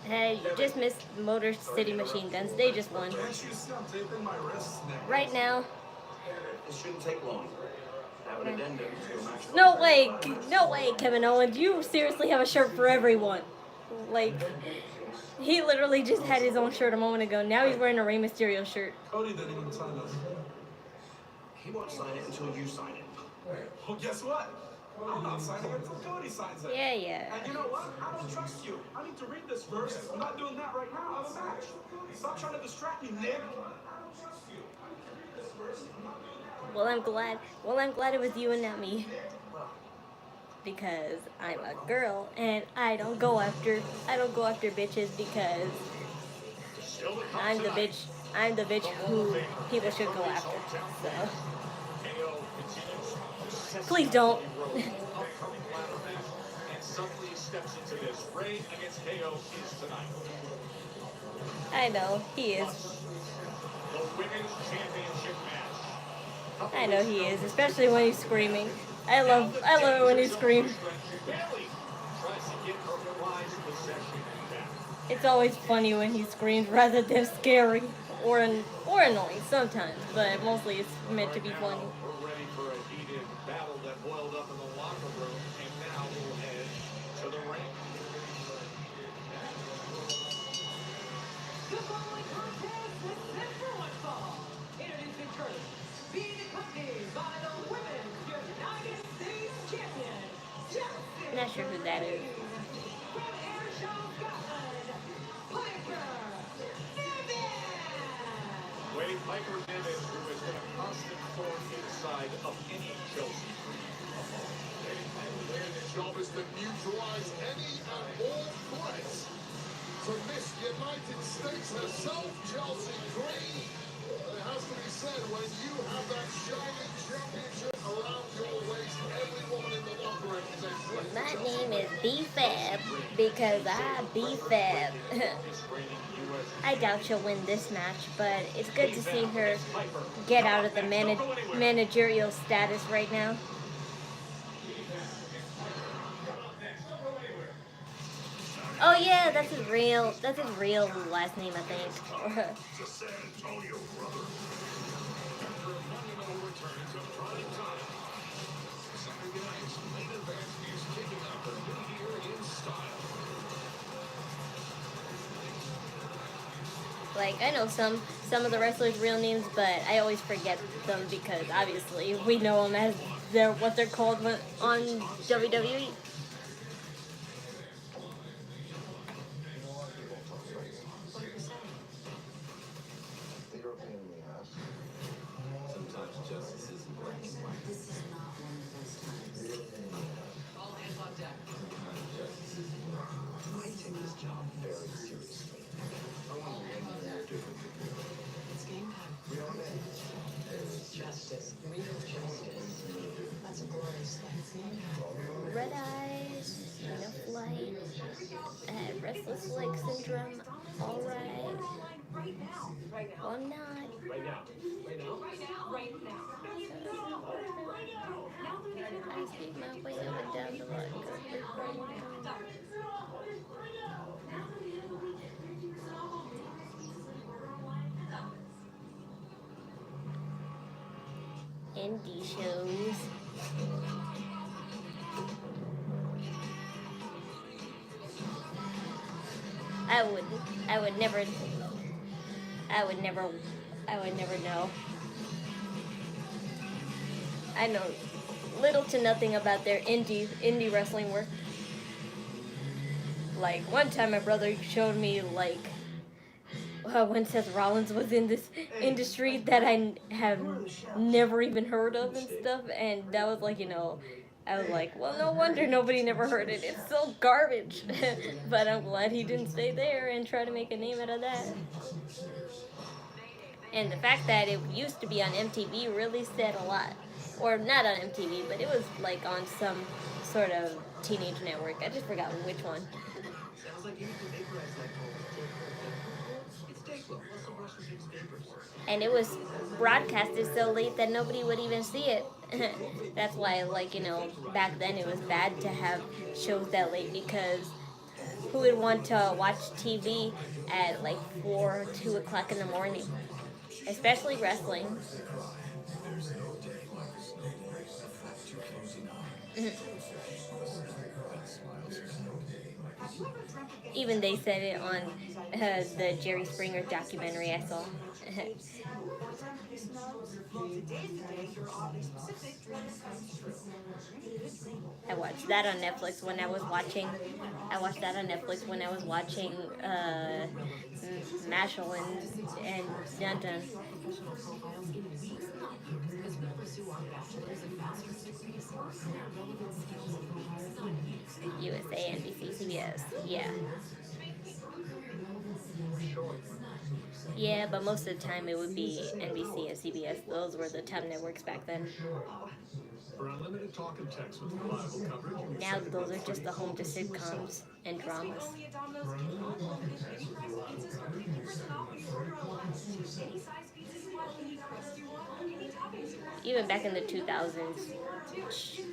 Hey, you just missed Motor City Machine Guns. They just won. Can't you see I'm taping my wrists? Right now. It shouldn't take long. Have an addendum to a match. No way, Kevin Owens. You seriously have a shirt for everyone. Like, he literally just had his own shirt a moment ago. Now he's wearing a Rey Mysterio shirt. Cody didn't even sign this. He won't sign it until you sign it. Well, guess what? I'm not signing it until Cody signs it. Yeah. And you know what? I don't trust you. I need to read this first. I'm not doing that right now. I have a match. Stop trying to distract me, Nick. I don't trust you. I need to read this first. I'm not doing that right now. Well, I'm glad it was you and not me. Because I'm a girl and I don't go after bitches because I'm the bitch who people should go after. So please don't. And suddenly steps into this. Rey against KO is tonight. I know he is. The women's championship match. I know he is, especially when he's screaming. I love it when he screams. Bayley tries to get her prized possession back. It's always funny when he screams rather than scary or annoying sometimes, but mostly it's meant to be funny. We're ready for a heated battle that boiled up in the locker room, and now we'll head to the ring. The following contest is set for one fall. Introducing first, being accompanied by the Women's United States Champion, Chelsea. Not sure who that is. From Ayrshire, Scotland, Piper Niven. Wade Piper Niven, who has been a constant thorn inside of any Chelsea group. job is to neutralize any and all threats to Miss United States herself, Chelsea Green. It has to be said, when you have that shiny championship around your waist, every woman in the locker room is a My name is B-Fab because I B-Fab. I doubt she'll win this match, but it's good to see her get out of the managerial status right now. Oh yeah, that's his real last name, I think. Like, I know some of the wrestlers' real names, but I always forget them because obviously we know them as what they're called on WWE. Sometimes justice isn't black and white. This is not one of those times. All hands on deck. Sometimes justice isn't black and white. I take this job very seriously. I want to win more different than you. It's game time. We are men. There is justice. Real justice. That's a glorious thing. Red eyes, no flight, restless leg syndrome. All right. Or not. Right now. Right now. Right now. I speak my way up and down the line. Indie shows. I would never know. I know little to nothing about their indie wrestling work. Like, one time my brother showed me, like, when Seth Rollins was in this industry that I have never even heard of and stuff, and that was like, I was like, well, no wonder nobody never heard it. It's so garbage. But I'm glad he didn't stay there and try to make a name out of that. And the fact that it used to be on MTV really said a lot. Or not on MTV, but it was like on some sort of teenage network. I just forgot which one. Sounds like you need to vaporize that cold. It's Dayquil. Also brush with mixed vapors. And it was broadcasted so late that nobody would even see it. That's why, like, back then it was bad to have shows that late, because who would want to watch TV at like 4, 2 o'clock in the morning? Especially wrestling. Even they said it on the Jerry Springer documentary I saw. I watched that on Netflix when I was watching. Mashal and Dun. USA, NBC, CBS. Yeah. Yeah, but most of the time it would be NBC and CBS. Those were the top networks back then. For unlimited talk and text with reliable coverage, now those are just the home to sitcoms and dramas. Even back in the 2000s,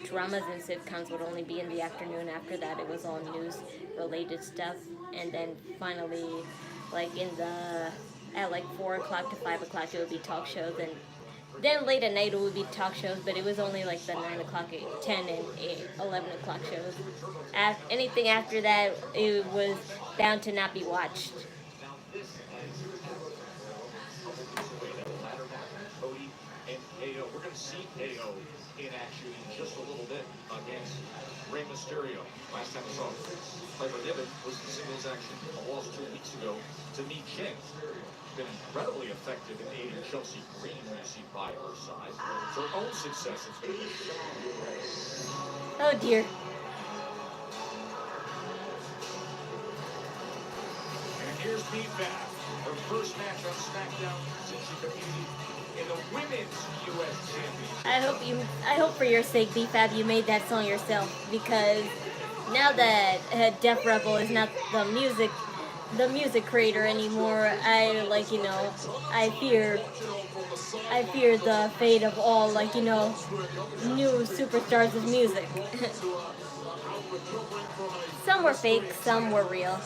dramas and sitcoms would only be in the afternoon. After that, it was all news-related stuff. And then finally, like at like 4 o'clock to 5 o'clock, it would be talk shows. And then late at night, it would be talk shows, but it was only like the 9 o'clock, 10 and 11 o'clock shows. Anything after that, it was bound to not be watched. We're going to see AO in action in just a little bit against Rey Mysterio. Last time we saw Piper Niven was in singles action a loss 2 weeks ago to Mi Ching. Been incredibly effective in aiding Chelsea Green, who you see by her side. It's her own success. It's going to be oh dear. B-Fab, her first match on SmackDown since she competed in the Women's U.S. Championship. I hope for your sake, B-Fab, you made that song yourself, because now that Def Rebel is not the music creator anymore, I fear the fate of all new superstars of music. Some were fake, some were real.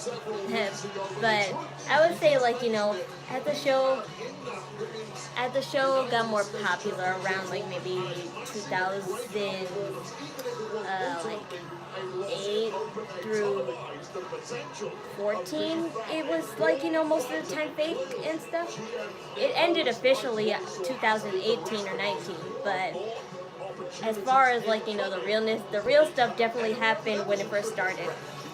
But I would say as the show got more popular around maybe 2008 through 14, it was most of the time fake and stuff. It ended officially at 2018 or 19, but as far as the realness, the real stuff definitely happened when it first started. She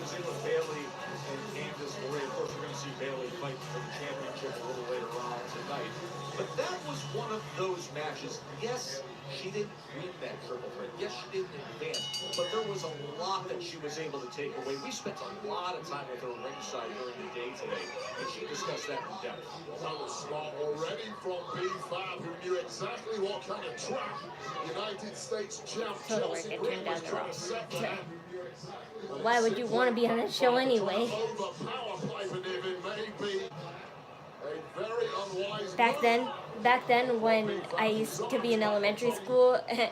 was in with Bayley and Candice. Of course, we're going to see Bayley fight for the championship a little later on tonight. But that was one of those matches. Yes, she didn't win that triple threat. Yes, she didn't advance. But there was a lot that she was able to take away. We spent a lot of time with her ringside during the day today, and she discussed that in depth. That was smart already from B-Fab, who knew exactly what kind of trap United States champ Chelsea Green was trying to set for them. Why would you want to be on that show anyway? Back then when I used to be in elementary school, and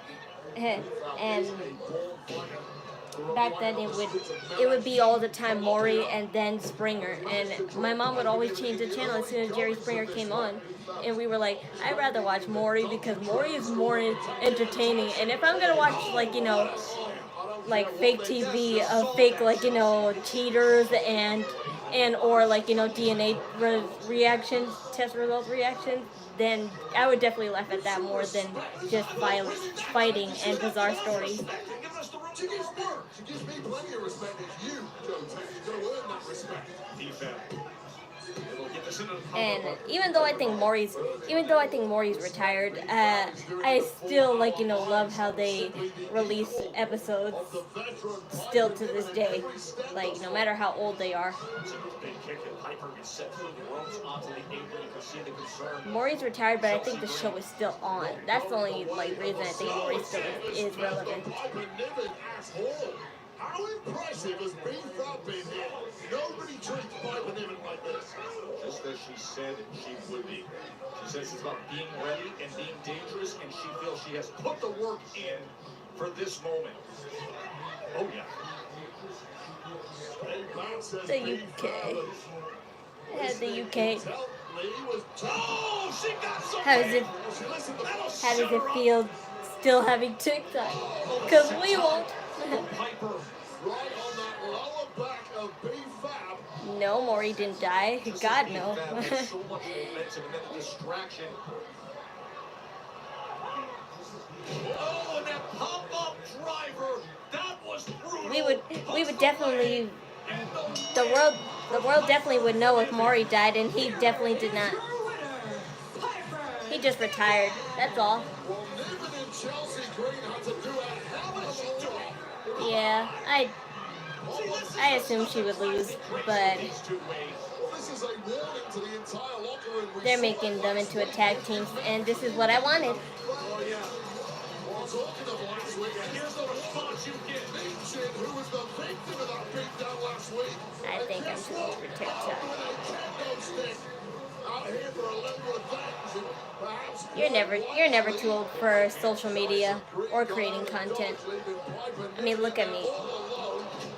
back then it would be all the time Maury and then Springer, and my mom would always change the channel as soon as Jerry Springer came on, and we were like, I'd rather watch Maury because Maury is more entertaining, and if I'm gonna watch fake TV of fake cheaters and or DNA reactions, test result reactions, then I would definitely laugh at that more than just fighting and bizarre stories. She gives me plenty of respect. It's you, Joe Tate. You're going to earn that respect. And even though I think Maury's retired, I still love how they release episodes still to this day, no matter how old they are. Maury's retired, but I think the show is still on. That's the only reason I think Maury still is relevant. How impressive has B-Fab been here? Nobody treats Piper Niven like this. Just as she said she would be. She says it's about being ready and being dangerous, and she feels she has put the work in for this moment. Oh, yeah. The UK. Yeah, the UK. Oh, she got some. How does it feel still having TikTok? Because we won't. Piper right on that lower back of B-Fab. No, Maury didn't die. God, no. So much momentum and then the distraction. Oh, and that pop-up driver. That was brutal. We would definitely, the world definitely would know if Maury died, and he definitely did not. He just retired. That's all. Well, Niven and Chelsea Green had to do a hell of a job. Yeah, I assumed she would lose, but they're making them into a tag team, and this is what I wanted. I think I'm too old for TikTok. You're never too old for social media or creating content. I mean, look at me.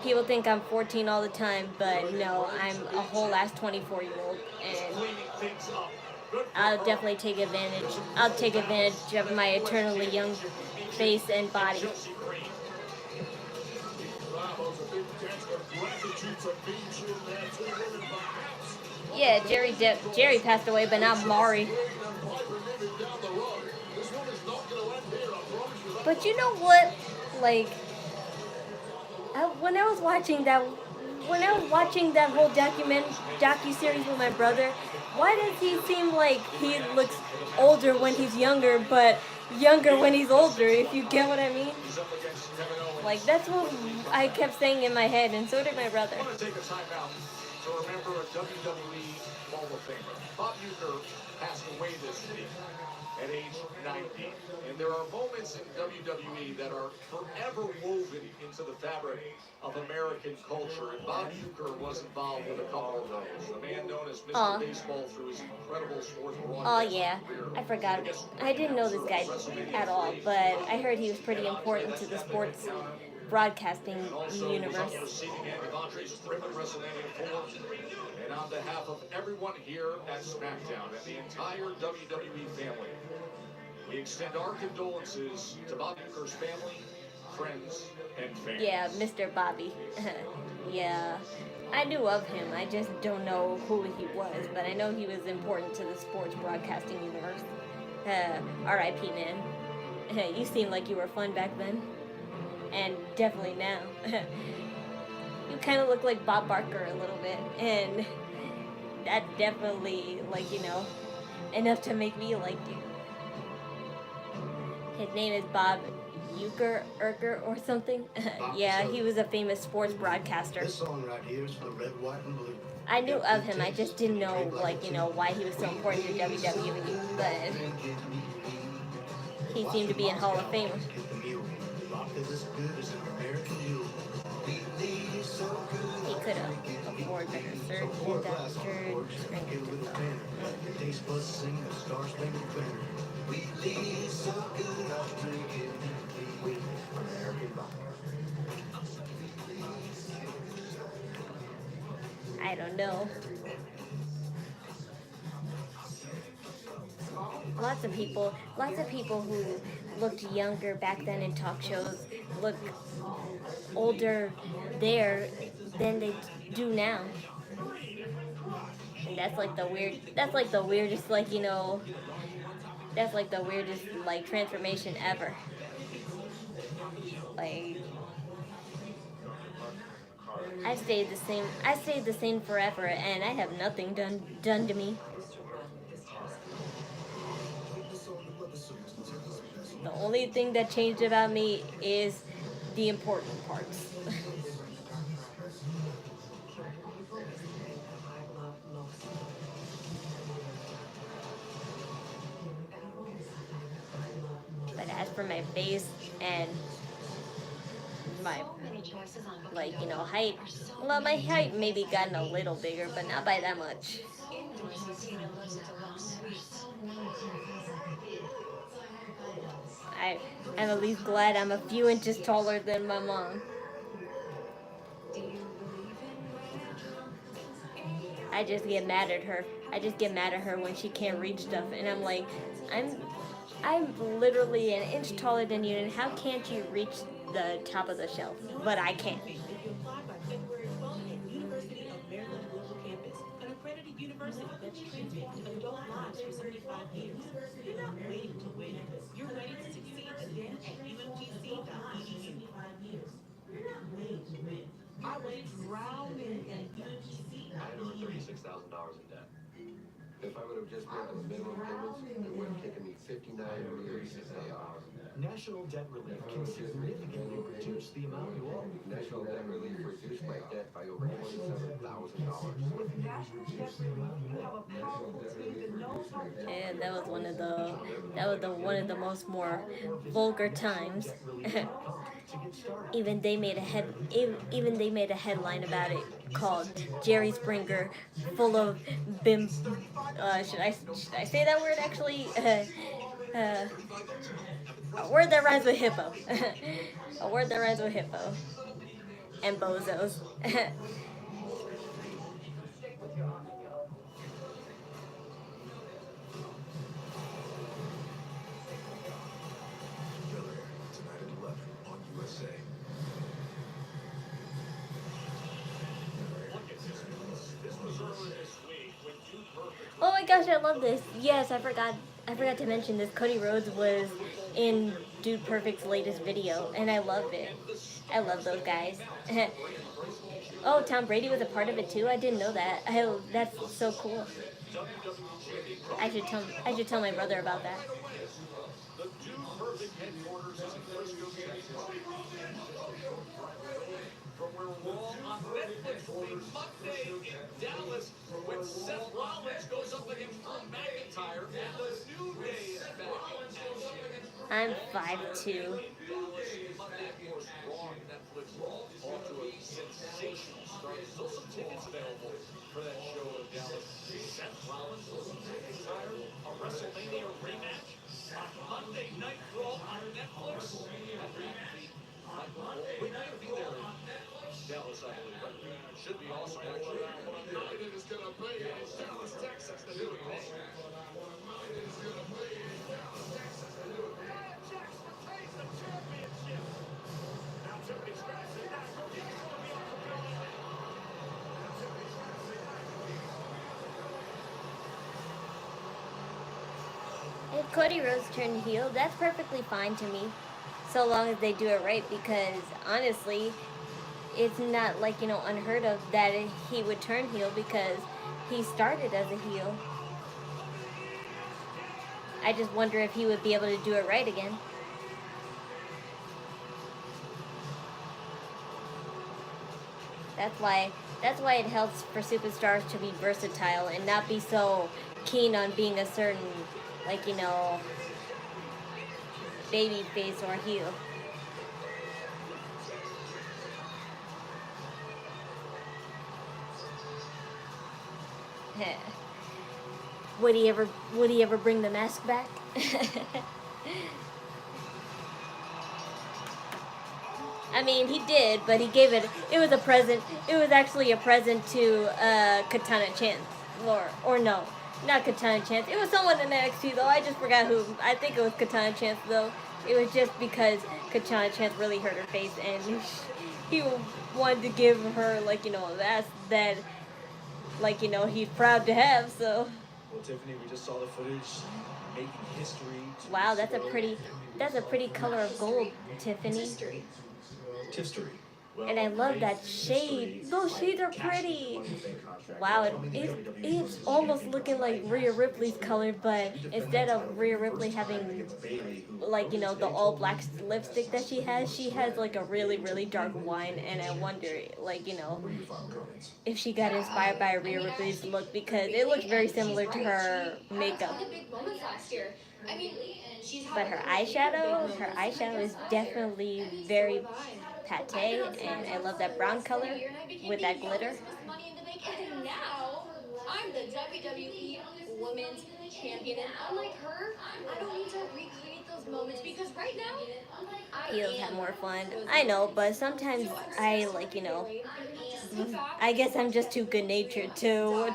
People think I'm 14 all the time, but no, I'm a whole ass 24-year-old, and I'll definitely take advantage. I'll take advantage of my eternally young face and body. Yeah, Jerry passed away, but not Maury. But you know what? When I was watching that whole docu-series with my brother, why does he seem like he looks older when he's younger, but younger when he's older, if you get what I mean? That's what I kept saying in my head, and so did my brother. to remember a WWE Hall of Famer. Bob Uecker passed away this week at age 90. And there are moments in WWE that are forever woven into the fabric of American culture. And Bob Uecker was involved with a couple of those. A man known as Mr. Baseball through his incredible sports broadcasting career. I forgot. I didn't know this guy at all, but I heard he was pretty important to the sports broadcasting universe. And on behalf of everyone here at SmackDown and the entire WWE family, we extend our condolences to Bob Uecker's family, friends, and fans. Yeah, Mr. Bobby. Yeah. I knew of him. I just don't know who he was, but I know he was important to the sports broadcasting universe. R.I.P. man. You seemed like you were fun back then. And definitely now. You kind of look like Bob Barker a little bit. And that's definitely, like, you know, enough to make me like you. His name is Bob Uecker or something. Yeah, he was a famous sports broadcaster. This song right here is for the red, white, and blue. I knew of him, I just didn't know, like, you know, why he was so important to WWE, but he seemed to be in Hall of Fame. He could have afforded better surgery, I don't know. Lots of people who looked younger back then in talk shows look older there than they do now. And that's like the weirdest, like, you know, that's like the weirdest, like, transformation ever. Like, I stayed the same forever, and I have nothing done to me. The only thing that changed about me is the important parts. But as for my face and my, like, you know, height, well, my height maybe gotten a little bigger, but not by that much. I'm at least glad I'm a few inches taller than my mom. I just get mad at her. When she can't reach stuff, and I'm like, I'm literally an inch taller than you, and how can't you reach the top of the shelf? But I can. University that's transformed adult lives for 35 years. You're not waiting to win. You're ready to succeed again at UMGC.edu. You're not waiting to win. I went drowning at UMGC. I had over $36,000 in debt. If I would have just paid the minimum payments, it would have taken me 59 years to pay off. National Debt Relief can significantly reduce the amount you owe. National Debt Relief reduced my debt by over $27,000. With National Debt Relief, you have a powerful team that knows how to... And that was one of the most more vulgar times. Even they made a headline about it called Jerry Springer full of bim. Should I say that word actually? A word that rhymes with hippo. A word that rhymes with hippo. And bozos. Oh my gosh, I love this. Yes, I forgot to mention this. Cody Rhodes was in Dude Perfect's latest video, and I loved it. I love those guys. Oh, Tom Brady was a part of it too? I didn't know that. That's so cool. I should tell my brother about that. The Dude Perfect headquarters is in Frisco, Texas. From where Raw on Netflix Monday in Dallas when Seth Rollins goes up against Drew McIntyre, and the New Day is back in action. I'm 5'2". Monday, of course, Raw on Netflix, off to a sensational start. There's still some tickets available for that show in Dallas. Seth Rollins versus McIntyre, a WrestleMania rematch on Monday Night Raw on Netflix. We might be there in Dallas, I believe. But it should be awesome, actually. What I'm confident is going to be is Dallas, Texas to do it. If Cody Rhodes turned heel, that's perfectly fine to me, so long as they do it right, because honestly, it's not like, unheard of that he would turn heel because he started as a heel. I just wonder if he would be able to do it right again. That's why it helps for superstars to be versatile and not be so keen on being a certain, baby face or heel. Would he ever bring the mask back? I mean, he did, but he gave it was a present. It was actually a present to Katana Chance. Or no, not Katana Chance. It was someone in NXT though. I just forgot who. I think it was Katana Chance though. It was just because Katana Chance really hurt her face and he wanted to give her that he's proud to have, so. Well, Tiffany, we just saw the footage making history. Wow, that's a pretty color of gold, Tiffany. History. And I love that shade. Those shades are pretty. Wow, it's almost looking like Rhea Ripley's color, but instead of Rhea Ripley having the all black lipstick that she has a really, really dark wine, and I wonder if she got inspired by Rhea Ripley's look, because it looks very similar to her makeup. But her eyeshadow is definitely very pate, and I love that brown color with that glitter. And now, I'm the WWE Women's Champion, and unlike her, I don't need to recreate those moments, because right now, Heels have more fun. I know, but sometimes I I guess I'm just too good-natured to,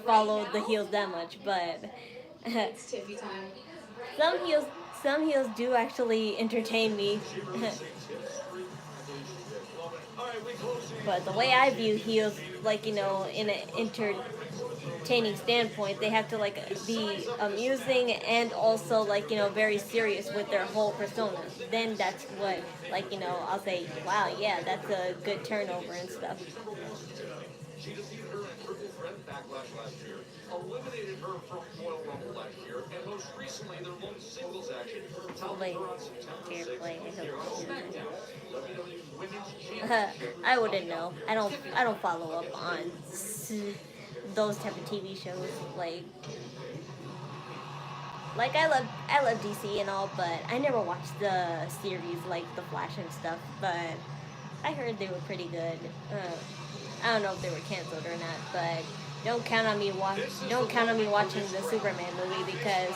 follow the heels that much, but some heels do actually entertain me. But the way I view heels, in an entertaining standpoint, they have to be amusing and also very serious with their whole persona. Then that's what I'll say, wow, yeah, that's a good turnover and stuff. She defeated her in a triple threat backlash last year, eliminated her from Royal Rumble last year, and most recently their lone singles action touted her on September 6th here on SmackDown. WWE Women's Championship. I wouldn't know. I don't follow up on those type of TV shows. I love DC and all, but I never watched the series like The Flash and stuff. But I heard they were pretty good. I don't know if they were canceled or not, but don't count on me watching the Superman movie, because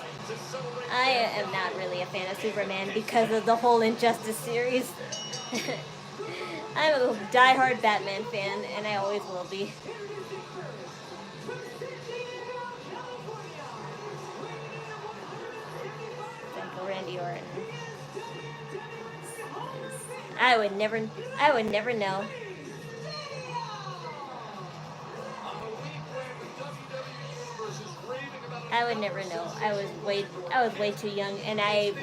I am not really a fan of Superman because of the whole Injustice series. I'm a diehard Batman fan, and I always will be. Like Randy Orton. I would never know. I would never know. I was way too young, and I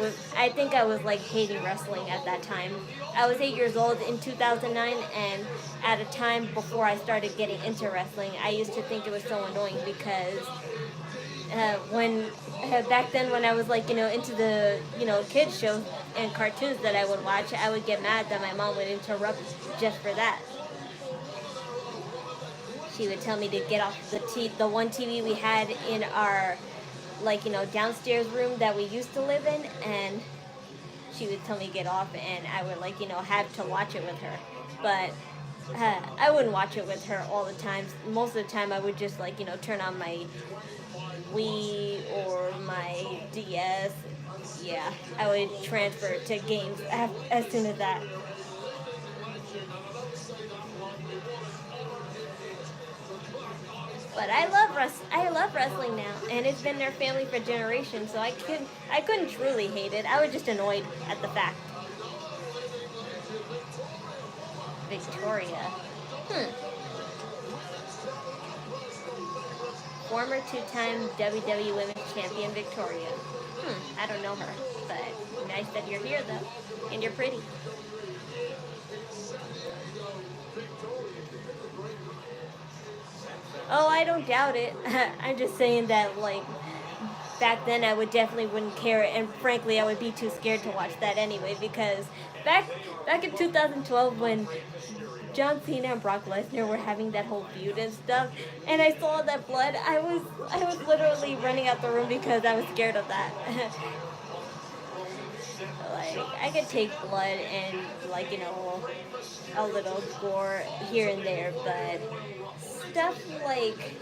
think I was hating wrestling at that time. I was 8 years old in 2009, and at a time before I started getting into wrestling, I used to think it was so annoying because back then when I was into the kids shows and cartoons that I would watch, I would get mad that my mom would interrupt just for that. she would tell me to get off the one TV we had in our, like, downstairs room that we used to live in, and she would tell me to get off, and I would, like, have to watch it with her. But I wouldn't watch it with her all the time. Most of the time I would just, like, turn on my Wii or my DS. Yeah, I would transfer to games as soon as that. But I love wrestling now, and it's been their family for generations, so I couldn't truly hate it. I was just annoyed at the fact. Victoria. Former two-time WWE Women's Champion Victoria. I don't know her, but nice that you're here though, and you're pretty. Oh, I don't doubt it. I'm just saying that, like, back then I definitely wouldn't care, and frankly I would be too scared to watch that anyway, because back in 2012 when John Cena and Brock Lesnar were having that whole feud and stuff, and I saw that blood, I was literally running out the room because I was scared of that. Like, I could take blood and, like, a little gore here and there, but stuff like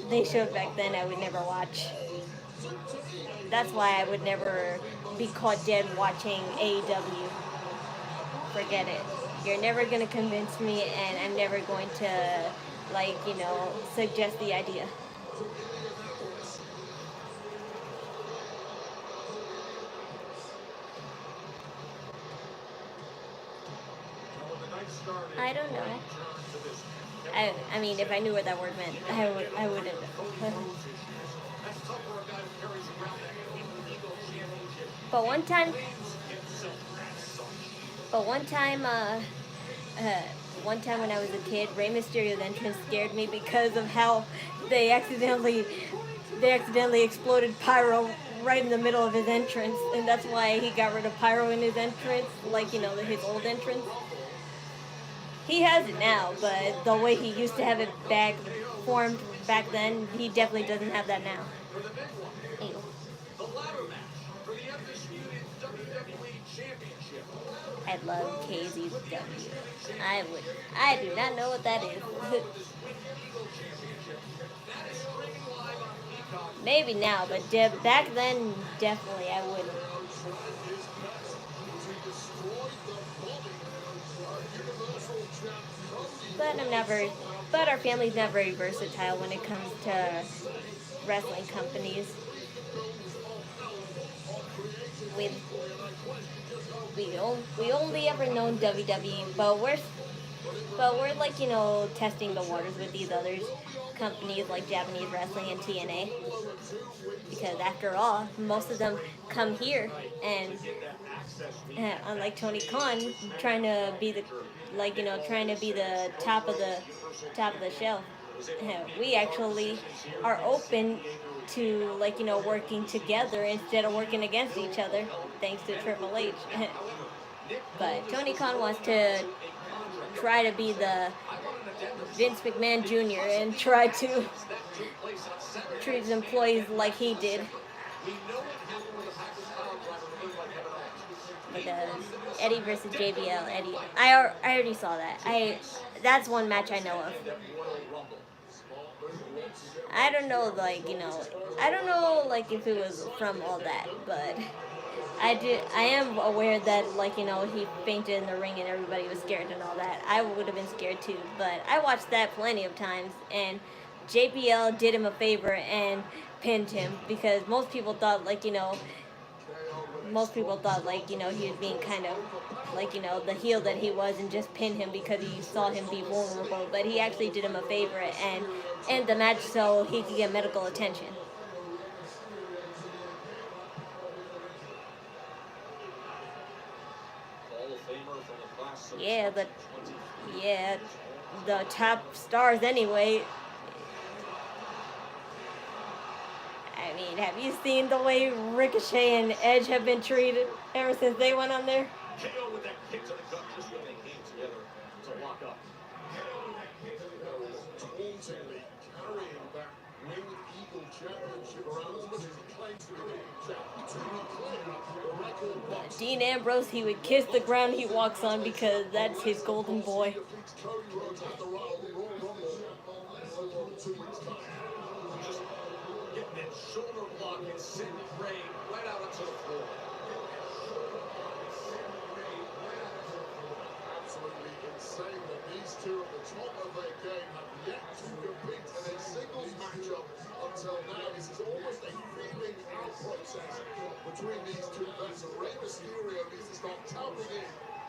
they showed back then I would never watch. That's why I would never be caught dead watching AEW. Forget it. You're never going to convince me, and I'm never going to, like, suggest the idea. I don't know. I mean, if I knew what that word meant, I wouldn't. But one time when I was a kid, Rey Mysterio's entrance scared me because of how they accidentally exploded pyro right in the middle of his entrance, and that's why he got rid of pyro in his entrance, like, his old entrance. He has it now, but the way he used to have it formed back then, he definitely doesn't have that now. Ew. I love KZW. I do not know what that is. Maybe now, but back then, definitely I wouldn't. But our family's not very versatile when it comes to wrestling companies. We only ever known WWE, but we're like, testing the waters with these other companies like Japanese Wrestling and TNA, because after all, most of them come here, and unlike Tony Khan trying to be the top of the shelf, we actually are open to, like, working together instead of working against each other, thanks to Triple H. But Tony Khan wants to try to be the Vince McMahon Jr. and try to treat his employees like he did. But Eddie versus JBL. Eddie, I already saw that. That's one match I know of. I don't know, I don't know, if it was from all that, but I am aware that, like, he fainted in the ring and everybody was scared and all that. I would have been scared too, but I watched that plenty of times, and JBL did him a favor and pinned him, because most people thought, he was being kind of, the heel that he was, and just pinned him because he saw him be vulnerable, but he actually did him a favor and ended the match so he could get medical attention. Yeah, the top stars anyway. I mean, have you seen the way Ricochet and Edge have been treated ever since they went on there? KO with that kick to the gut just when they came together to lock up. Tauntingly carrying that Winged Eagle Championship around as much as he claims to be champion. To be clear, the record box. Dean Ambrose, he would kiss the ground he walks on because that's his golden boy. Cody Rhodes at the Royal Rumble. 2 weeks time. Just getting that shoulder block and sending Rey right out onto the floor. Absolutely insane that these two at the top of their game have yet to compete in a singles matchup until now. This is almost a feeling out process between these two vets. And Rey Mysterio needs to start tapping in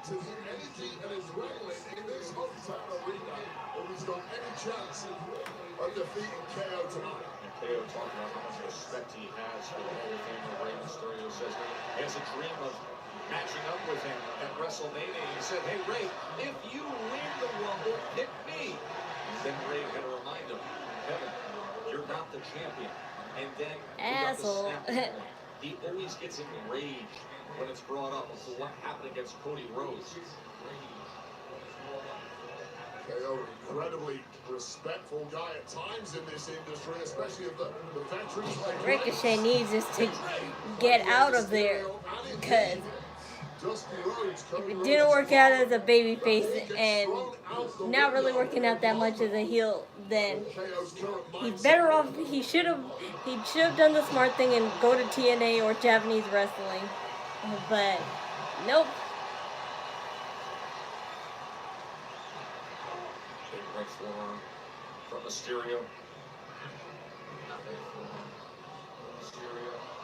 to the energy and adrenaline in this hometown arena if he's got any chance of defeating KO tonight. And KO talking about how much respect he has for the Hall of Famer Rey Mysterio. Says he has a dream of matching up with him at WrestleMania. He said, hey, Rey, if you win the Rumble, pick me. And then Rey had to remind him, Kevin, you're not the champion. And then asshole. He always gets enraged when it's brought up for what happened against Cody Rhodes. KO, incredibly respectful guy at times in this industry, especially of the veterans. Ricochet needs us to get out of there because if it didn't work out as a babyface and not really working out that much as a heel, then he's better off. He should have done the smart thing and go to TNA or Japanese wrestling, but nope. Right forearm from Mysterio.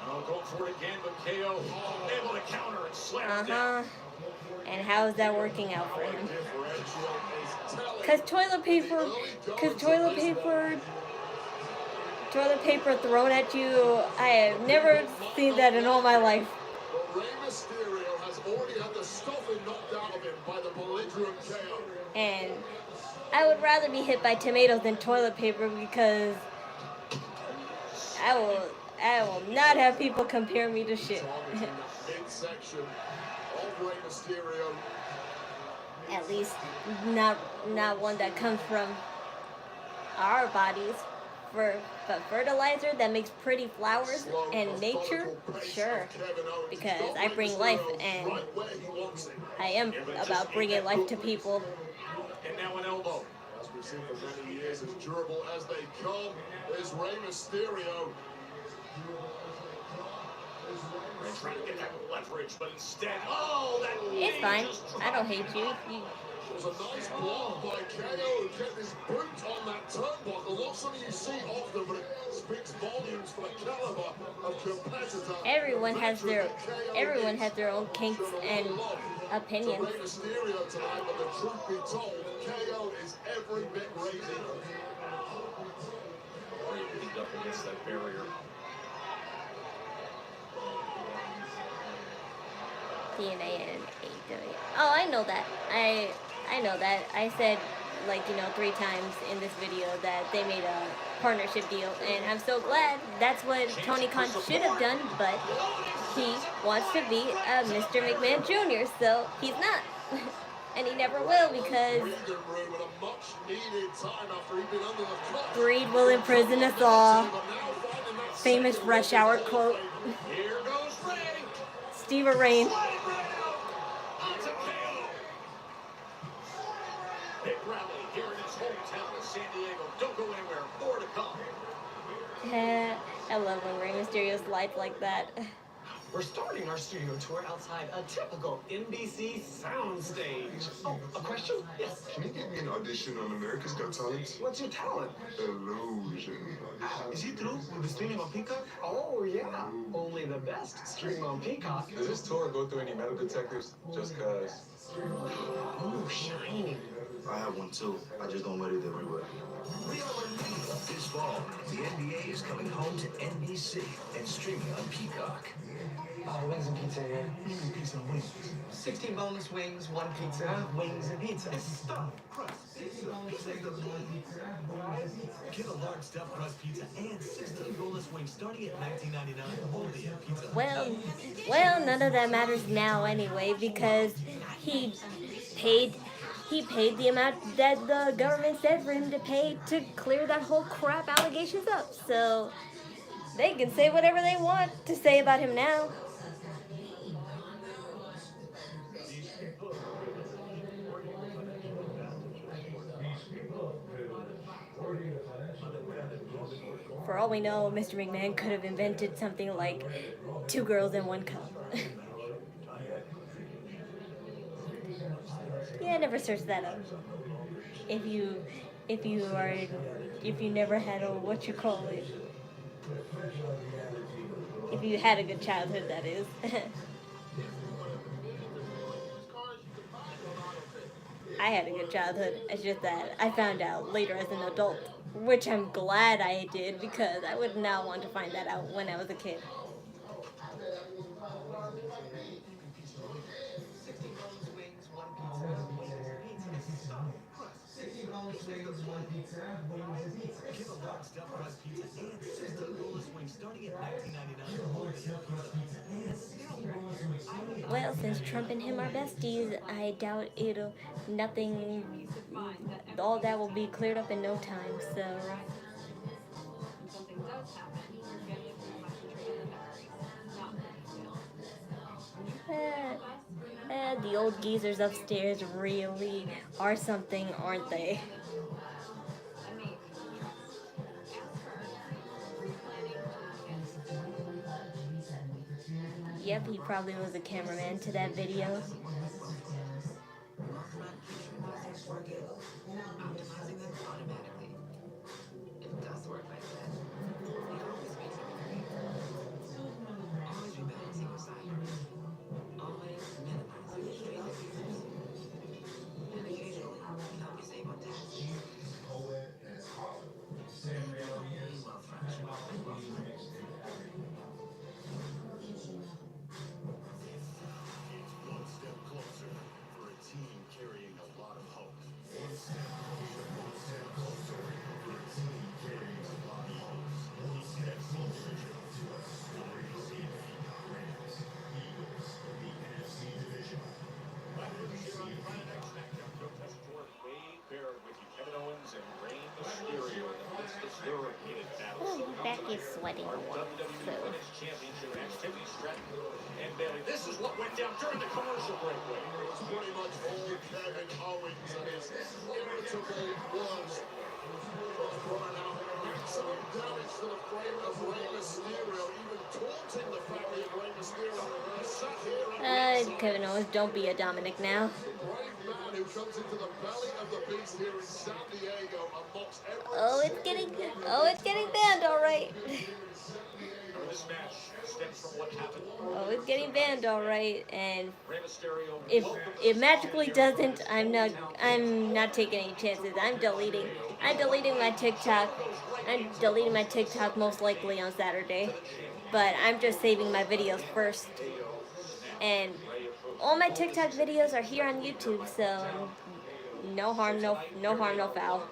Oh, going for it again, but KO able to counter and slam down. And how is that working out for him? Cause toilet paper thrown at you. I have never seen that in all my life. Rey Mysterio has already had the stuffing knocked out of him by the belligerent KO. And I would rather be hit by tomatoes than toilet paper because I will not have people compare me to shit. Midsection of Rey Mysterio. At least not one that comes from our bodies. But fertilizer that makes pretty flowers and nature, sure, because I bring life and I am about bringing life to people. And now an elbow. As we've seen for many years, as durable as they come, is Rey Mysterio. They're trying to get that leverage, but instead, oh, that it's fine. I don't hate you. It was a nice block by KO to get his boot on that turnbuckle. Not something you see often, but it speaks volumes for the caliber of competitor. Everyone has their own kinks and opinions. Rey Mysterio tonight, but the truth be told, KO is every bit crazy. Leaned up against that barrier. TNA and AEW. Oh, I know that. I know that. I said, 3 times in this video that they made a partnership deal, and I'm so glad. That's what Tony Khan should have done, but he wants to be a Mr. McMahon Jr., so he's not. And he never will because greed will imprison us all. Famous Rush Hour quote. Steve Rain. Big rally here in his hometown of San Diego. Don't go anywhere. More to come. I love when Rey Mysterio slides like that. We're starting our studio tour outside a typical NBC soundstage. Oh, a question? Yes. Can you get me an audition on America's Got Talent? What's your talent? Illusion. Is it true? We'll be streaming on Peacock? Oh, yeah. Only the best streaming on Peacock. Does this tour go through any metal detectors? Just cause. Ooh, shiny. I have one too. I just don't wear it everywhere. This fall, the NBA is coming home to NBC and streaming on Peacock. Wings and pizza here. Pizza and wings. 16 boneless wings, 1 pizza, wings and pizza. It's stuffed crust pizza. Get a large stuffed crust pizza and 16 boneless wings starting at $19.99 only at Pizza Hut. Well, none of that matters now anyway because he paid he paid the amount that the government said for him to pay to clear that whole crap allegations up. So they can say whatever they want to say about him now. For all we know, Mr. McMahon could have invented something like 2 girls in 1 cup. Yeah, never search that up. If you never had a what you call it. If you had a good childhood, that is. I had a good childhood. It's just that I found out later as an adult, which I'm glad I did because I would not want to find that out when I was a kid. Well, since Trump and him are besties, I doubt all that will be cleared up in no time, so. The old geezers upstairs really are something, aren't they? Yep, he probably was a cameraman to that video. Back is sweating a lot, so. Championship match, Tiffany Stratton and Bayley. This is what went down during the commercial break. It was pretty much all Kevin Owens and his inevitable was brought out. Maximum damage to the frame of Rey Mysterio, even taunting the family of Rey Mysterio. He sat here Kevin Owens, don't be a Dominic now. brave man who comes into the belly of the beast here in San Diego amongst every it's getting banned, all right. This match stems from what happened. Oh, it's getting banned, all right. And if it magically doesn't, I'm not taking any chances. I'm deleting my TikTok. I'm deleting my TikTok most likely on Saturday. But I'm just saving my videos first. And all my TikTok videos are here on YouTube, so no harm, no foul.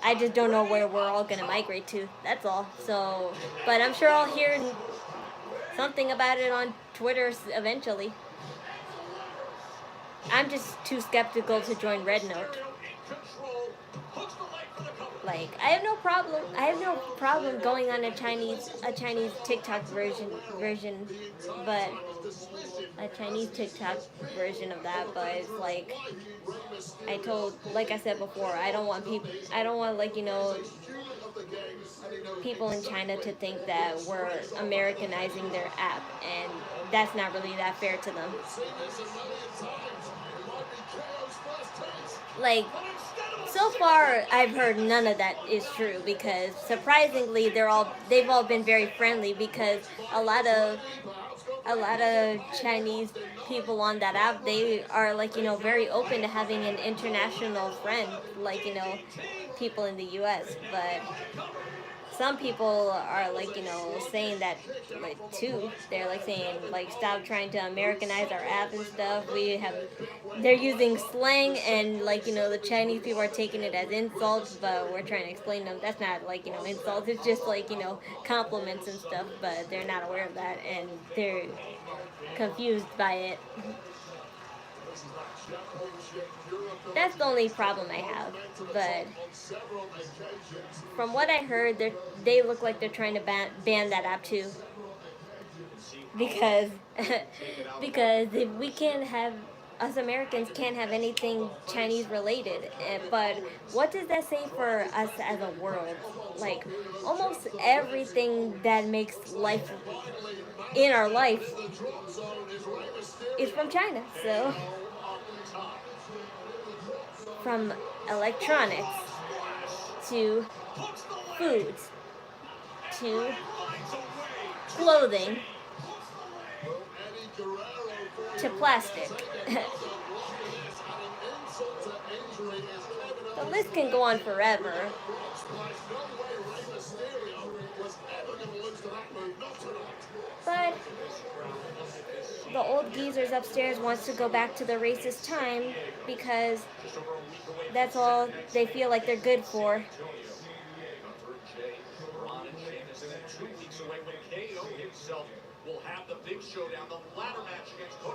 I just don't know where we're all gonna migrate to. That's all. So, but I'm sure I'll hear something about it on Twitter eventually. I'm just too skeptical to join Red Note. Like, I have no problem going on a Chinese TikTok version, but a Chinese TikTok version of that. But it's like, like I said before, I don't want people in China to think that we're Americanizing their app, and that's not really that fair to them. Like, so far, I've heard none of that is true, because surprisingly, they've all been very friendly, because a lot of Chinese people on that app, they are very open to having an international friend, people in the U.S. But some people are saying that too. They're saying stop trying to Americanize our app and stuff. They're using slang, and the Chinese people are taking it as insults, but we're trying to explain to them that's not insults. It's just compliments and stuff, but they're not aware of that, and they're confused by it. That's the only problem I have. But from what I heard, they look like they're trying to ban that app too. Because because if we can't have, us Americans can't have anything Chinese related. But what does that say for us as a world? Like almost everything that makes life in our life is from China. So from electronics to foods to clothing to plastic. The list can go on forever. But the old geezers upstairs wants to go back to the racist time because that's all they feel like they're good for.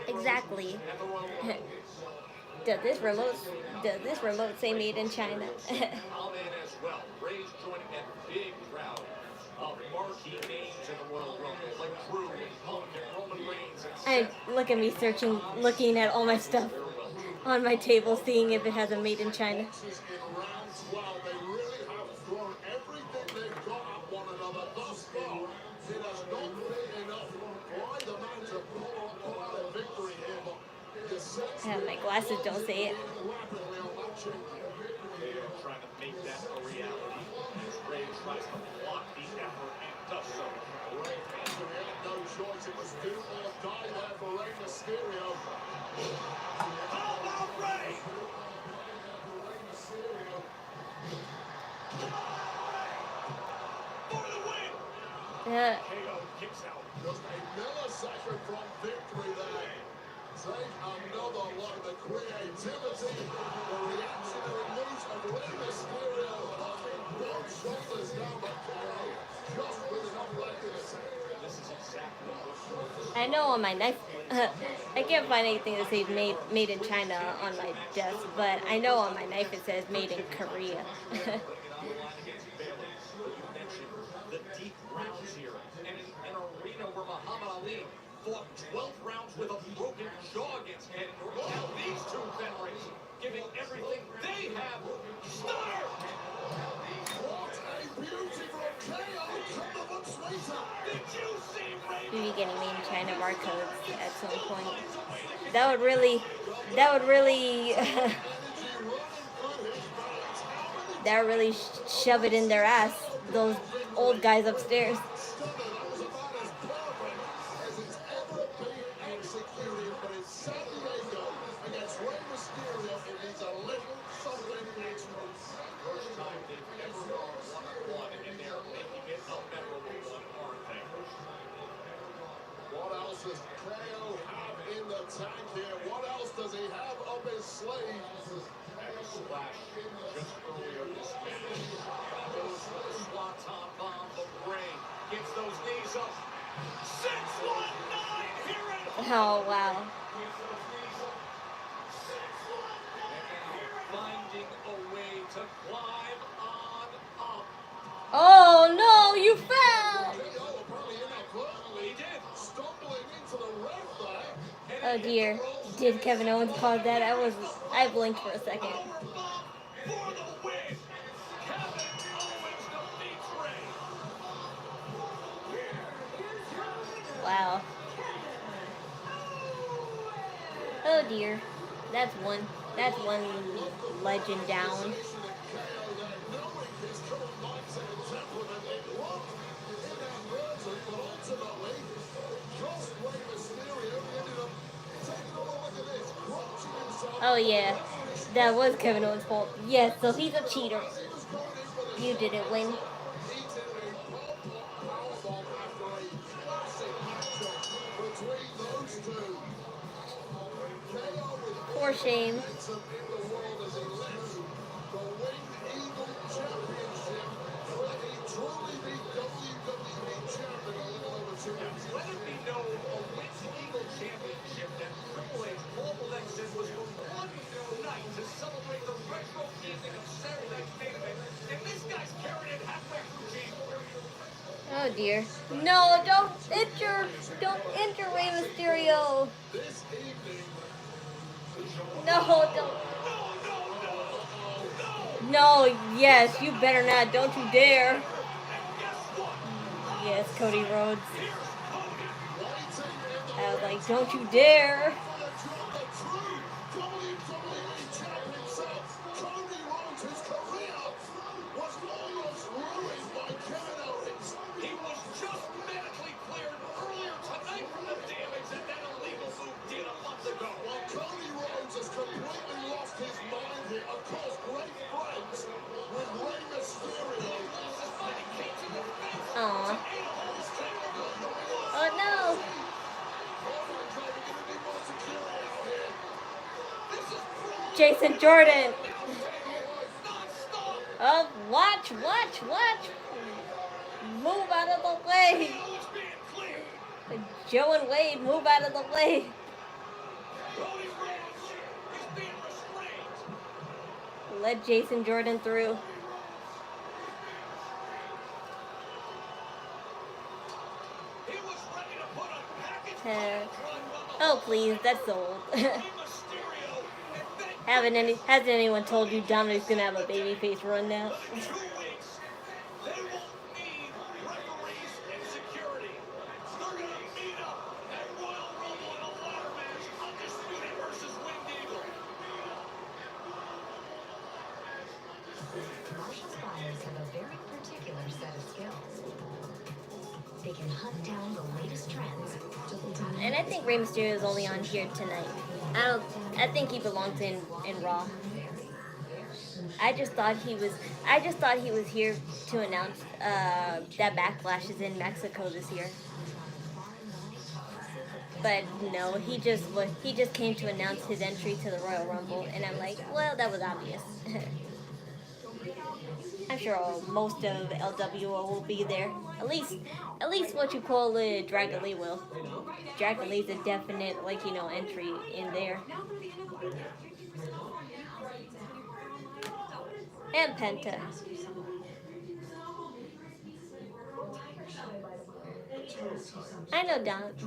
Exactly. Does this remote say made in China? And look at me looking at all my stuff on my table, seeing if it has a made in China. My glasses don't say it. Trying to make that a reality as Rey tries to block the effort and does so. Rey had no choice. It was do or die there for Rey Mysterio. How about Rey? For the win! KO kicks out. Just a millisecond from victory there. Take another look at the creativity, the reactionary moves of Rey Mysterio, knocking both shoulders down by KO, just with enough left in his hand. This is exactly what I know on my knife, I can't find anything that says made in China on my desk, but I know on my knife it says made in Korea. The deep rounds here, and in an arena where Muhammad Ali fought 12 rounds with a broken jaw against Candice. Now these two veterans giving everything they have. Stunner! What a beauty from KO! Did you see Rey? Maybe getting made in China barcodes at some point. That would really shove it in their ass. Those old guys upstairs. What else does KO have in the tank here? What else does he have up his sleeve? And a splash just earlier this match. Goes for the swanton bomb, but Rey gets those knees up. 619 here at Oh wow. finding a way to climb on up. Oh no, you fell! He did. Stumbling into the ring there. Oh dear. Did Kevin Owens cause that? I blinked for a second. Wow. Oh dear. That's one legend down. Oh yeah, that was Kevin Owens' fault. Yes, so he's a cheater. You didn't win. For shame. Let it be known, a Wins Eagle Championship that Triple H Global X said was Oh dear. No, don't injure Rey Mysterio. No, don't. No, yes, you better not. Don't you dare. Yes, Cody Rhodes. I was like, don't you dare. He was just medically cleared earlier tonight from the damage that illegal move did a month ago. Well, Cody Rhodes has completely lost his mind here. Of course, great friends with Rey Mysterio. Aw. Oh no. Jason Jordan. Oh, watch. Move out of the way. Joe and Wade, move out of the way. Let Jason Jordan through. Oh please, that's old. Hasn't anyone told you Dominic's gonna have a babyface run now? Martial fighters have a very particular set of skills. They can hunt down the latest trends. And I think Rey Mysterio is only on here tonight. I think he belongs in Raw. I just thought he was here to announce that Backlash is in Mexico this year. But no, he just came to announce his entry to the Royal Rumble, and I'm like, well, that was obvious. I'm sure most of LWO will be there. At least what you call it, Dragon Lee will. Dragon Lee's a definite, entry in there. And Penta. I know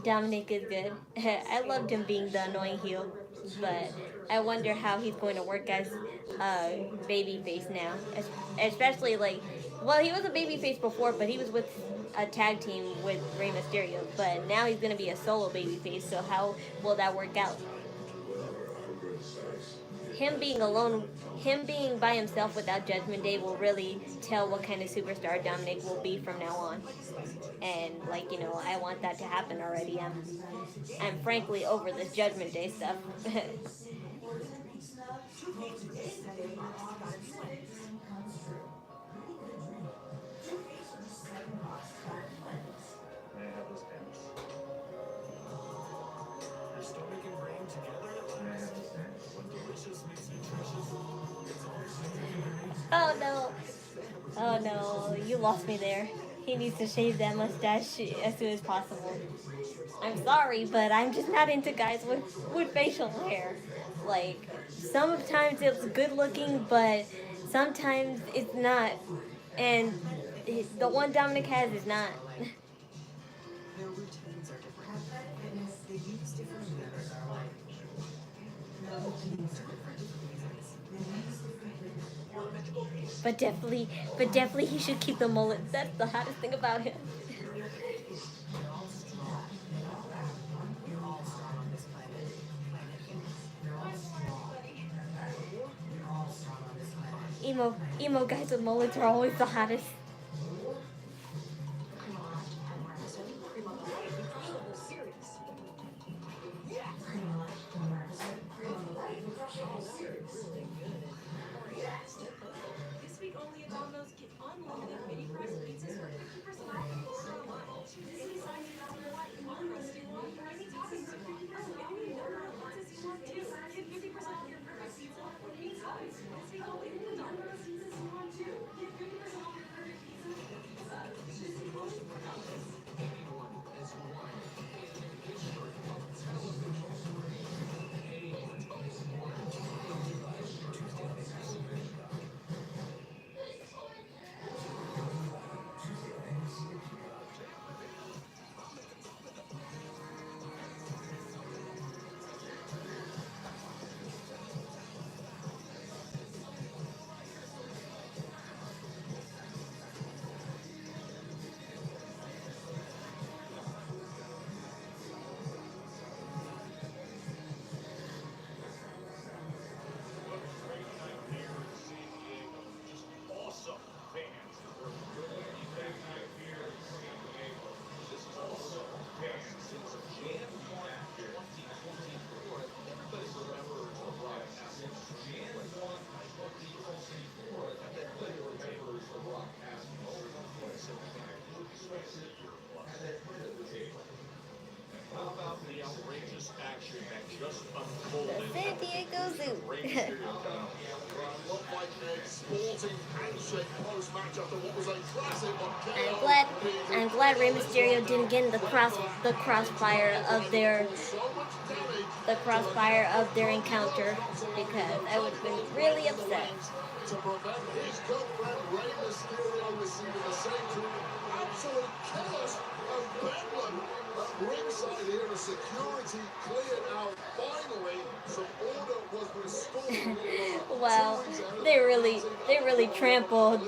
Dominic is good. I loved him being the annoying heel, but I wonder how he's going to work as a babyface now. Especially he was a babyface before, but he was with a tag team with Rey Mysterio. But now he's going to be a solo babyface, so how will that work out? Him being by himself without Judgment Day will really tell what kind of superstar Dominic will be from now on. And I want that to happen already. I'm frankly over this Judgment Day stuff. Oh no, you lost me there. He needs to shave that mustache as soon as possible. I'm sorry, but I'm just not into guys with facial hair. Sometimes it's good looking, but sometimes it's not. And the one Dominic has is not. Their routines are different. They use different methods. But definitely he should keep the mullet. That's the hottest thing about him. Emo guys with mullets are always the hottest. This week only at Domino's, get unlimited mini price pizzas for 50% off when you order online. Choose any size pizza you want, any crust you want, or any toppings you want. Oh, and any number of pizzas you want too. Get 50% off your perfect pizza or pizza. This week only at Domino's. Pizzas you want too. Get 50% off your perfect I'm glad Rey Mysterio didn't get in the crossfire of their encounter, because I would have been really upset. To prevent his good friend Rey Mysterio receiving the same treatment. Absolute chaos of bedlam at ringside here. The security cleared out. Finally, some order was restored. Wow, they really trampled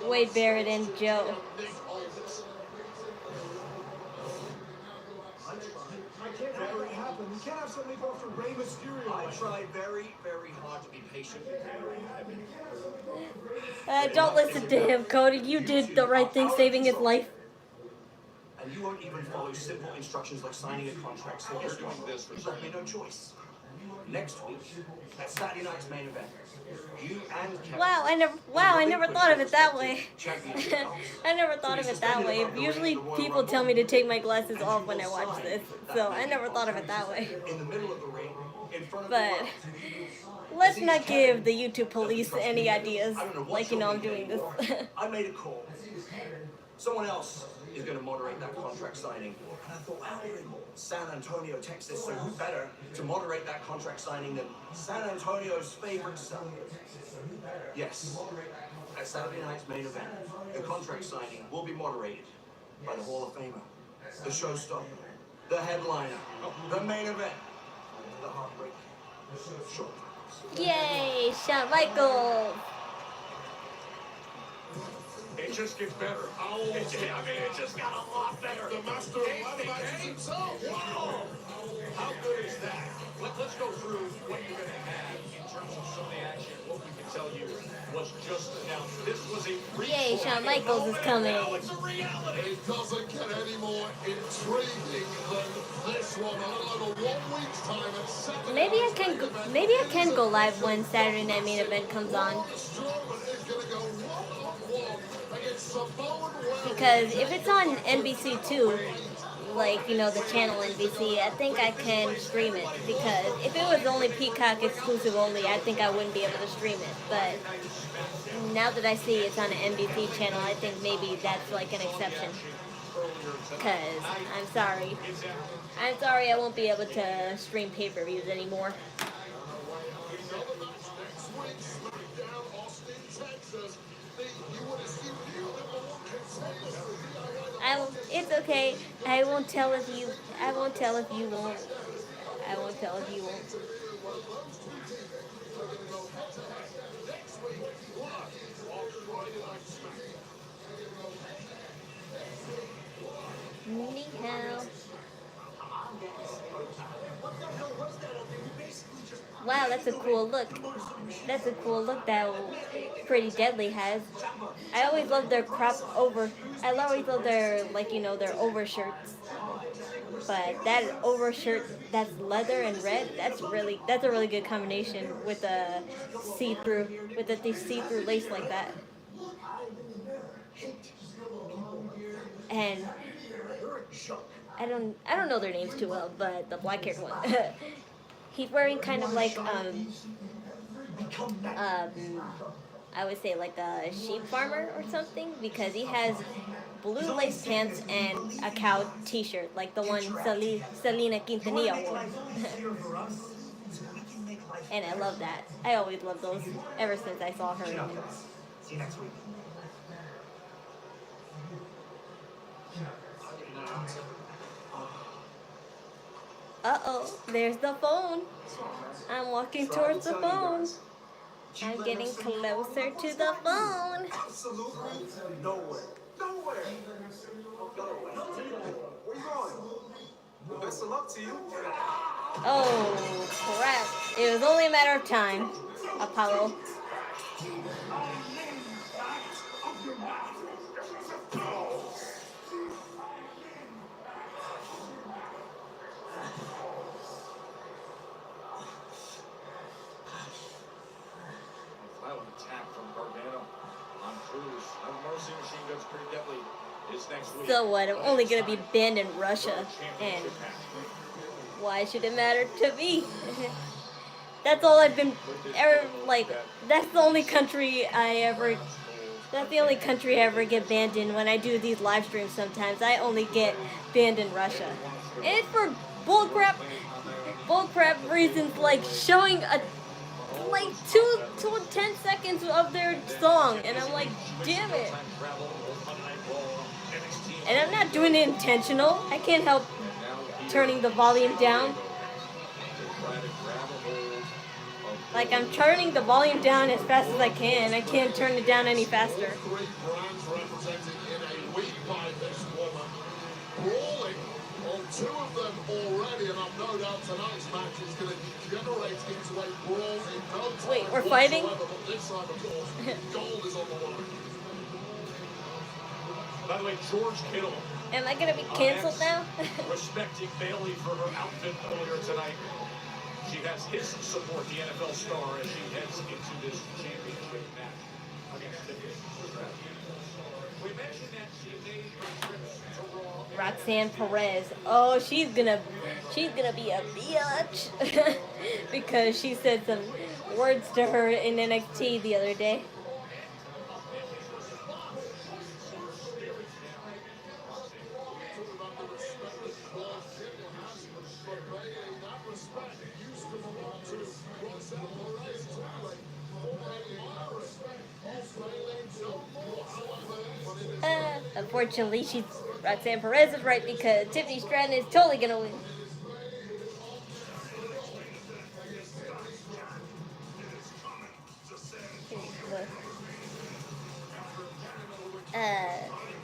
Wade Barrett and Joe. I can't have that happen. We can't have somebody go after Rey Mysterio. I tried very, very hard to be patient. Don't listen to him, Cody. You did the right thing, saving his life. And you won't even follow simple instructions like signing a contract. So you're doing this for me no choice. Next week, at Saturday night's main event, you and Kevin. Wow, I never thought of it that way. I never thought of it that way. Usually people tell me to take my glasses off when I watch this, so I never thought of it that way. In the middle of the ring, in front of But let's not give the YouTube police any ideas, like, you know, I'm doing this. I made a call. Someone else is going to moderate that contract signing. And I thought, wow, we're in San Antonio, Texas, so who better to moderate that contract signing than San Antonio's favorite son? Yes, at Saturday night's main event, the contract signing will be moderated by the Hall of Famer, the showstopper, the headliner, the main event, the heartbreak. Sure. Yay, Shawn Michaels! It just gets better. It just got a lot better. The master of mathematics himself. Wow. How good is that? Let's go through what you're going to have in terms of some of the action. What we can tell you was just announced. This was a Yay, Shawn Michaels is coming. It's a reality. It doesn't get any more intriguing than this one. A little over 1 week's time at second. Maybe I can go live when Saturday Night Main Event comes on. Because if it's on NBC2, like, you know, the channel NBC, I think I can stream it. Because if it was only Peacock exclusive only, I think I wouldn't be able to stream it. But now that I see it's on an NBC channel, I think maybe that's like an exception. Because I'm sorry I won't be able to stream pay-per-views anymore. It's okay. I won't tell if you won't. Ni hao. Wow, that's a cool look. That's a cool look that Pretty Deadly has. I always love their I always love their, like, you know, their overshirts. But that overshirt that's leather and red, that's a really good combination with the see-through lace like that. And I don't know their names too well, but the black-haired one. He's wearing kind of like I would say like a sheep farmer or something, because he has blue lace pants and a cow t-shirt like the one Selena Quintanilla wore. And I love that. I always loved those ever since I saw her. See you next week. Uh-oh, there's the phone. I'm walking towards the phone. I'm getting closer to the phone. Absolutely nowhere. Nowhere. Where you going? Best of luck to you. Oh, crap. It was only a matter of time, Apollo. Violent attack from Carmello on Cruz. Mercy Machine Guns Pretty Deadly is next week. So what? I'm only going to be banned in Russia. And why should it matter to me? That's all I've been ever, like, that's the only country I ever get banned in when I do these live streams sometimes. I only get banned in Russia. And it's for bullcrap reasons, like showing like 10 seconds of their song, and I'm like, damn it. And I'm not doing it intentional. I can't help turning the volume down. Like, I'm turning the volume down as fast as I can. I can't turn it down any faster. Two of them already, and I've no doubt tonight's match is going to degenerate into a brawl in no time. Wait, we're fighting? But this time, of course, gold is on the line. By the way, George Kittle. Am I going to be canceled now? Respecting Bayley for her outfit earlier tonight. She has his support, the NFL star, as she heads into this championship match against Tiffany Stratton. We mentioned that she made her trips to Raw. Roxanne Perez. Oh, she's gonna be a bitch because she said some words to her in NXT the other day. Unfortunately, Roxanne Perez is right because Tiffany Stratton is totally gonna win.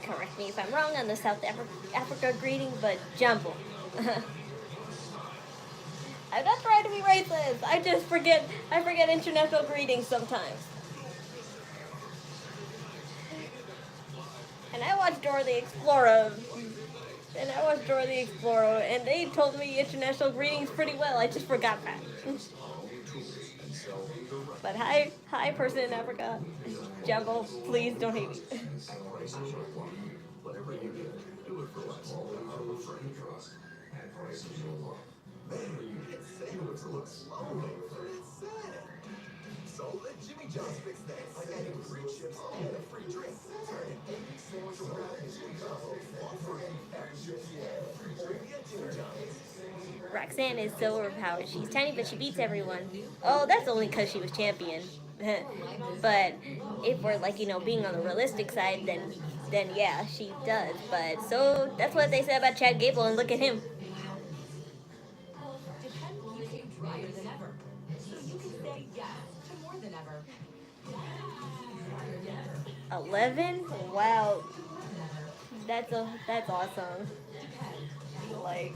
Correct me if I'm wrong on the South Africa greeting, but jumbo. I'm not trying to be racist. I forget international greetings sometimes. And I watched Dora the Explorer, and they told me international greetings pretty well. I just forgot that. But hi, person in Africa. Jumbo, please don't hate me. Whatever you do, do it for us. Our friend trust and prices you love. Man, you can say it looks slowly. It's sad. So let Jimmy just fix that. Like adding free chips and a free drink. Turn it 84 to Roxanne is so overpowered. She's tiny, but she beats everyone. Oh, that's only because she was champion. But if we're like, being on the realistic side, then yeah, she does. But so that's what they said about Chad Gable, and look at him. 11? Wow. That's awesome. Like,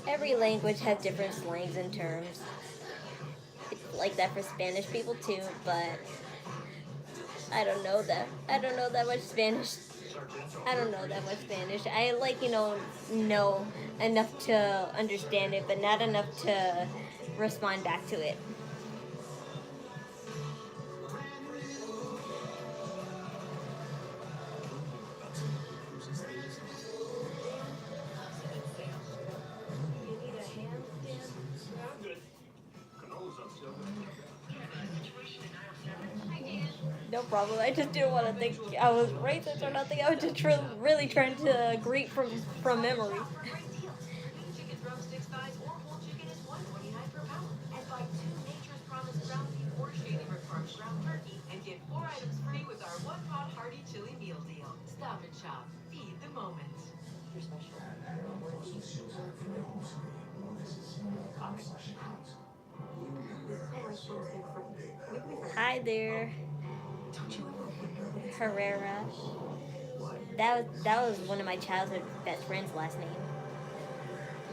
every language has different slangs and terms. It's like that for Spanish people too, but I don't know that much Spanish. I know enough to understand it, but not enough to respond back to it. No problem. I just didn't want to think I was racist or nothing. I was just really trying to greet from memory. Chicken drumsticks, thighs, or whole chicken is $1.29 per pound. And buy 2 Nature's Promise ground beef or Shady Brook Farms ground turkey and get 4 items free with our 1-pot hearty chili meal deal. Stop and shop. Feed the moment. You're special. Hi there, Herrera. That was one of my childhood best friend's last name,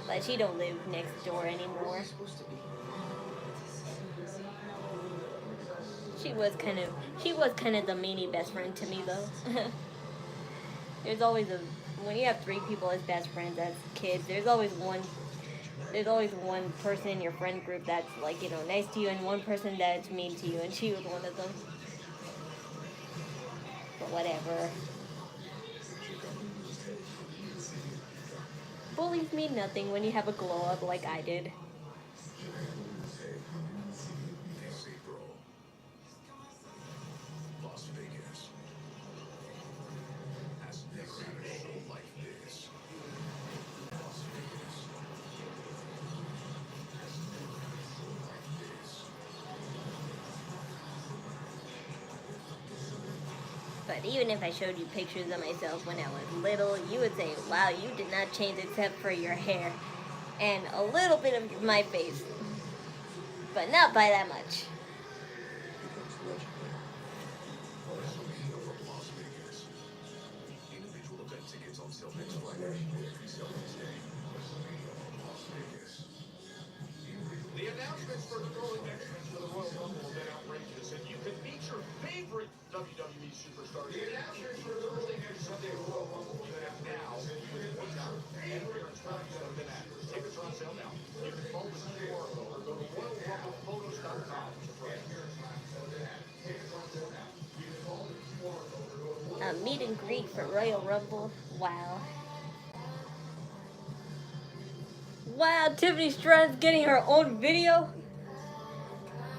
but she don't live next door anymore. She was kind of the meanie best friend to me though. There's always when you have 3 people as best friends as kids, there's always one person in your friend group that's like, nice to you, and one person that's mean to you, and she was one of them. But whatever. Bullies mean nothing when you have a glow up like I did. This April, Las Vegas has never had a show like this. Las Vegas has never had a show like this. But even if I showed you pictures of myself when I was little, you would say, wow, you did not change except for your hair and a little bit of my face. But not by that much. Las Vegas. Individual event tickets on sale next Friday. Resale next day. Las Vegas. The announcements for the early entrance for the Royal Rumble have been outrageous, and you can meet your favorite WWE superstars. The announcements for the early next Sunday Royal Rumble begin now with one-hour and appearance parties that have been added. Tickets are on sale now. You can phone the QR code or go to RoyalRumblePhotos.com for A meet and greet for Royal Rumble. Wow. Wow, Tiffany Stratton's getting her own video.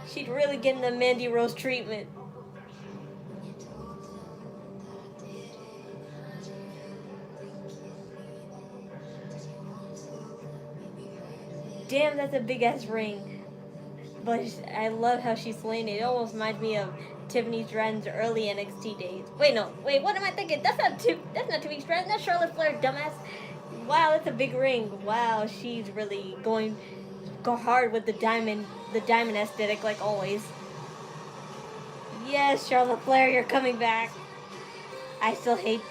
She's really getting the Mandy Rose treatment. Damn, that's a big ass ring. But I love how she's slaying it. It almost reminds me of Tiffany Stratton's early NXT days. Wait, what am I thinking? That's not Tiffany Stratton. That's Charlotte Flair, dumbass. Wow, that's a big ring. Wow, she's really go hard with the diamond aesthetic like always. Yes, Charlotte Flair, you're coming back. I still hate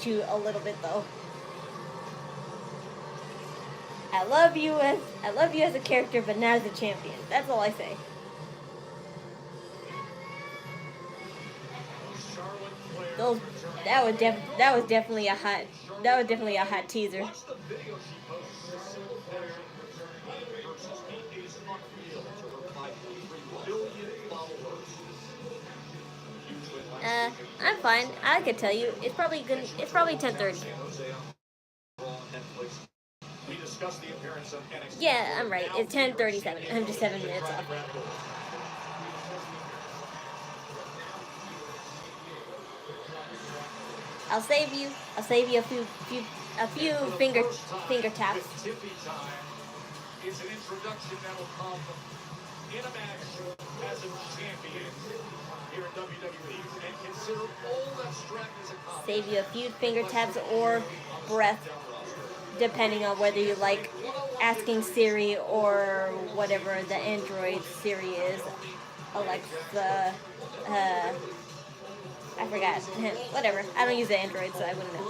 you a little bit though. I love you as a character, but not as a champion. That's all I say. That was definitely a hot teaser. I'm fine. I could tell you. It's probably 10:30. Yeah, I'm right. It's 10:37. I'm just 7 minutes off. I'll save you a few finger taps. It's an introduction that will come in a match as a champion here in WWE, and consider all that Stratton has accomplished. Save you a few finger taps or breath, depending on whether you like asking Siri or whatever the Android Siri is. Alexa, I forgot. Whatever. I don't use the Android, so I wouldn't know.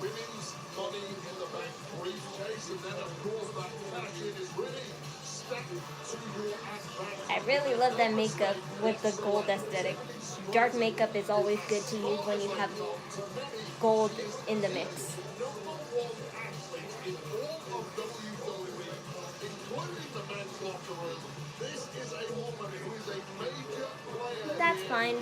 Women's Money in the Bank briefcase, and then of course that package is really stacked to your advantage. I really love that makeup with the gold aesthetic. Dark makeup is always good to use when you have gold in the mix. That's fine.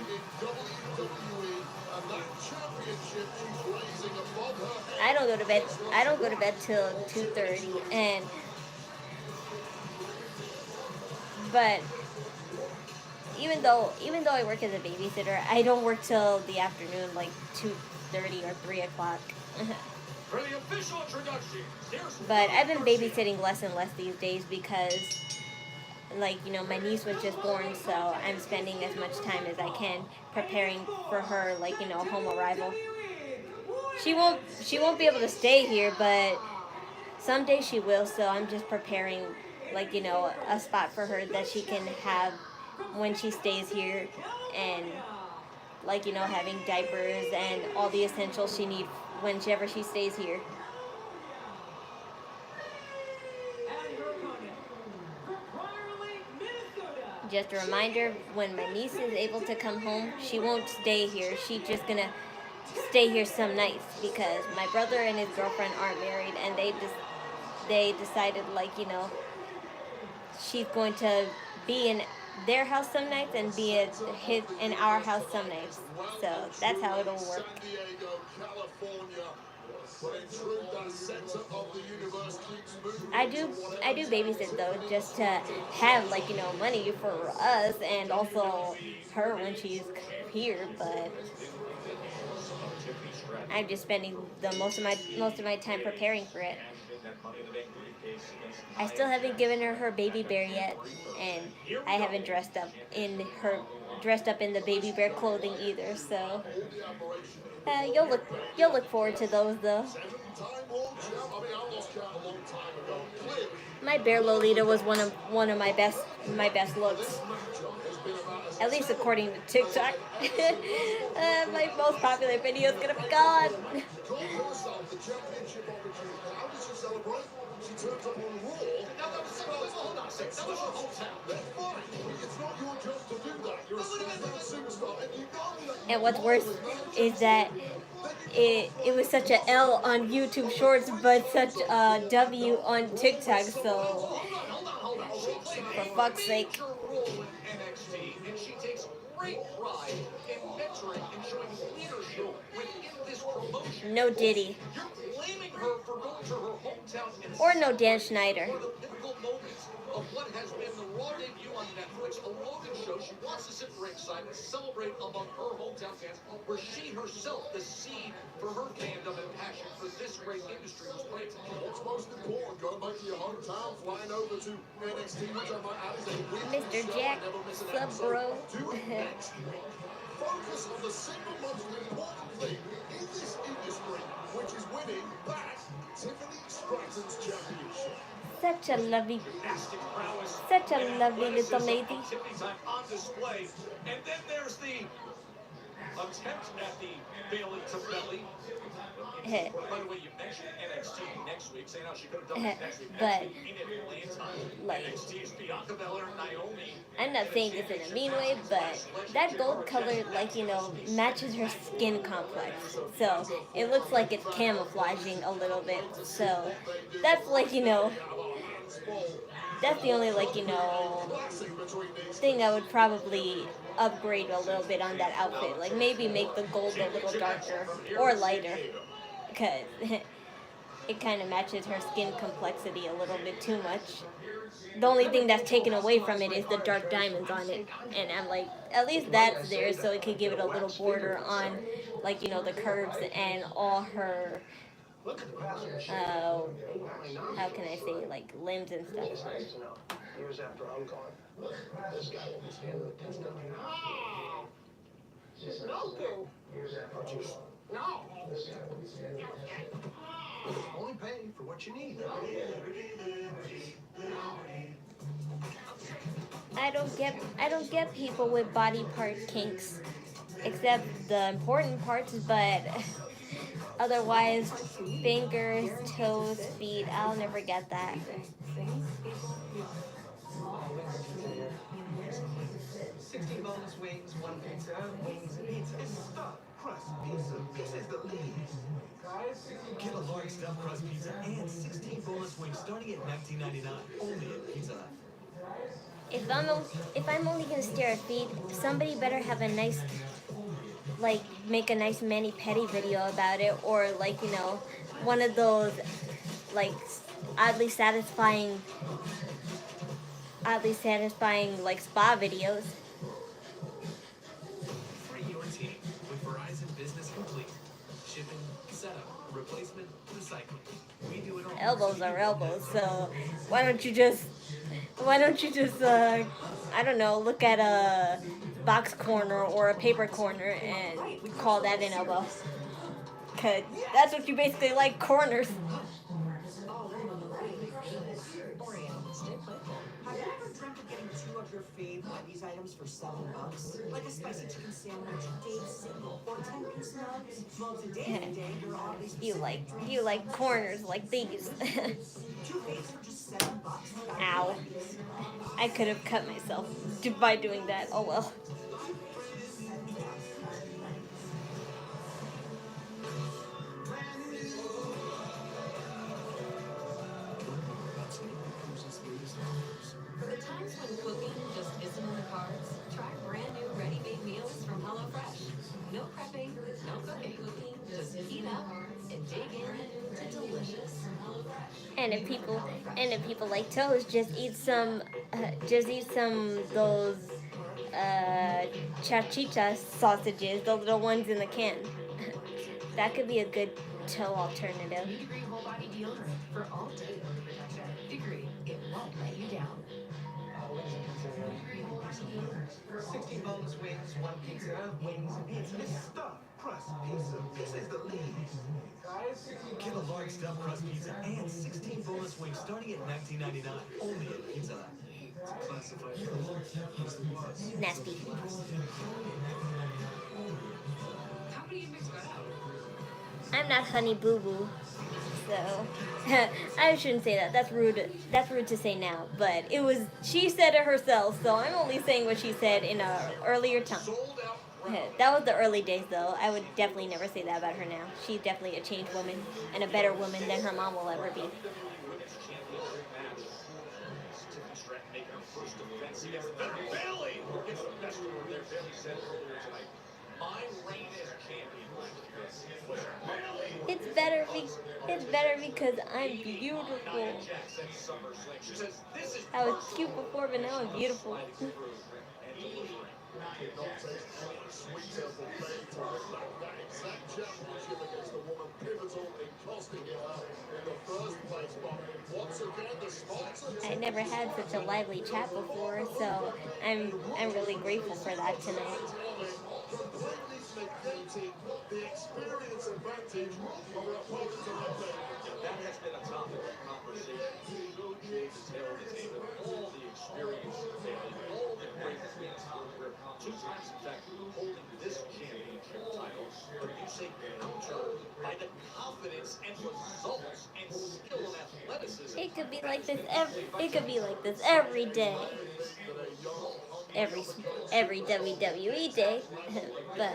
I don't go to bed till 2:30, but even though I work as a babysitter, I don't work till the afternoon, like 2:30 or 3 o'clock. For the official introduction, But I've been babysitting less and less these days because, my niece was just born, so I'm spending as much time as I can preparing for her, home arrival. She won't be able to stay here, but someday she will, so I'm just preparing, a spot for her that she can have when she stays here, and, having diapers and all the essentials she needs whenever she stays here. Just a reminder, when my niece is able to come home, she won't stay here. She's just gonna stay here some nights because my brother and his girlfriend aren't married, and they decided, she's going to be their house some nights and be at his in our house some nights. So that's how it'll work. San Diego, California. But in truth, that center of the universe keeps moving. I do babysit though, just to have like money for us and also her when she's here. But I'm just spending the most of my time preparing for it. I still haven't given her her baby bear yet, and I haven't dressed up in the baby bear clothing either. So you'll look forward to those though. My bear Lolita was one of my best looks, at least according to TikTok. My most popular video is gonna be gone. And what's worse is that it was such a L on YouTube Shorts, but such a W on TikTok. So for fuck's sake. And she takes great pride in mentoring and showing leadership within this promotion. No Diddy. You're blaming her for going to her hometown and or no Dan Schneider. the pinnacle moments of what has been the Raw debut on Netflix, a Logan show. She wants to sit ringside and celebrate among her hometown fans, where she herself, the seed for her fandom and passion for this great industry, was planted. What's most important, going back to your hometown, flying over to NXT, which I might add is a weekly Mr. show. Jack, Never miss an sub episode. bro. Do it next week. Focus on the single most important thing in this industry, which is winning back Tiffany Stratton's championship. Such a lovely little lady. Tiffany's on display. And then there's the attempt at the Bayley to belly. By the way, you mentioned NXT next week, saying how she could have done this next week. But, In Atlanta, like, NXT is Bianca and Naomi. I'm not saying this in a mean way, but that gold color, matches her skin complex. So it looks like it's camouflaging a little bit. So that's that's the only thing I would probably upgrade a little bit on that outfit. Like maybe make the gold a little darker or lighter, because it kind of matches her skin complexity a little bit too much. The only thing that's taken away from it is the dark diamonds on it, and I'm like, at least that's there, so it could give it a little border on, the curves and all her, how can I say, limbs and stuff. Years after I'm gone, this guy will be standing the test of time. No, no. Only pay for what you need. I don't get people with body part kinks, except the important parts, but otherwise, fingers, toes, feet, I'll never get that. 16 boneless wings, 1 pizza, wings and pizza. It's stuffed crust pizza. Pizza's the lead. Get a large stuffed crust pizza and 16 boneless wings starting at $19.99. Only at Pizza Hut. If I'm only gonna stare at feet, somebody better have a nice, make a nice mani-pedi video about it, or one of those, oddly satisfying, spa videos. Free your team with Verizon Business Complete. Shipping, setup, replacement, recycling. We do it all. Elbows are elbows, so why don't you just I don't know, look at a box corner or a paper corner and call that an elbow. Cause that's what you basically like, corners. Have you ever dreamt of getting 2 of your fave Wendy's items for $7? Like a spicy chicken sandwich, Dave's single, or 10-piece nugs? Well, today, you're always You like corners like these. 2 faves for just $7. Ow. I could have cut myself by doing that. Oh well. For the times when cooking just isn't enough And if people like toast, just eat some those chachicha sausages, the little ones in the can. That could be a good toe alternative. Degree whole body deodorant for all day odor protection. Degree, it won't let you down. 16 boneless wings, 1 pizza, wings and pizza. It's stuffed crust pizza. Pizza is the least. Guys, get a large stuffed crust pizza and 16 boneless wings starting at $19.99. Only at Pizza Hut. It's classified as Nasty. How many mix that out? I'm not Honey Boo Boo, so I shouldn't say that. That's rude. That's rude to say now. But she said it herself, so I'm only saying what she said in a earlier time. That was the early days, though. I would definitely never say that about her now. She's definitely a changed woman and a better woman than her mom will ever be. Tiffany Stratton making her first defense against Bayley. Gets the best of her there. Bayley said earlier tonight, my reign as champion was Bayley. It's better because I'm beautiful. I was cute before, but now I'm beautiful. I never had such a lively chat before, so I'm really grateful for that tonight. The experience advantage of our opponents on the day. That has been a topic of conversation. All the experience, all the great things. We're 2 times, in fact, holding this championship title. But you say counter by the confidence and results and skill and athleticism. It could be like this every day. Every WWE day. But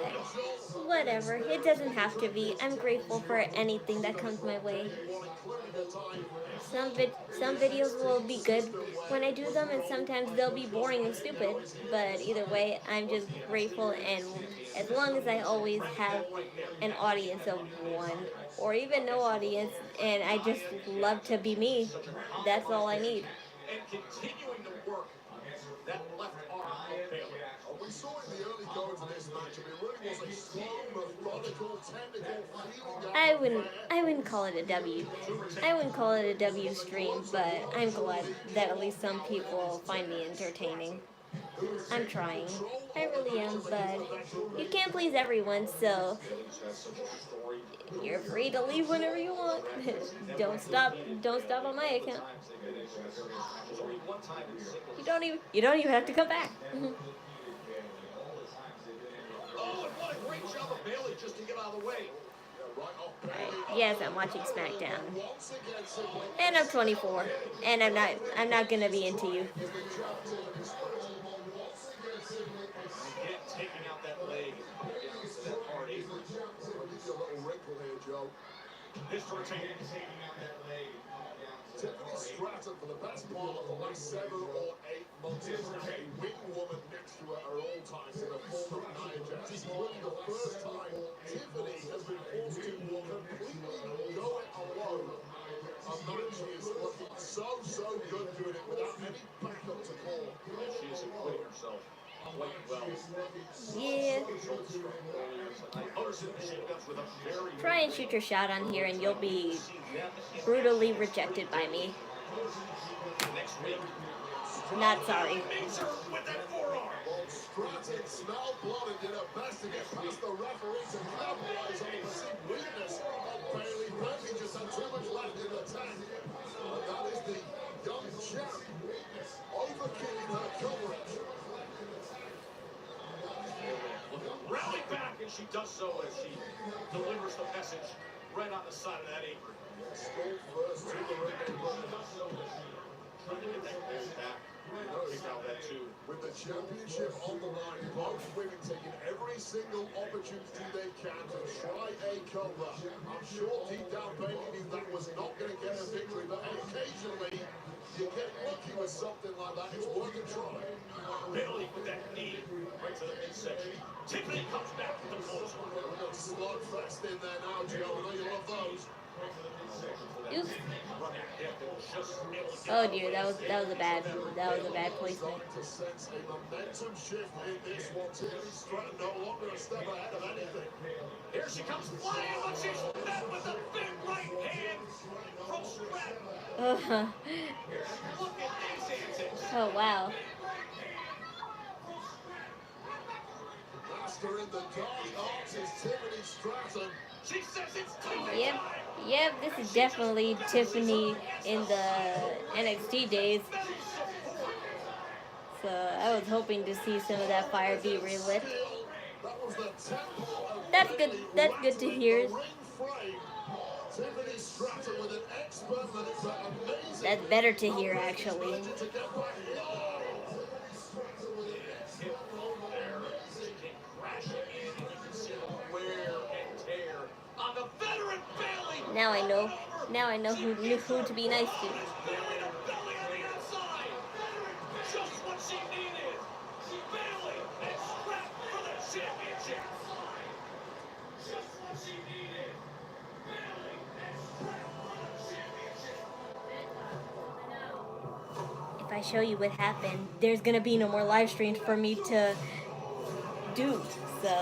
whatever. It doesn't have to be. I'm grateful for anything that comes my way. Some videos will be good when I do them, and sometimes they'll be boring and stupid. But either way, I'm just grateful, and as long as I always have an audience of 1 or even no audience, and I just love to be me, that's all I need. And continuing to work that left arm of Bayley. We saw in the early goings of this match, it really was a slow, methodical, technical feeling. I wouldn't call it a W. I wouldn't call it a W stream, but I'm glad that at least some people find me entertaining. I'm trying. I really am, but you can't please everyone, so you're free to leave whenever you want. Don't stop on my account. You don't even have to come back. Oh, and what a great job of Bayley just to get out of the way. Yes, I'm watching SmackDown. And I'm 24. And I'm not gonna be into you. Again, taking out that leg against that hard apron. This taking out that leg. Tiffany Stratton, for the best part of the last 7 or 8 months, has had a wing woman next to her at all times in the form of Nia and Candice. This is really the first time Tiffany has been forced to completely go it alone. And man, she is looking so good doing it without any backup to call. And she is acquitting herself quite well. Yeah. Try and shoot your shot on here and you'll be brutally rejected by me. Not sorry. Stratton smelled blood and did her best to get past the referee to capitalize on the perceived weakness of Bayley. Bayley just had too much left in the tank. And that is the young champ overkicking her coverage. Rally back, and she does so as she delivers the message right on the side of that apron. Skull first to the ring. Trying to get that gold back. Pick out that too. With the championship on the line, both women taking every single opportunity they can to try a cover. I'm sure deep down Bayley knew that was not going to get a victory, but occasionally you get lucky with something like that. It's worth a try. Bayley with that knee right to the midsection. Tiffany comes back with the close one. We've got slugfest in there now, Joe. I know you love those. Oops. Oh dear, that was a bad placement. To sense a momentum shift in this one. Tiffany Stratton no longer a step ahead of anything. Here she comes flying, but she's met with a big right hand from Stratton. Look at these antics. Oh wow. Master in the dark arts is Tiffany Stratton. She says it's time. Yep, this is definitely Tiffany in the NXT days. So I was hoping to see some of that fire be relit. That's good to hear. That's better to hear, actually. Now I know who to be nice to. Just what she needed. Bayley and Stratton for the championship. Just what she needed. Bayley and Stratton for the championship. If I show you what happened, there's gonna be no more live streams for me to do. So.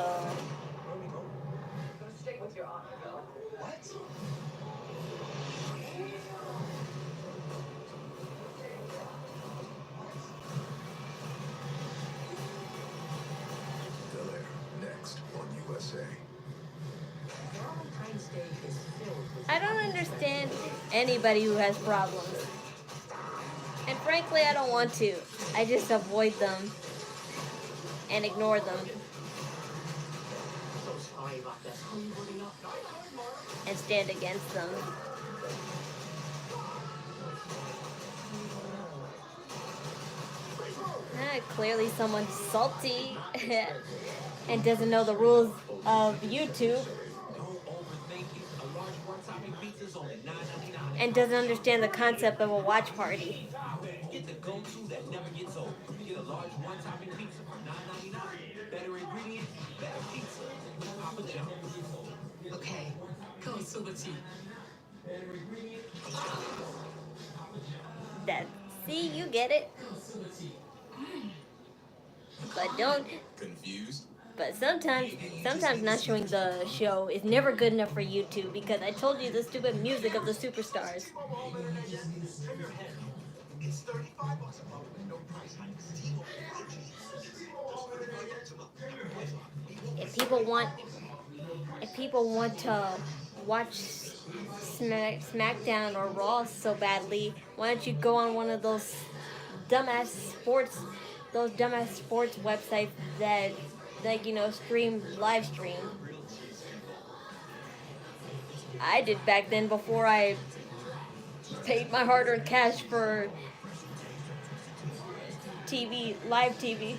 Stick with your honor, Bill. What? Next on USA. Valentine's Day is filled with... I don't understand anybody who has problems. And frankly, I don't want to. I just avoid them and ignore them. So sorry about that. And stand against them. Clearly someone's salty and doesn't know the rules of YouTube. And doesn't understand the concept of a watch party. Get the go-to that never gets old. Get a large one-topping pizza for $9.99. Better ingredients, better pizza. Papa John's. Okay, go Super T. That, see, you get it. But don't. Confused? But sometimes not showing the show is never good enough for YouTube because I told you the stupid music of the superstars. It's $35 a month with no price hikes. If people want to watch SmackDown or Raw so badly, why don't you go on one of those dumbass sports websites that live stream. I did back then before I paid my hard-earned cash for live TV.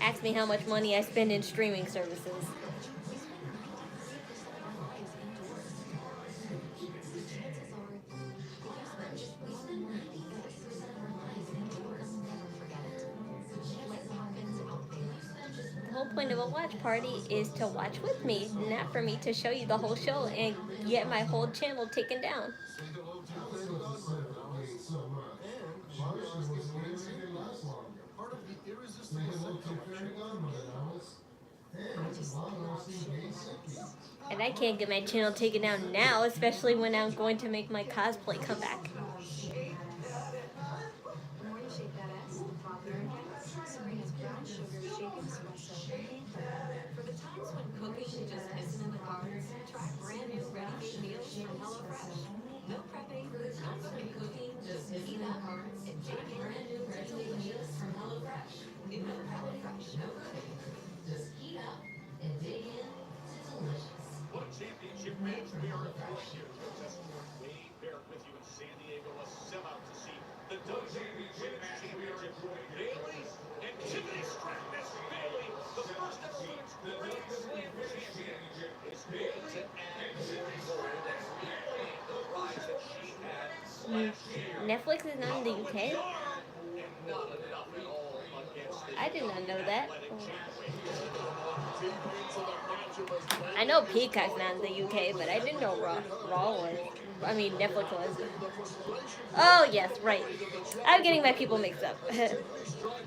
Ask me how much money I spend in streaming services. The whole point of a watch party is to watch with me, not for me to show you the whole show and get my whole channel taken down. And I can't get my channel taken down now, especially when I'm going to make my cosplay come back. For the times when cooking just isn't in the cards, try brand new ready-made meals from HelloFresh. No prepping, no cooking, just heat up and take brand new ready-made meals from HelloFresh. New HelloFresh, no cooking, just heat up and dig in to delicious. What a championship match we are about here. Just Wade Barrett with you in San Diego. A sellout to see the WWE Women's Championship. Bayley and Tiffany Stratton as Bayley, the first ever women's Grand Slam champion, is able to add more gold and reclaim the prize that she had last year. Netflix is not in the UK? And not enough at all against I did not know that. I know Peacock's not in the UK, but I didn't know Raw was. I mean, Netflix was. Oh, yes, right. I'm getting my people mixed up.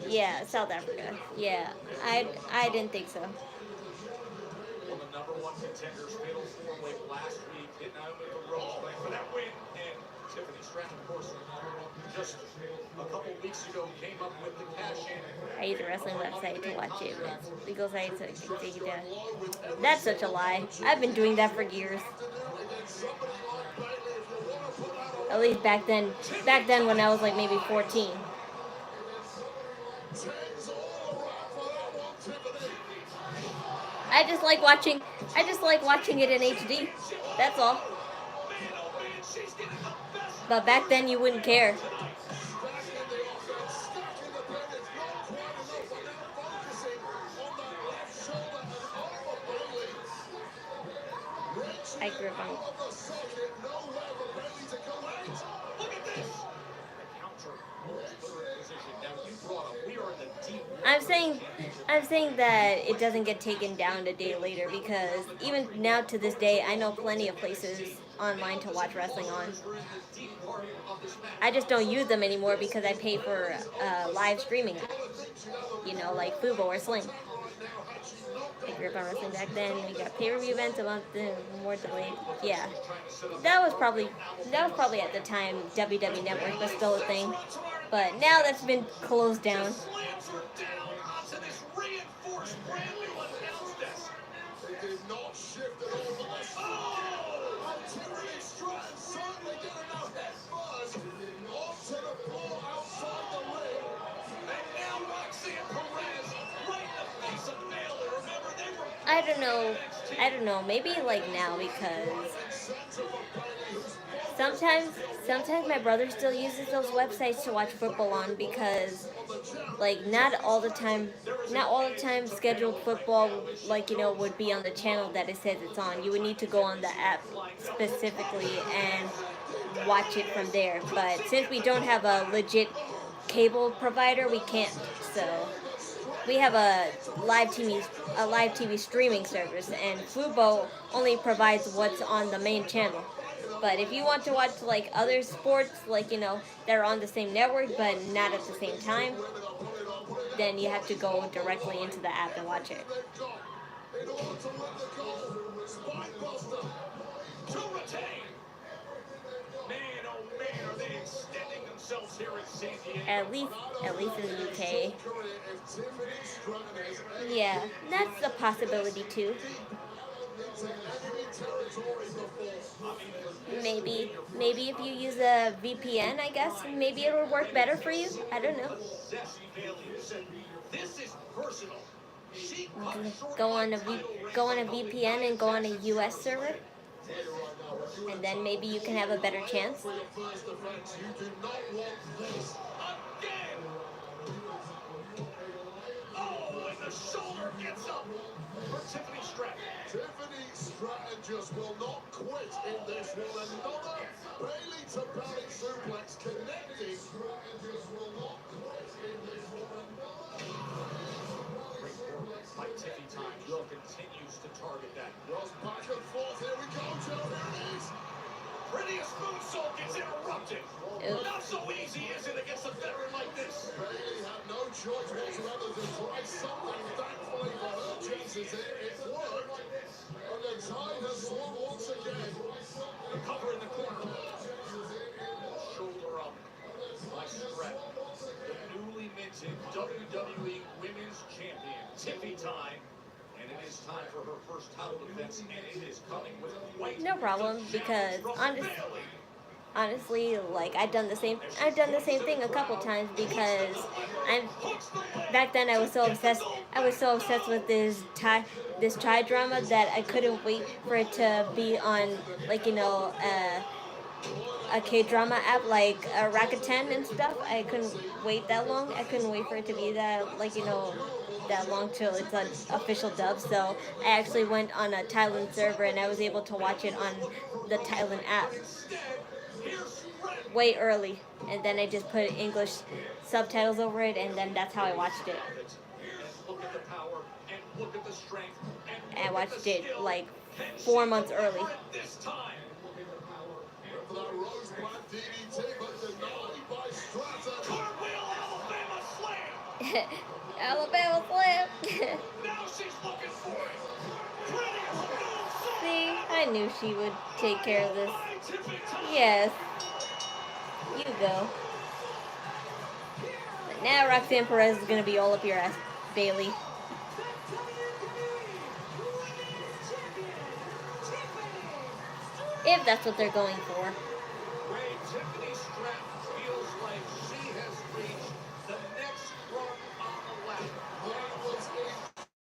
Yeah, South Africa. Yeah, I didn't think so. Well, the number one contenders fatal four-way last week hit Naomi with the ropes playing for that win, and Tiffany Stratton, of course, just a couple weeks ago came up with the cash-in. I use a wrestling website to watch it. It's legal site, so I can take it down. That's such a lie. I've been doing that for years. At least back then when I was like maybe 14. I just like watching it in HD. That's all. But back then you wouldn't care. I grew up on. I'm saying that it doesn't get taken down a day later, because even now to this day I know plenty of places online to watch wrestling on. I just don't use them anymore because I pay for live streaming, you know, like Fubo or Sling. I grew up on wrestling back then. We got pay-per-view events a month more delayed. Yeah, that was probably at the time WWE Network was still a thing, but now that's been closed down. I don't know, maybe like now, because sometimes my brother still uses those websites to watch football on, because like not all the time scheduled football, like, you know, would be on the channel that it says it's on. You would need to go on the app specifically and watch it from there. But since we don't have a legit cable provider, we can't. So we have a live TV streaming service, and Fubo only provides what's on the main channel. But if you want to watch like other sports, like, you know, that are on the same network but not at the same time, then you have to go directly into the app and watch it. At least in the UK. Yeah, that's a possibility too. Maybe if you use a VPN, I guess, maybe it'll work better for you. I don't know. Go on a VPN and go on a US server, and then maybe you can have a better chance. Oh, and the shoulder gets up for Tiffany Stratton. Tiffany Stratton just will not quit in this one. Another Bayley to belly suplex connecting. Stratton just will not quit in this one. Like Tiffy time, Joe continues to target that. Goes back and forth. Here we go, Joe. Here it is. Prettiest moonsault gets interrupted. Not so easy, is it, against a veteran like this? Bayley had no choice whatsoever to try something. Thankfully for her chances, it worked. And the tide has swung once again. The cover in the corner. Shoulder up by Stratton. The newly minted WWE Women's Champion, Tiffy time. And it is time for her first title defense, and it is coming with quite no problem, because honestly, like I've done the same thing a couple times, because back then I was so obsessed with this Thai drama that I couldn't wait for it to be on, like, you know, a K-drama app like Rakuten and stuff. I couldn't wait that long. I couldn't wait for it to be that, like, you know, that long till it's an official dub. So I actually went on a Thailand server and I was able to watch it on the Thailand app. Here's Stratton way early, and then I just put English subtitles over it, and then that's how I watched it. Look at the power and look at the strength. I watched it like 4 months early. This time. For that rose black DDT, but denied by Stratton. Cartwheel Alabama slam. Alabama slam. Now she's looking for it. See, I knew she would take care of this. Yes. You go. But now Roxanne Perez is gonna be all up your ass, Bayley. If that's what they're going for. Tiffany Stratton feels like she has reached the next rung on the ladder. That was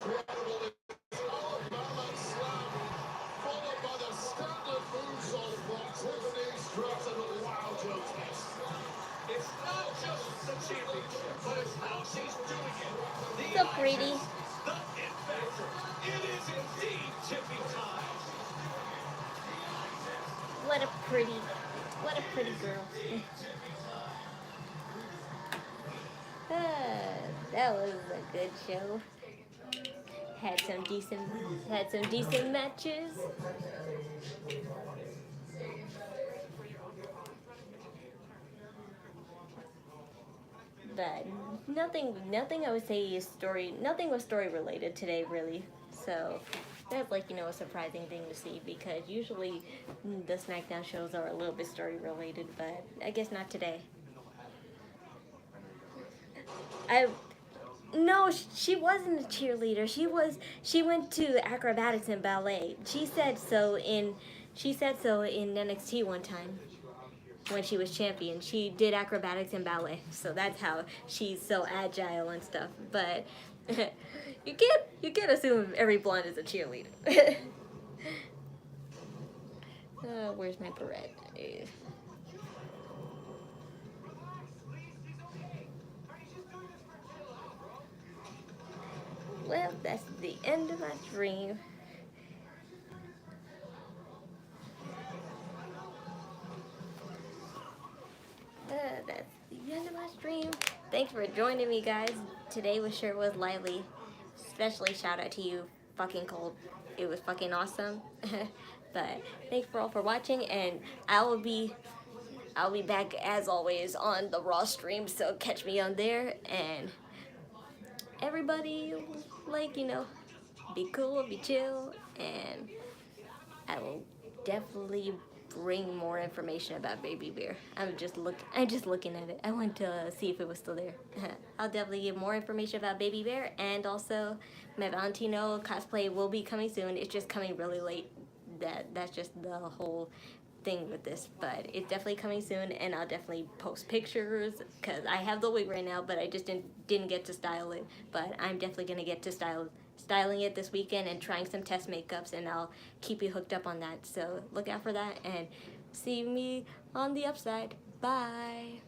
incredible. Alabama slam, followed by the standard moonsault from Tiffany Stratton. Wow, Joe Test. It's not just the championship, but it's how she's doing it. So pretty. The it factor. It is indeed tipping time. What a pretty girl. That was a good show. Had some decent matches. But nothing I would say is nothing was story related today, really. So that's like, a surprising thing to see, because usually the SmackDown shows are a little bit story related, but I guess not today. No, she wasn't a cheerleader. She went to acrobatics and ballet. She said so in NXT one time when she was champion. She did acrobatics and ballet. So that's how she's so agile and stuff. But you can't assume every blonde is a cheerleader. Where's my barrette? Well, that's the end of my stream. That's the end of my stream. Thanks for joining me, guys. Today sure was lively. Especially shout out to you, fucking Cold. It was fucking awesome. But thanks for watching, and I'll be back as always on the Raw stream. So catch me on there, and everybody, be cool, be chill, and I will definitely bring more information about Baby Bear. I'm just looking at it. I want to see if it was still there. I'll definitely give more information about Baby Bear, and also my Valentino cosplay will be coming soon. It's just coming really late. That's just the whole thing with this, but it's definitely coming soon, and I'll definitely post pictures, because I have the wig right now, but I just didn't get to style it. But I'm definitely gonna get to styling it this weekend and trying some test makeups, and I'll keep you hooked up on that. So look out for that, and see me on the upside. Bye.